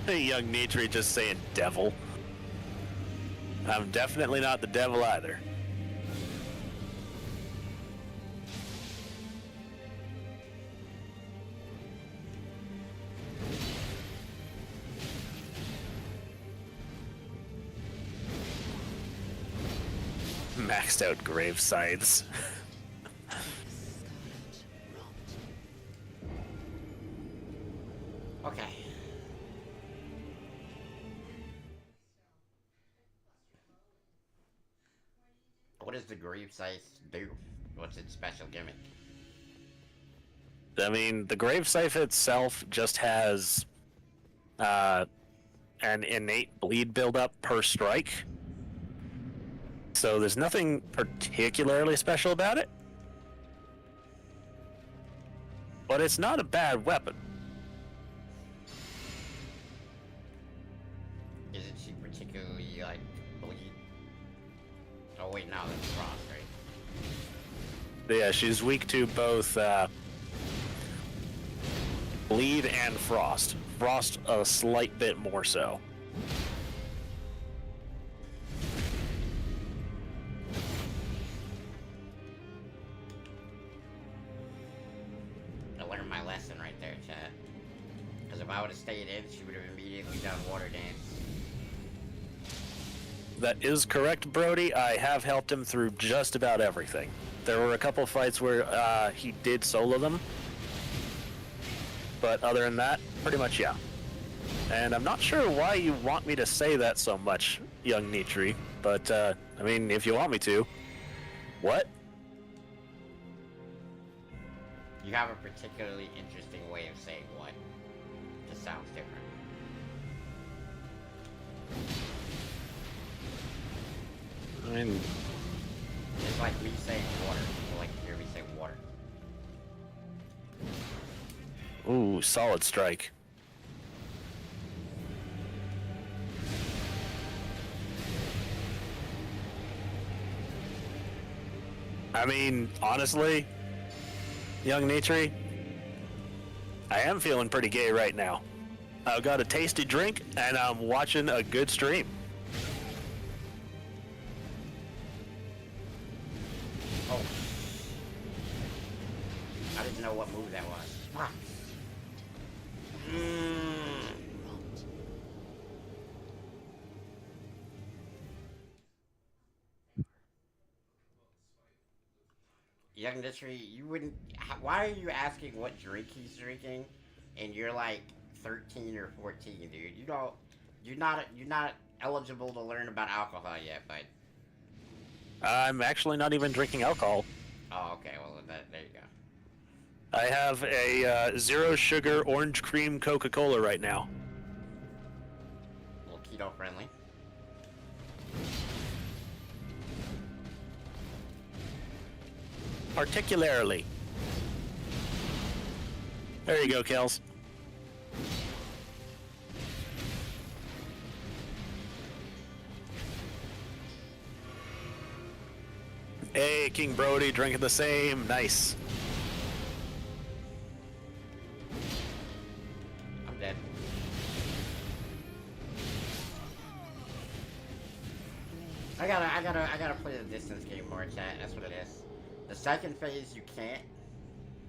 Young Nitri just saying devil. I'm definitely not the devil either. Maxed out grave scythes. Okay. What does the grave scythe do? What's its special gimmick? I mean, the grave scythe itself just has an innate bleed buildup per strike. So there's nothing particularly special about it. But it's not a bad weapon. Isn't she particularly, like, bleed? Oh, wait, no, that's Frost, right? Yeah, she's weak to both bleed and frost. Frost a slight bit more so. I learned my lesson right there, chat. Because if I would have stayed in, she would have immediately done Water Dance. That is correct, Brody. I have helped him through just about everything. There were a couple fights where he did solo them. But other than that, pretty much yeah. And I'm not sure why you want me to say that so much, young Nitri. But, I mean, if you want me to. What? You have a particularly interesting way of saying what. Just sounds different. I mean, It's like me saying water. People like to hear me say water. ooh, solid strike. I mean, honestly, young Nitri, I am feeling pretty gay right now. I've got a tasty drink, and I'm watching a good stream. Oh. I didn't know what move that was. Fuck. Young Nitri, you wouldn't. Why are you asking what drink he's drinking? And you're like 13 or 14, dude. You don't. You're not eligible to learn about alcohol yet, bud. I'm actually not even drinking alcohol. Oh, okay. Well, there you go. I have a zero sugar orange cream Coca-Cola right now. A little keto friendly. Particularly. There you go, Kels. Hey, King Brody, drinking the same. Nice. I'm dead. I gotta play the distance game more, chat. That's what it is. The second phase you can't,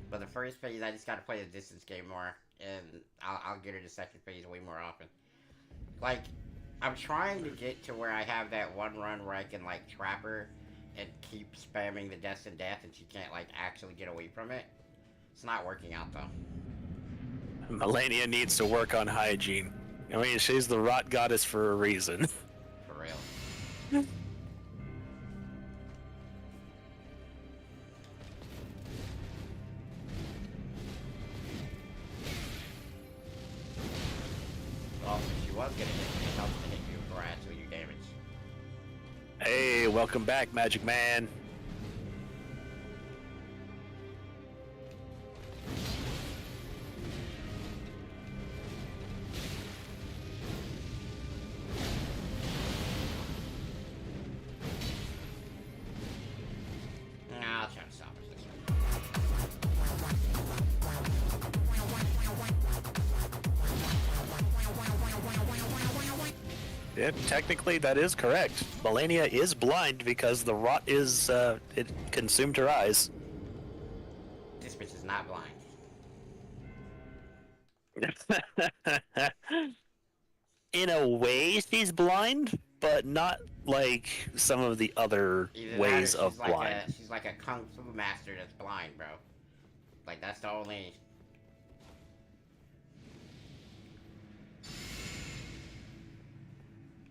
but the first phase I just gotta play the distance game more, and I'll get her the second phase way more often. Like, I'm trying to get to where I have that one run where I can like trap her and keep spamming the death and death, and she can't like actually get away from it. It's not working out though. Malenia needs to work on hygiene. I mean, she's the rot goddess for a reason. For real. Well, if she was gonna hit me, I was gonna hit you before I actually do damage. Hey, welcome back, Magic Man. Nah, I'll try to salvage this one. Yeah, technically that is correct. Malenia is blind because the rot is, it consumed her eyes. This bitch is not blind. In a way, she's blind, but not like some of the other Either that or ways of blind. she's like a kung fu master that's blind, bro. Like that's the only.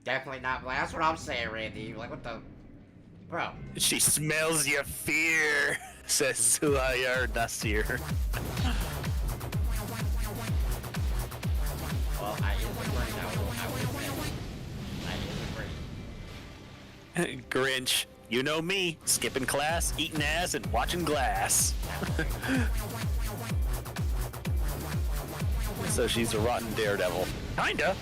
Definitely not blind. That's what I'm saying, Randy. Like what the, bro? She smells your fear, says Sulayar Nasir. Well, I is agree. I will admit. I is agree. Grinch, you know me, skipping class, eating ass, and watching glass. So she's a rotten daredevil. Kinda.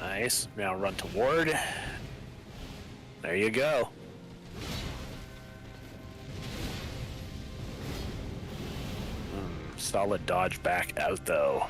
Nice. Now run toward. There you go. Solid dodge back out though.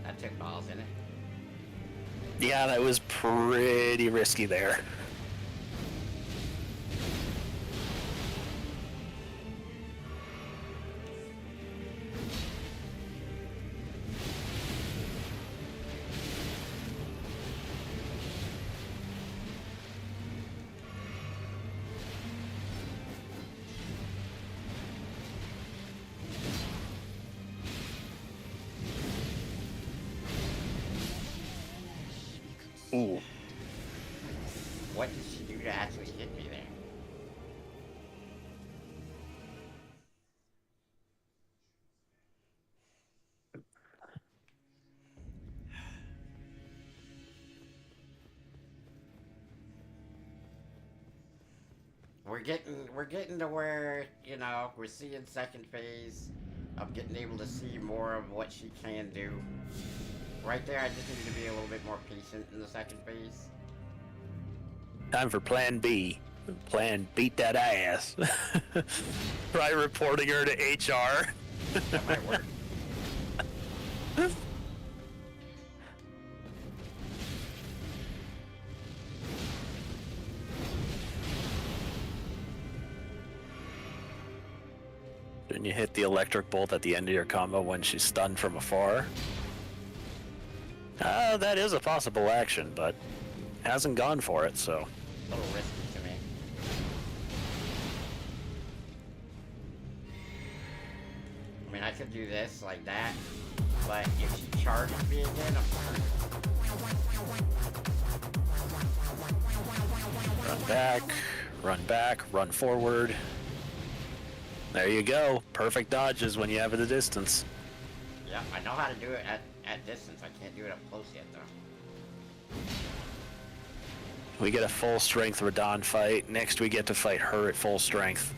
That took balls in it. Yeah, that was pretty risky there. Ooh. What did she do to actually hit me there? We're getting to where, you know, we're seeing second phase. I'm getting able to see more of what she can do. Right there, I just need to be a little bit more patient in the second phase. Time for plan B. Plan beat that ass. Try reporting her to HR. That might work. Didn't you hit the electric bolt at the end of your combo when she's stunned from afar? That is a possible action, but hasn't gone for it, so. A little risky to me. I mean, I could do this like that, but if she charges me again, I'm screwed. Run back, run forward. There you go. Perfect dodges when you have it at a distance. Yeah, I know how to do it at distance. I can't do it up close yet, though. We get a full strength Radagon fight. Next we get to fight her at full strength.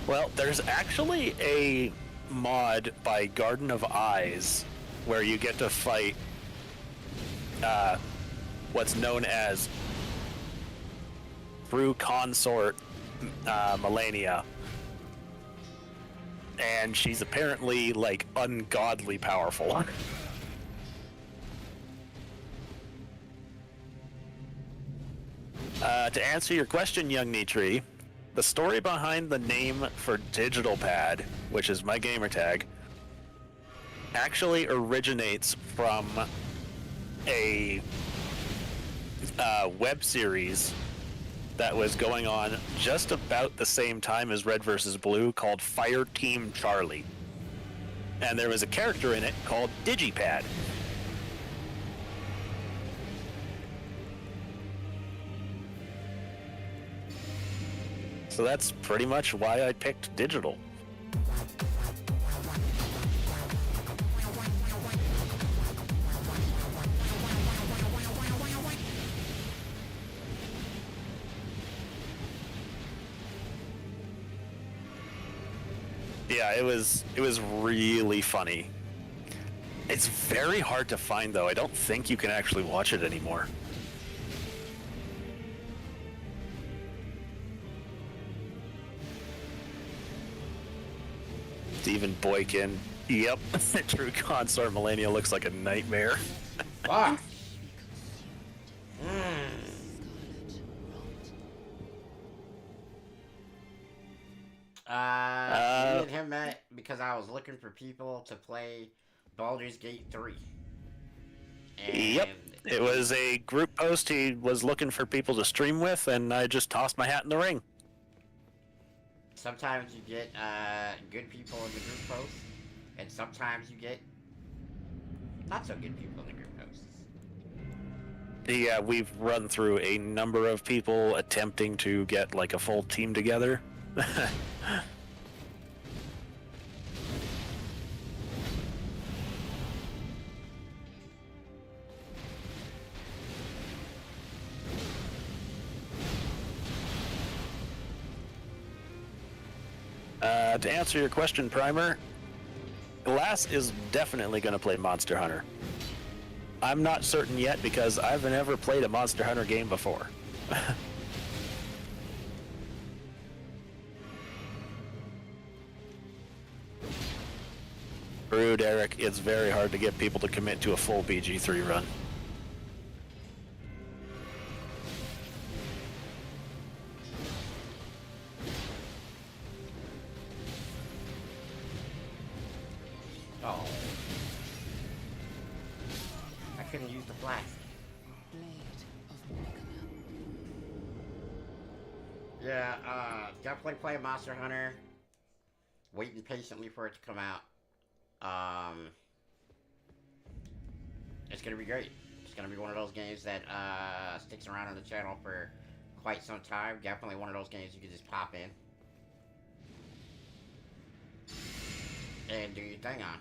Well, there's actually a mod by Garden of Eyes where you get to fight what's known as True Consort Malenia. And she's apparently, like, ungodly powerful. To answer your question, young Nitri, the story behind the name for Digital Pad, which is my gamer tag, actually originates from a web series that was going on just about the same time as Red vs. Blue called Fire Team Charlie. And there was a character in it called Digipad. So that's pretty much why I picked digital. Yeah, it was really funny. It's very hard to find though. I don't think you can actually watch it anymore. Stephen Boykin. Yep. True consort Malenia looks like a nightmare. Fuck. Me and him met because I was looking for people to play Baldur's Gate 3. And Yep. It was a group post he was looking for people to stream with, and I just tossed my hat in the ring. sometimes you get good people in the group posts, and sometimes you get not so good people in the group posts. Yeah, we've run through a number of people attempting to get like a full team together. To answer your question, Primer, Glass is definitely going to play Monster Hunter. I'm not certain yet because I've never played a Monster Hunter game before. Rude, Eric. It's very hard to get people to commit to a full BG3 run. Oh. I couldn't use the flask. Blade of Malenia. Yeah, definitely play Monster Hunter. Waiting patiently for it to come out. It's gonna be great. It's gonna be one of those games that sticks around on the channel for quite some time. Definitely one of those games you can just pop in and do your thing on.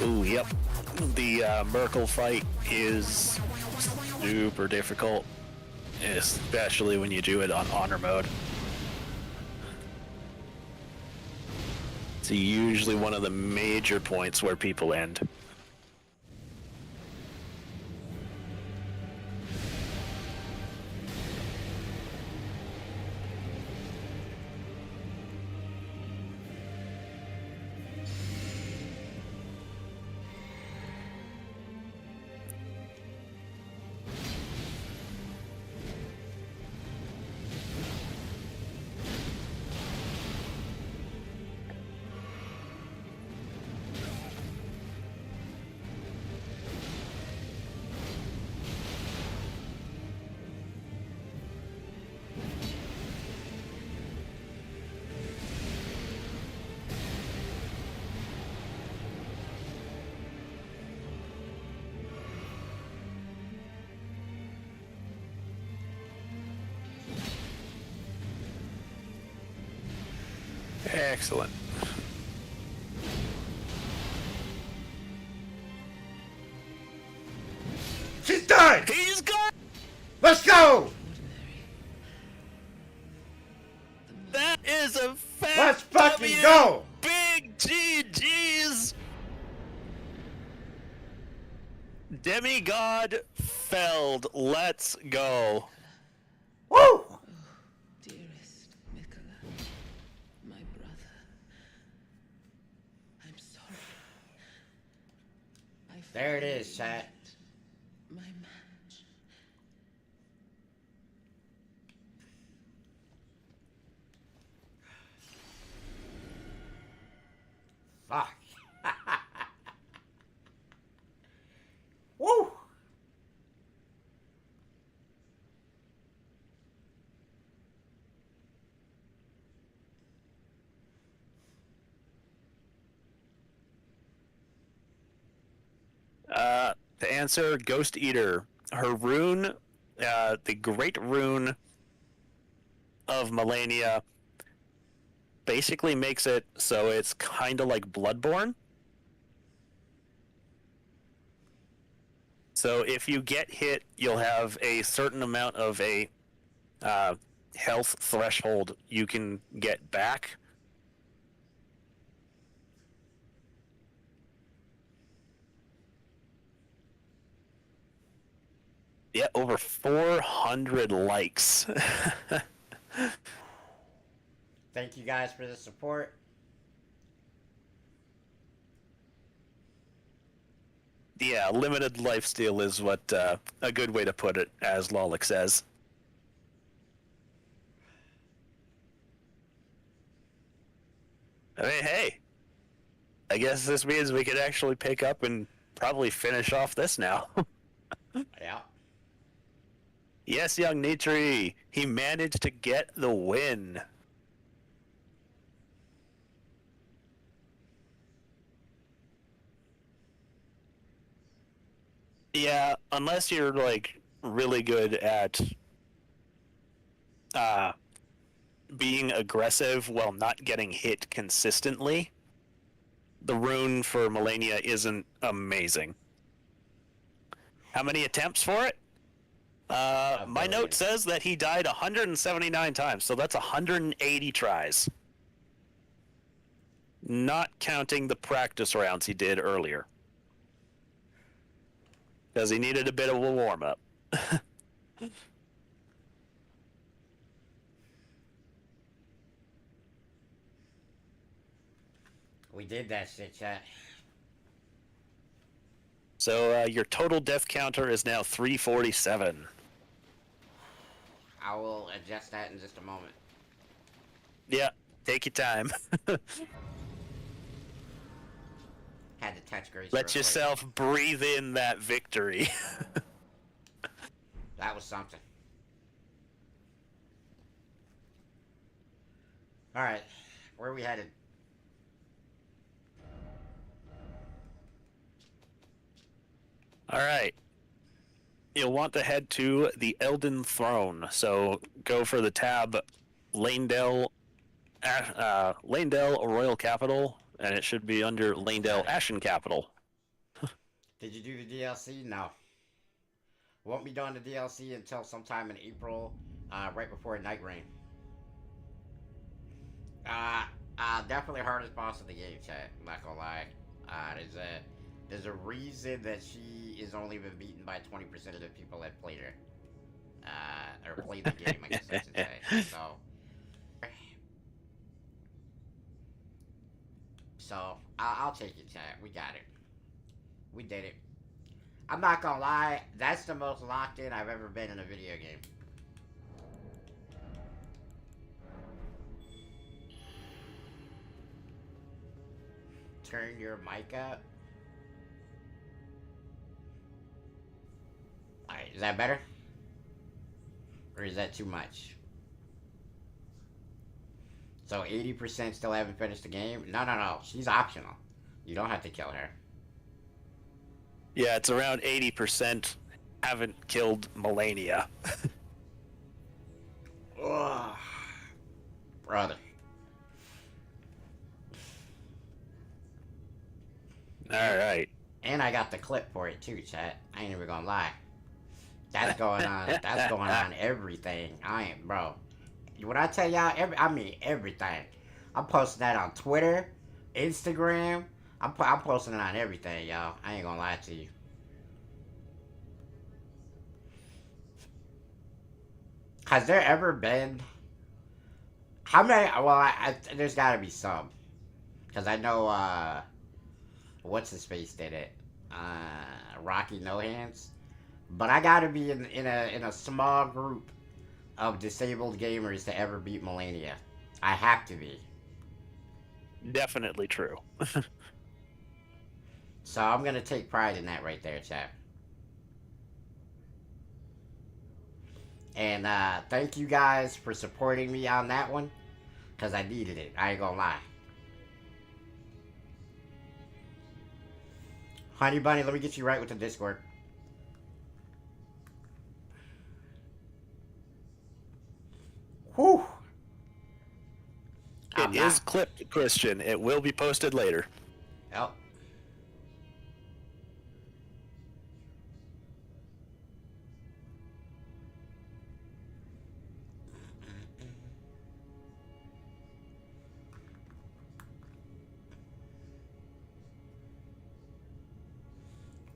Ooh, yep. The Merkel fight is super difficult, especially when you do it on honor mode. It's usually one of the major points where people end. Excellent. She's done! He's gone! Let's go! That is a fat Let's fucking W. go! Big GG's! Demigod felled. Let's go. Woo! Dearest Mikola, my brother, I'm sorry. I There it is, finally chat. met my match. Fuck. Woo! To answer, Ghost Eater. Her rune, the Great Rune of Malenia, basically makes it so it's kind of like Bloodborne. So if you get hit, you'll have a certain amount of a health threshold you can get back. Yeah, over 400 likes. Thank you guys for the support. Yeah, limited lifesteal is what a good way to put it, as Lolik says. I mean, hey, I guess this means we could actually pick up and probably finish off this now. Yeah. Yes, young Nitri, he managed to get the win. Yeah, unless you're like really good at being aggressive while not getting hit consistently, the rune for Malenia isn't amazing. How many attempts for it? My note says that he died 179 times, so that's 180 tries. Not counting the practice rounds he did earlier. Because he needed a bit of a warm-up. We did that shit, chat. So your total death counter is now 347. I will adjust that in just a moment. Yeah, take your time. Had to touch Grace. Let yourself breathe in that victory. That was something. Alright, where are we headed? Alright. You'll want to head to the Elden Throne. So go for the tab Lanedale Royal Capital, and it should be under Lanedale Ashen Capital. Did you do the DLC? No. Won't be doing the DLC until sometime in April, right before Night Rain. Definitely hardest boss of the game, chat. I'm not gonna lie. There's a reason that she is only been beaten by 20% of the people that played her. Or played the game, I guess I should say. So, I'll take it, chat. We got it. We did it. I'm not gonna lie, that's the most locked in I've ever been in a video game. Turn your mic up. Alright, is that better? Or is that too much? So 80% still haven't finished the game? No. She's optional. You don't have to kill her. Yeah, it's around 80% haven't killed Malenia. Ugh. Brother. And, right. and I got the clip for it too, chat. I ain't even gonna lie. That's going on. That's going on everything. I ain't, bro. When I tell y'all, I mean everything. I'm posting that on Twitter, Instagram. I'm posting it on everything, y'all. I ain't gonna lie to you. Has there ever been? How many? Well, there's got to be some, because I know what's his face did it. Rocky No Hands. But I got to be in a small group of disabled gamers to ever beat Malenia. I have to be. Definitely true. So I'm gonna take pride in that right there, chat. And thank you guys for supporting me on that one, cause I needed it. I ain't gonna lie. Honey Bunny, let me get you right with the Discord. Whew. It is clipped, Christian. It will be posted later. Oh.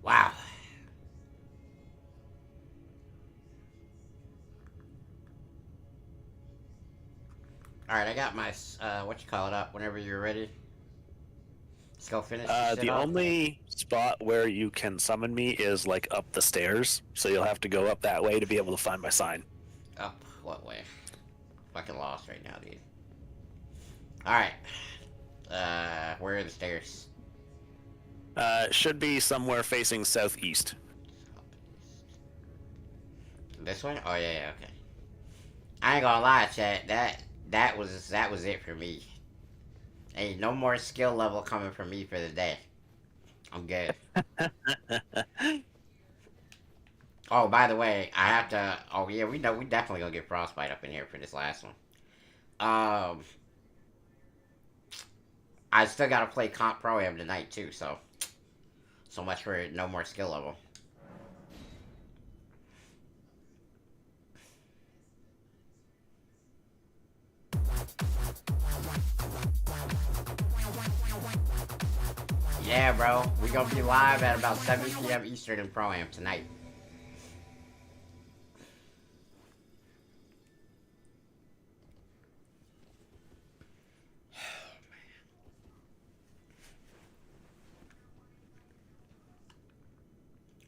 Wow. Alright, I got my, what you call it up whenever you're ready. Let's go finish this shit The off. only spot where you can summon me is like up the stairs, so you'll have to go up that way to be able to find my sign. Up what way? Fucking lost right now, dude. Alright. Where are the stairs? Should be somewhere facing southeast. This way? Oh yeah, okay. I ain't gonna lie, chat. That was it for me. Ain't no more skill level coming from me for the day. I'm good. Oh, by the way, I have to. Oh yeah, we know we definitely gonna get frostbite up in here for this last one. I still gotta play Comp Pro Am tonight too, so much for no more skill level. Yeah, bro, we gonna be live at about 7 p.m. Eastern in Pro Am tonight.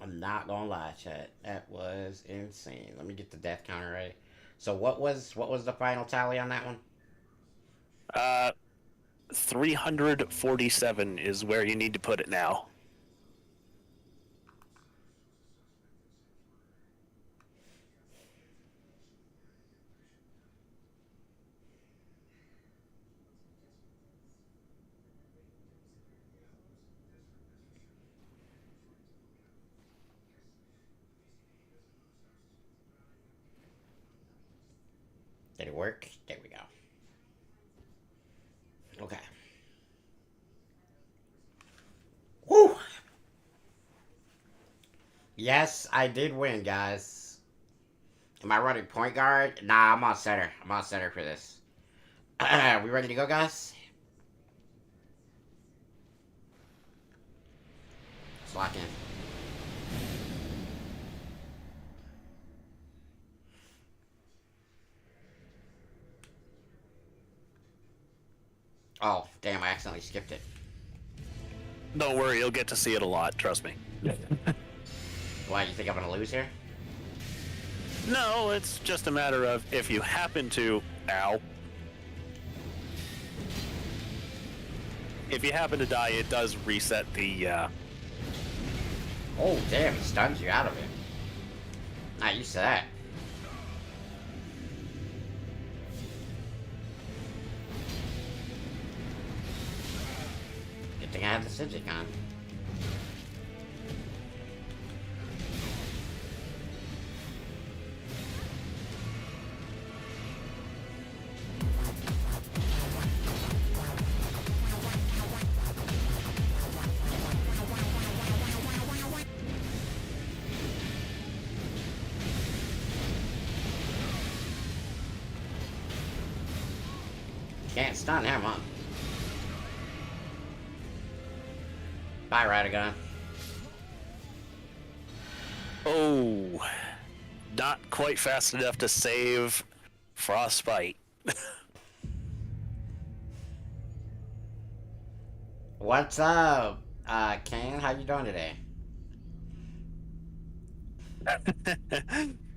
I'm not gonna lie, chat. That was insane. Let me get the death counter right. So what was the final tally on that one? 347 is where you need to put it now. Did it work? There we go. Okay. Woo! Yes, I did win, guys. Am I running point guard? Nah, I'm on center. I'm on center for this. We ready to go, guys? Let's lock in. Oh, damn, I accidentally skipped it. Don't worry, you'll get to see it a lot, trust me. Why, you think I'm gonna lose here? No, it's just a matter of if you happen to... Ow. If you happen to die, it does reset the, Oh, damn, he stuns you out of it. Not used to that. Good thing I have the Sigic on. Can't stun him, huh? Bye, Radagon. Oh, not quite fast enough to save Frostbite. What's up, Kane? How you doing today?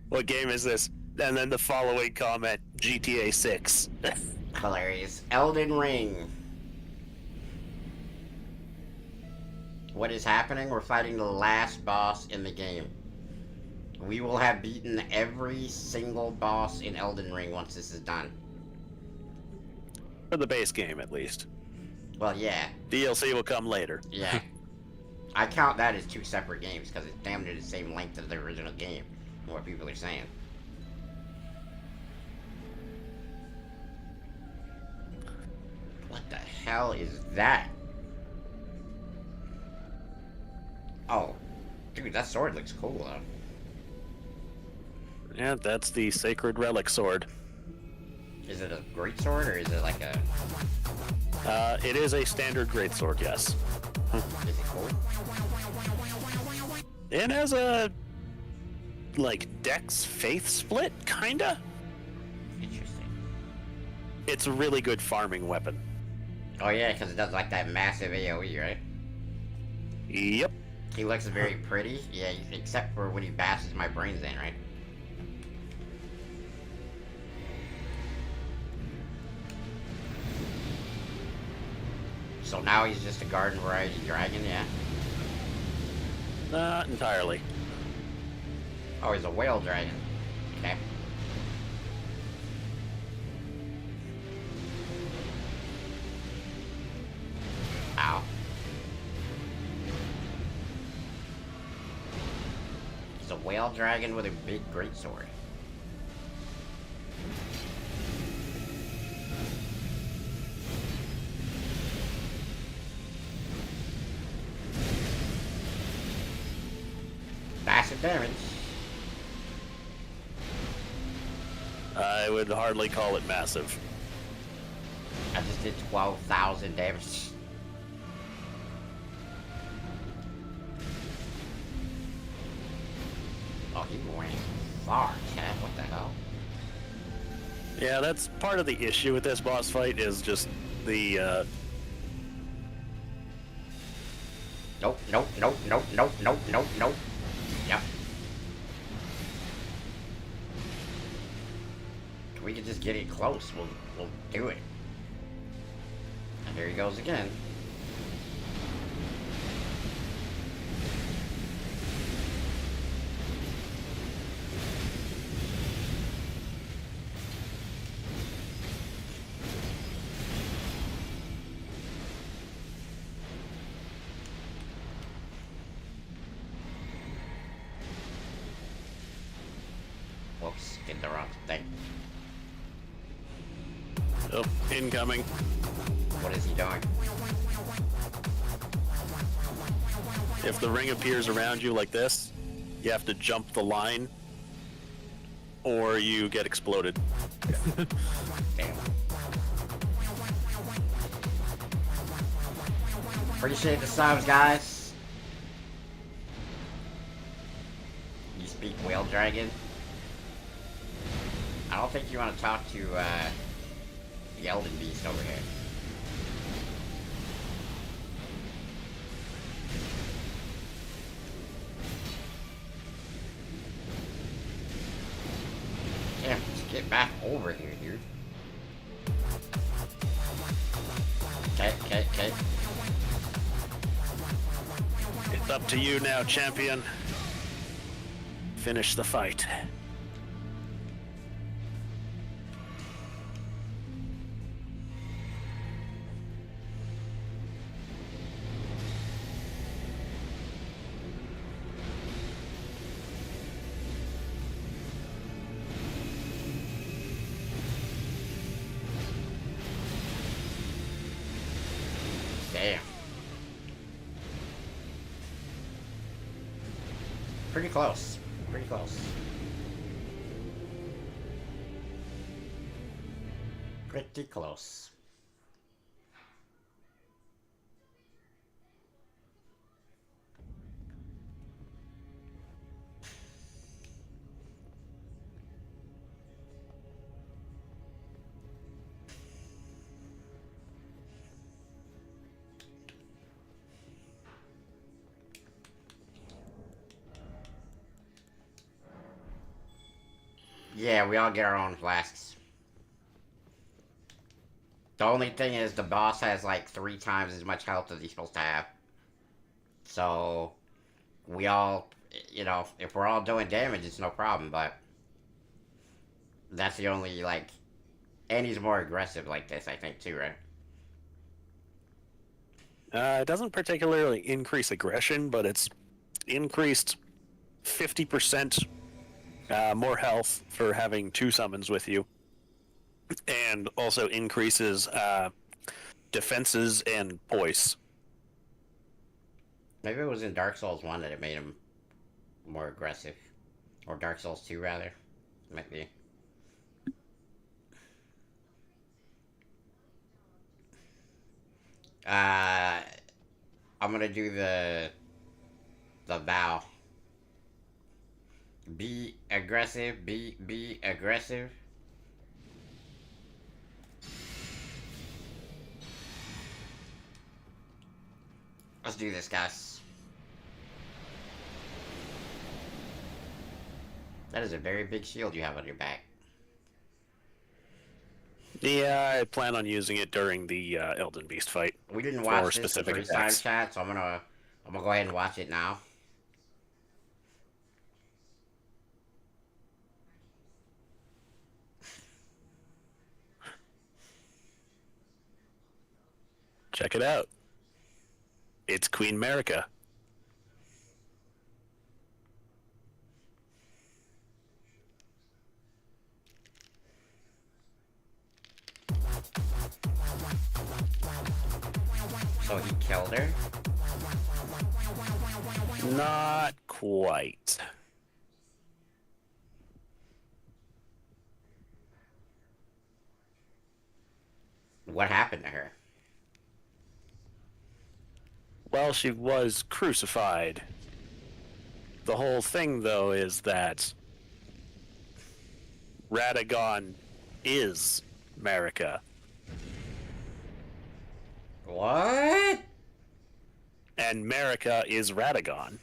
What game is this? And then the following comment, GTA 6. Hilarious. Elden Ring. What is happening? We're fighting the last boss in the game. We will have beaten every single boss in Elden Ring once this is done. For the base game, at least. Well, yeah. DLC will come later. Yeah. I count that as two separate games because it's damn near the same length as the original game. What people are saying. What the hell is that? Oh. Dude, that sword looks cool, though. Yeah, that's the Sacred Relic Sword. Is it a great sword or is it like a... It is a standard greatsword, yes. Is it cool? It has a, like, Dex Faith split, kinda? Interesting. It's a really good farming weapon. Oh yeah, because it does like that massive AoE, right? Yep. He looks very pretty. Yeah, except for when he bashes my brains in, right? So now he's just a garden variety dragon, yeah? Not entirely. Oh, he's a whale dragon. Okay. Ow. He's a whale dragon with a big greatsword. Massive damage. I would hardly call it massive. I just did 12,000 damage. Oh, he went far, Chad. What the hell? Yeah, that's part of the issue with this boss fight is just the, Nope, nope, nope, nope, nope, nope, nope, nope. Yep. If we could just get it close, we'll do it. And here he goes again. Whoops, did the wrong thing. oh, incoming. What is he doing? If the ring appears around you like this, you have to jump the line, or you get exploded. Damn. Appreciate the subs, guys. You speak whale dragon? I don't think you want to talk to, the Elden Beast over here. Damn, just get back over here, dude. Okay. It's up to you now, champion. Finish the fight. Damn. Pretty close. Pretty close. Pretty close. Yeah, we all get our own flasks. The only thing is the boss has like 3 times as much health as he's supposed to have. So we all, if we're all doing damage, it's no problem. But that's the only like, and he's more aggressive like this, I think too, right? It doesn't particularly increase aggression, but it's increased 50% more health for having 2 summons with you, and also increases defenses and poise. Maybe it was in Dark Souls 1 that it made him more aggressive. Or Dark Souls 2, rather. Might be. I'm gonna do the vow. Be aggressive. Be aggressive. Let's do this, guys. That is a very big shield you have on your back. Yeah, I plan on using it during the Elden Beast fight. We didn't watch this the specific first time, attacks. chat, so I'm gonna go ahead and watch it now. Check it out. It's Queen Marika. So he killed her? Not quite. What happened to her? Well, she was crucified. The whole thing, though, is that Radagon is Marika. What? And Marika is Radagon.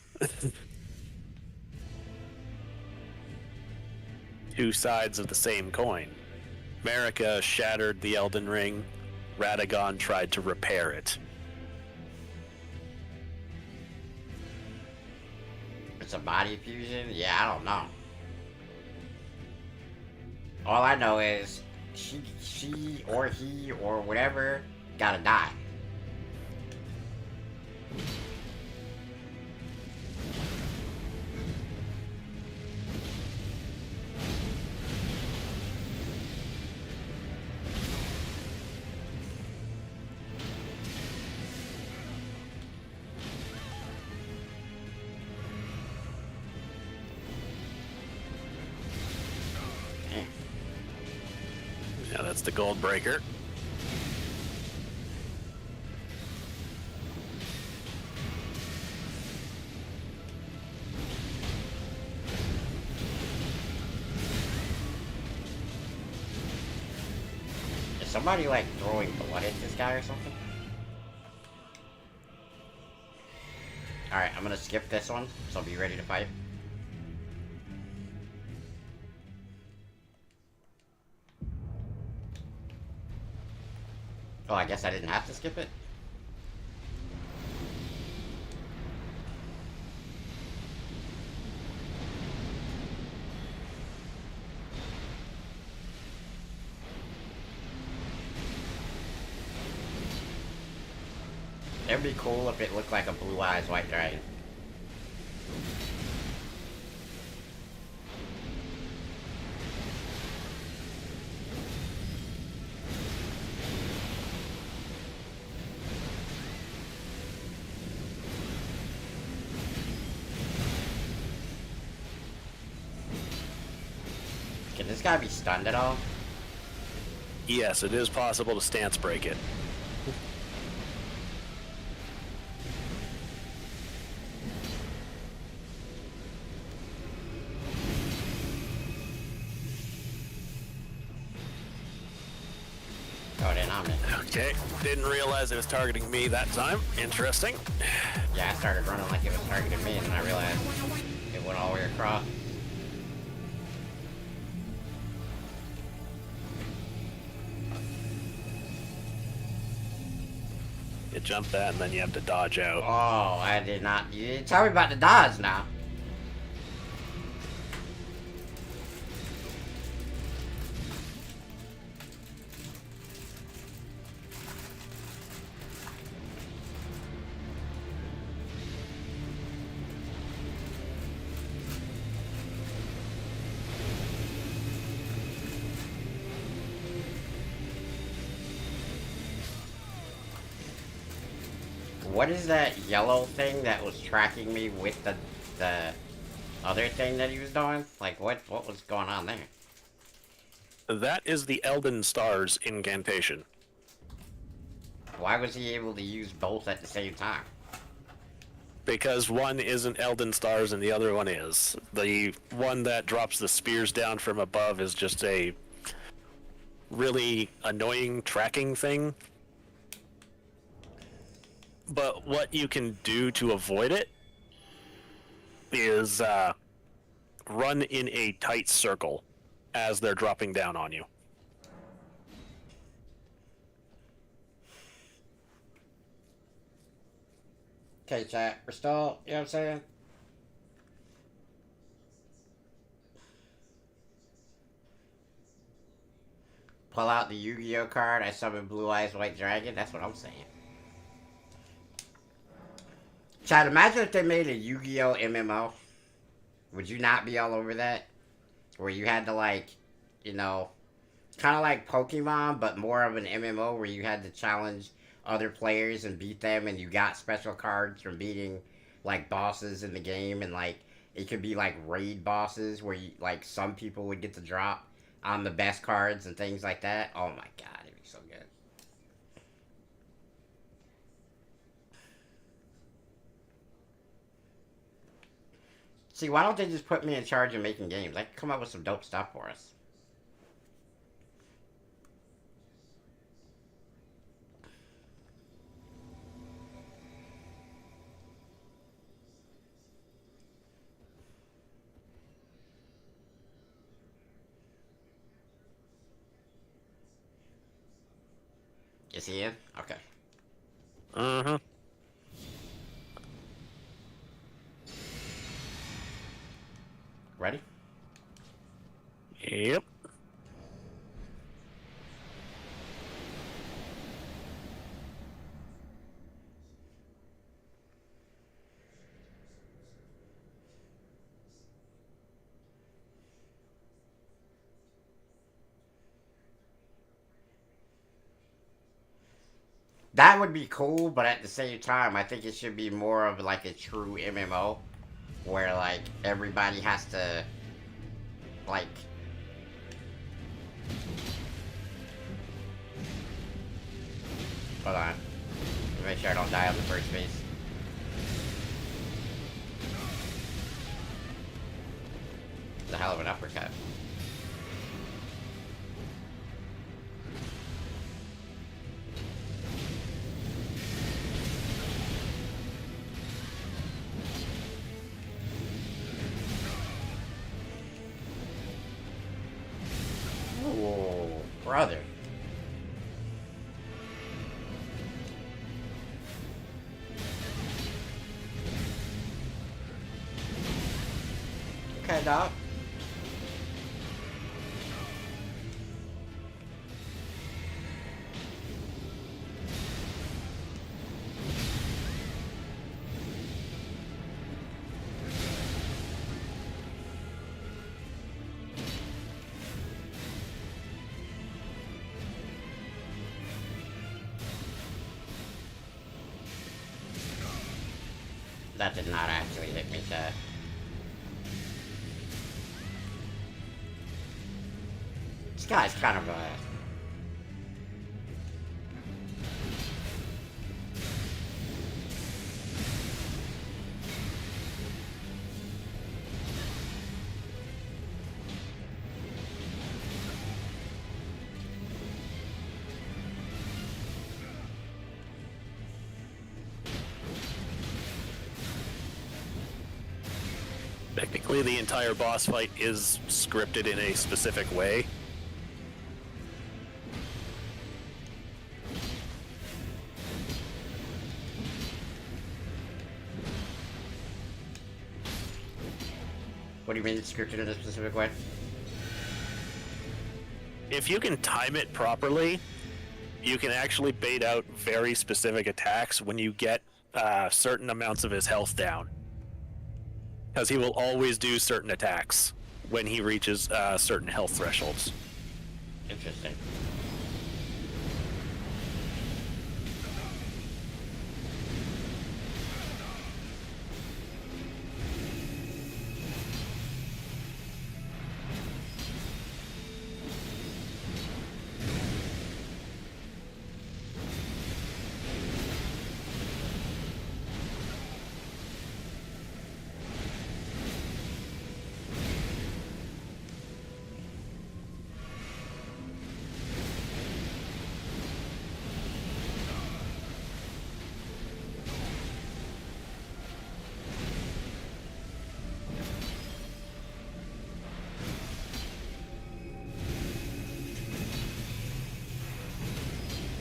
2 sides of the same coin. Marika shattered the Elden Ring. Radagon tried to repair it. It's a body fusion? Yeah, I don't know. All I know is she or he or whatever gotta die. Yeah, that's the gold breaker. Is somebody like throwing blood at this guy or something? Alright, I'm gonna skip this one, so be ready to fight. Oh, I guess I didn't have to skip it? It'd be cool if it looked like a Blue Eyes White Dragon. Can this guy be stunned at all? Yes, it is possible to stance break it. Oh, it didn't on me. Okay, didn't realize it was targeting me that time. Interesting. Yeah, I started running like it was targeting me, and then I realized it went all the way across. You jump that, and then you have to dodge out. Oh, I did not. You didn't tell me about the dodge now. What is that yellow thing that was tracking me with the other thing that he was doing? Like, what was going on there? That is the Elden Stars incantation. Why was he able to use both at the same time? Because one isn't Elden Stars and the other one is. The one that drops the spears down from above is just a really annoying tracking thing. But what you can do to avoid it is run in a tight circle as they're dropping down on you. Okay, chat. We're still, you know what I'm saying? Pull out the Yu-Gi-Oh card. I summon Blue Eyes White Dragon. That's what I'm saying. Chad, imagine if they made a Yu-Gi-Oh MMO. Would you not be all over that? Where you had to, like, you know, kind of like Pokemon, but more of an MMO where you had to challenge other players and beat them, and you got special cards from beating, like, bosses in the game, and, like, it could be, like, raid bosses where, you, like, some people would get to drop on the best cards and things like that. Oh my god, it'd be so good. See, why don't they just put me in charge of making games? I can come up with some dope stuff for us. Is he in? Okay. Uh-huh. Ready? Yep. That would be cool, but at the same time, I think it should be more of like a true MMO, where like everybody has to, like, hold on, make sure I don't die on the first phase. It's a hell of an uppercut. Whoa, brother. Okay, dog. That did not actually hit me, chat. This guy's kind of a... Technically, the entire boss fight is scripted in a specific way. What do you mean it's scripted in a specific way? If you can time it properly, you can actually bait out very specific attacks when you get certain amounts of his health down. Because he will always do certain attacks when he reaches certain health thresholds. Interesting.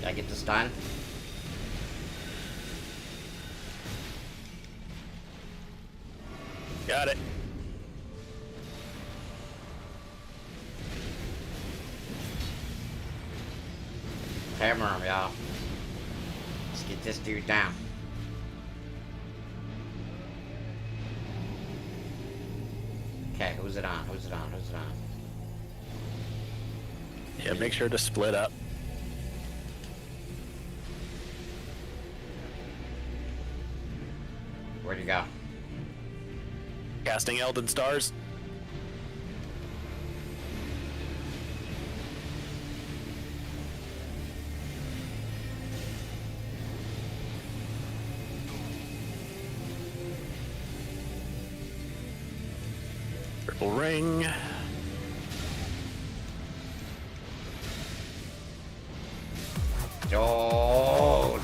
Did I get the stun? Got it. Hammer him, y'all. Let's get this dude down. Okay, who's it on? Who's it on? Who's it on? Yeah, make sure to split up. Where'd you go? Casting Elden Stars. Purple ring. Dude.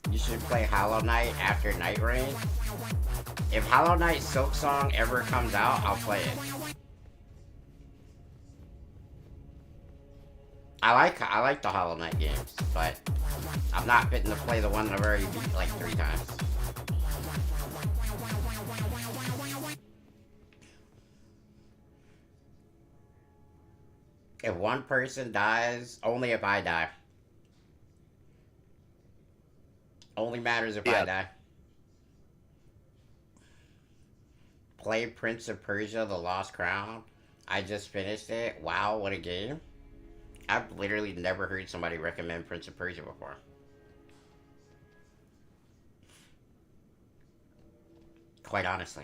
You should play Hollow Knight after Night Rain. If Hollow Knight Silk Song ever comes out, I'll play it. I like the Hollow Knight games, but I'm not fitting to play the one I've already beat like 3 times. If one person dies, only if I die. Only matters if I die. Play Prince of Persia: The Lost Crown. I just finished it. Wow, what a game. I've literally never heard somebody recommend Prince of Persia before. Quite honestly.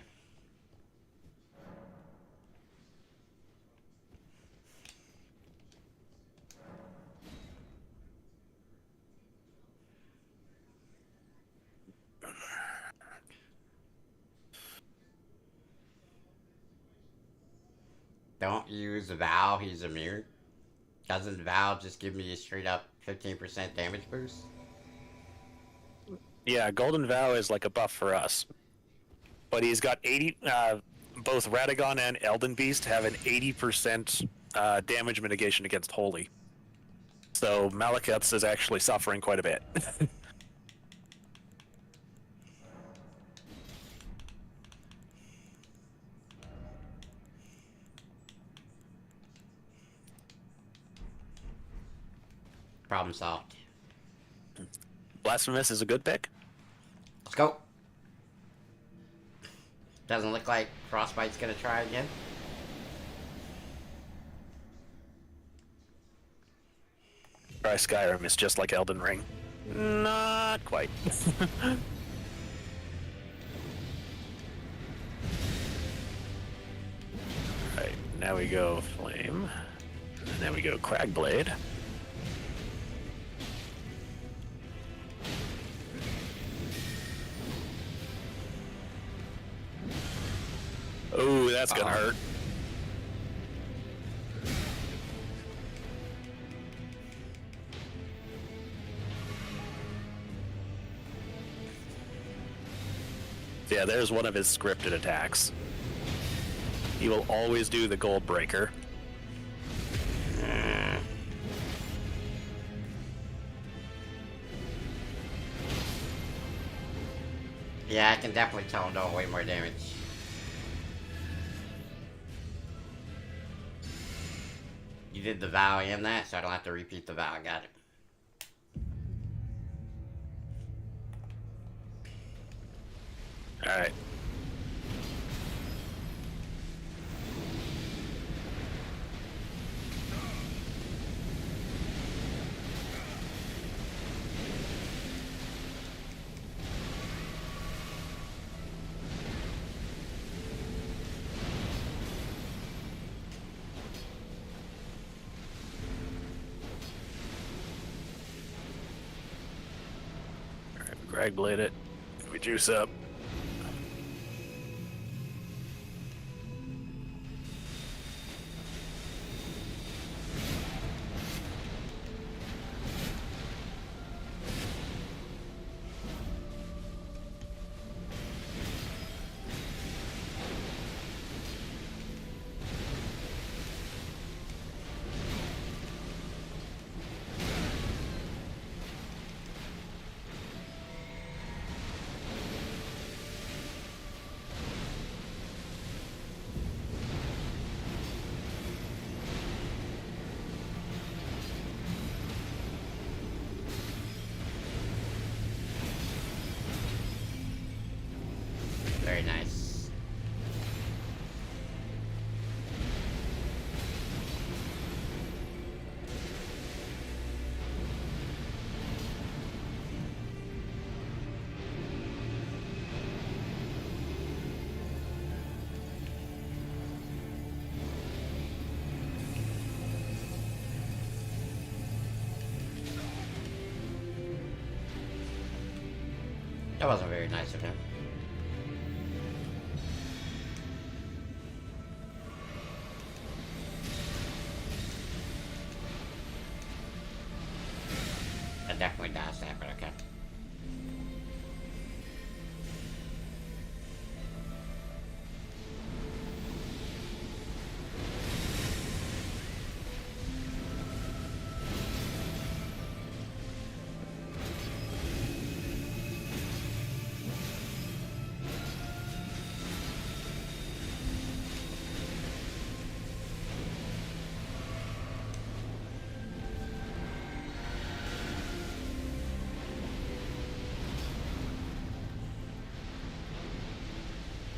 Don't use Val, he's immune. Doesn't Val just give me a straight up 15% damage boost? Yeah, Golden Vow is like a buff for us. But he's got 80, both Radagon and Elden Beast have an 80% damage mitigation against Holy. So Malekith's is actually suffering quite a bit. Problem solved. Blasphemous is a good pick. Let's go. Doesn't look like Frostbite's gonna try again. Try Skyrim is just like Elden Ring. Not quite. Right, now we go Flame. And then we go Cragblade. Oh, that's gonna hurt. Yeah, there's one of his scripted attacks. He will always do the Gold Breaker. Yeah, I can definitely tell him doing way more damage. You did the vow and that, so I don't have to repeat the vow. Got it. All right. Greg blade it. We juice up. Very nice. That wasn't very nice of him. I definitely dodged that, but okay.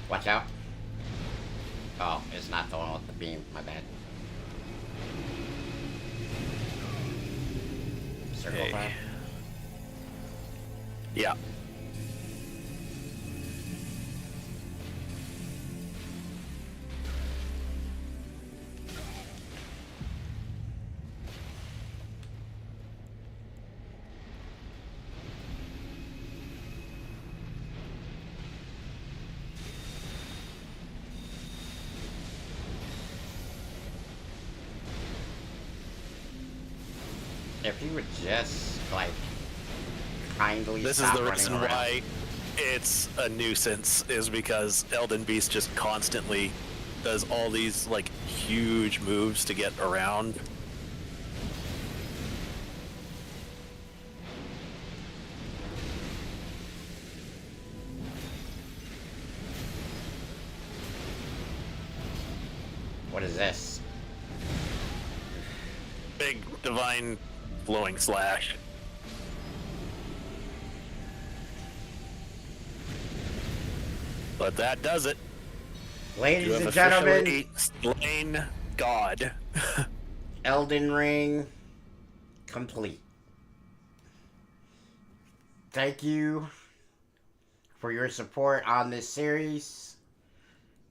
Watch out. Oh, it's not the one with the beam. My bad. Circle Hey. fire. Yeah. If you would just, like, kindly This is stop the running reason around. why it's a nuisance, is because Elden Beast just constantly does all these like huge moves to get around. What is this? Big divine flowing slash. But that does it. You Ladies have and gentlemen, officially slain God. Elden Ring complete. Thank you for your support on this series.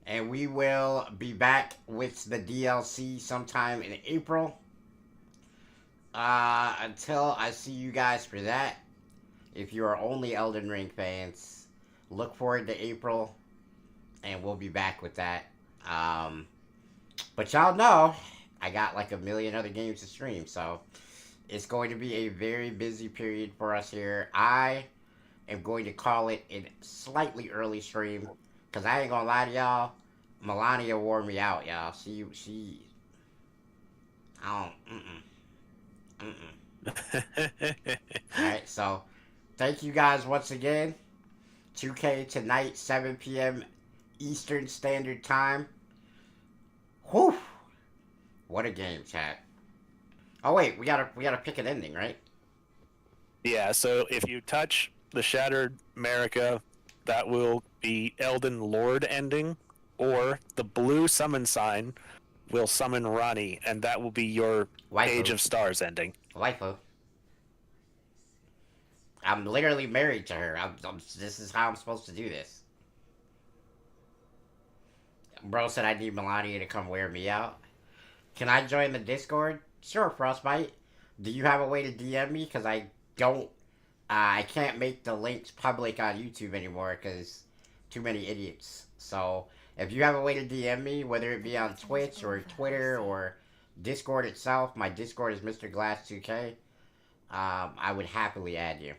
And we will be back with the DLC sometime in April. Until I see you guys for that, if you are only Elden Ring fans, look forward to April, and we'll be back with that. But y'all know, I got like a million other games to stream, so it's going to be a very busy period for us here. I am going to call it a slightly early stream, because I ain't gonna lie to y'all, Malenia wore me out, y'all. I don't, Alright, so thank you guys once again. 2K tonight, 7 p.m. Eastern Standard Time. Whew! What a game, chat. Oh wait, we gotta pick an ending, right? Yeah, so if you touch the Shattered America, that will be Elden Lord ending, or the blue summon sign will summon Ronnie, and that will be your Age Waifu. of Stars ending. Waifu. I'm literally married to her. This is how I'm supposed to do this. Bro said I need Malenia to come wear me out. Can I join the Discord? Sure, Frostbite. Do you have a way to DM me? Because I don't. I can't make the links public on YouTube anymore because too many idiots. So if you have a way to DM me, whether it be on Twitch or Twitter or Discord itself, my Discord is Mr. Glass 2K. I would happily add you.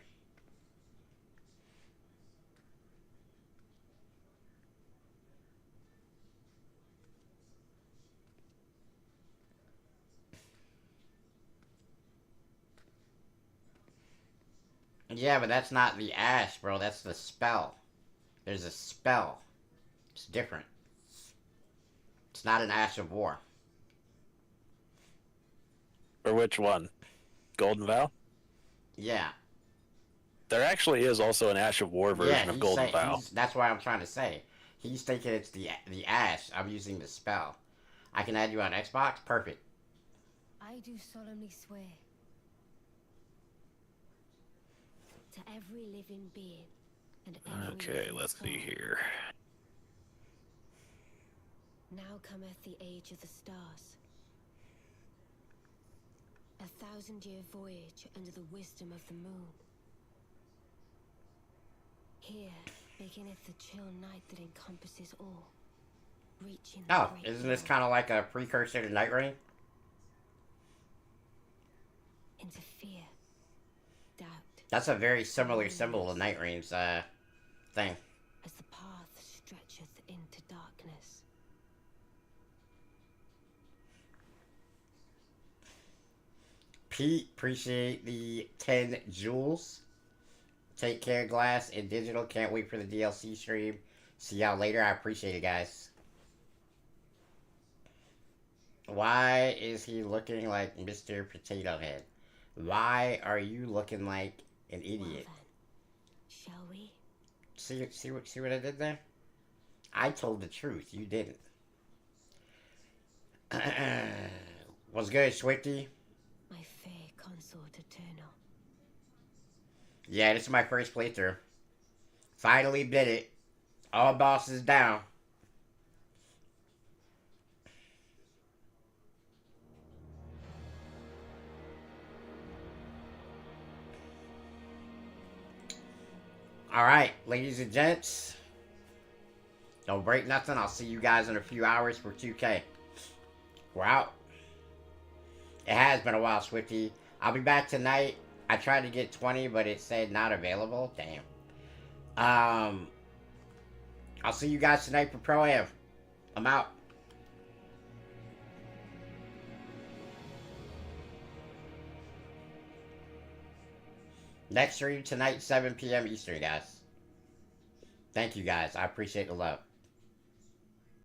Yeah, but that's not the ash, bro. That's the spell. There's a spell. It's different. It's not an ash of war. Or which one? Golden Vow? Yeah. There actually is also an Ash of War version of Golden Vow. That's what I'm trying to say. He's thinking it's the ash. I'm using the spell. I can add you on Xbox? Perfect. I do solemnly swear to every living being and every Okay, living let's see soul. here. Now cometh the age of the stars. 1,000-year voyage under the wisdom of the moon. Here beginneth the chill night that encompasses all, reaching the Oh, great isn't this world kind of like a precursor to Night Rain? into fear, doubt, That's a very similar symbol to Night Rain's thing. as the path stretcheth into darkness. Pete, appreciate the 10 jewels. Take care, Glass and Digital. Can't wait for the DLC stream. See y'all later. I appreciate it, guys. Why is he looking like Mr. Potato Head? Why are you looking like an Well idiot? then, shall we? See what I did there? I told the truth. You didn't. What's good, Swifty? My fair consort eternal. Yeah, this is my first playthrough. Finally did it. All bosses down. Alright, ladies and gents. Don't break nothing. I'll see you guys in a few hours for 2K. We're out. It has been a while, Swifty. I'll be back tonight. I tried to get 20, but it said not available. Damn. I'll see you guys tonight for Pro Am. I'm out. Next stream tonight, 7 p.m. Eastern, guys. Thank you, guys. I appreciate the love.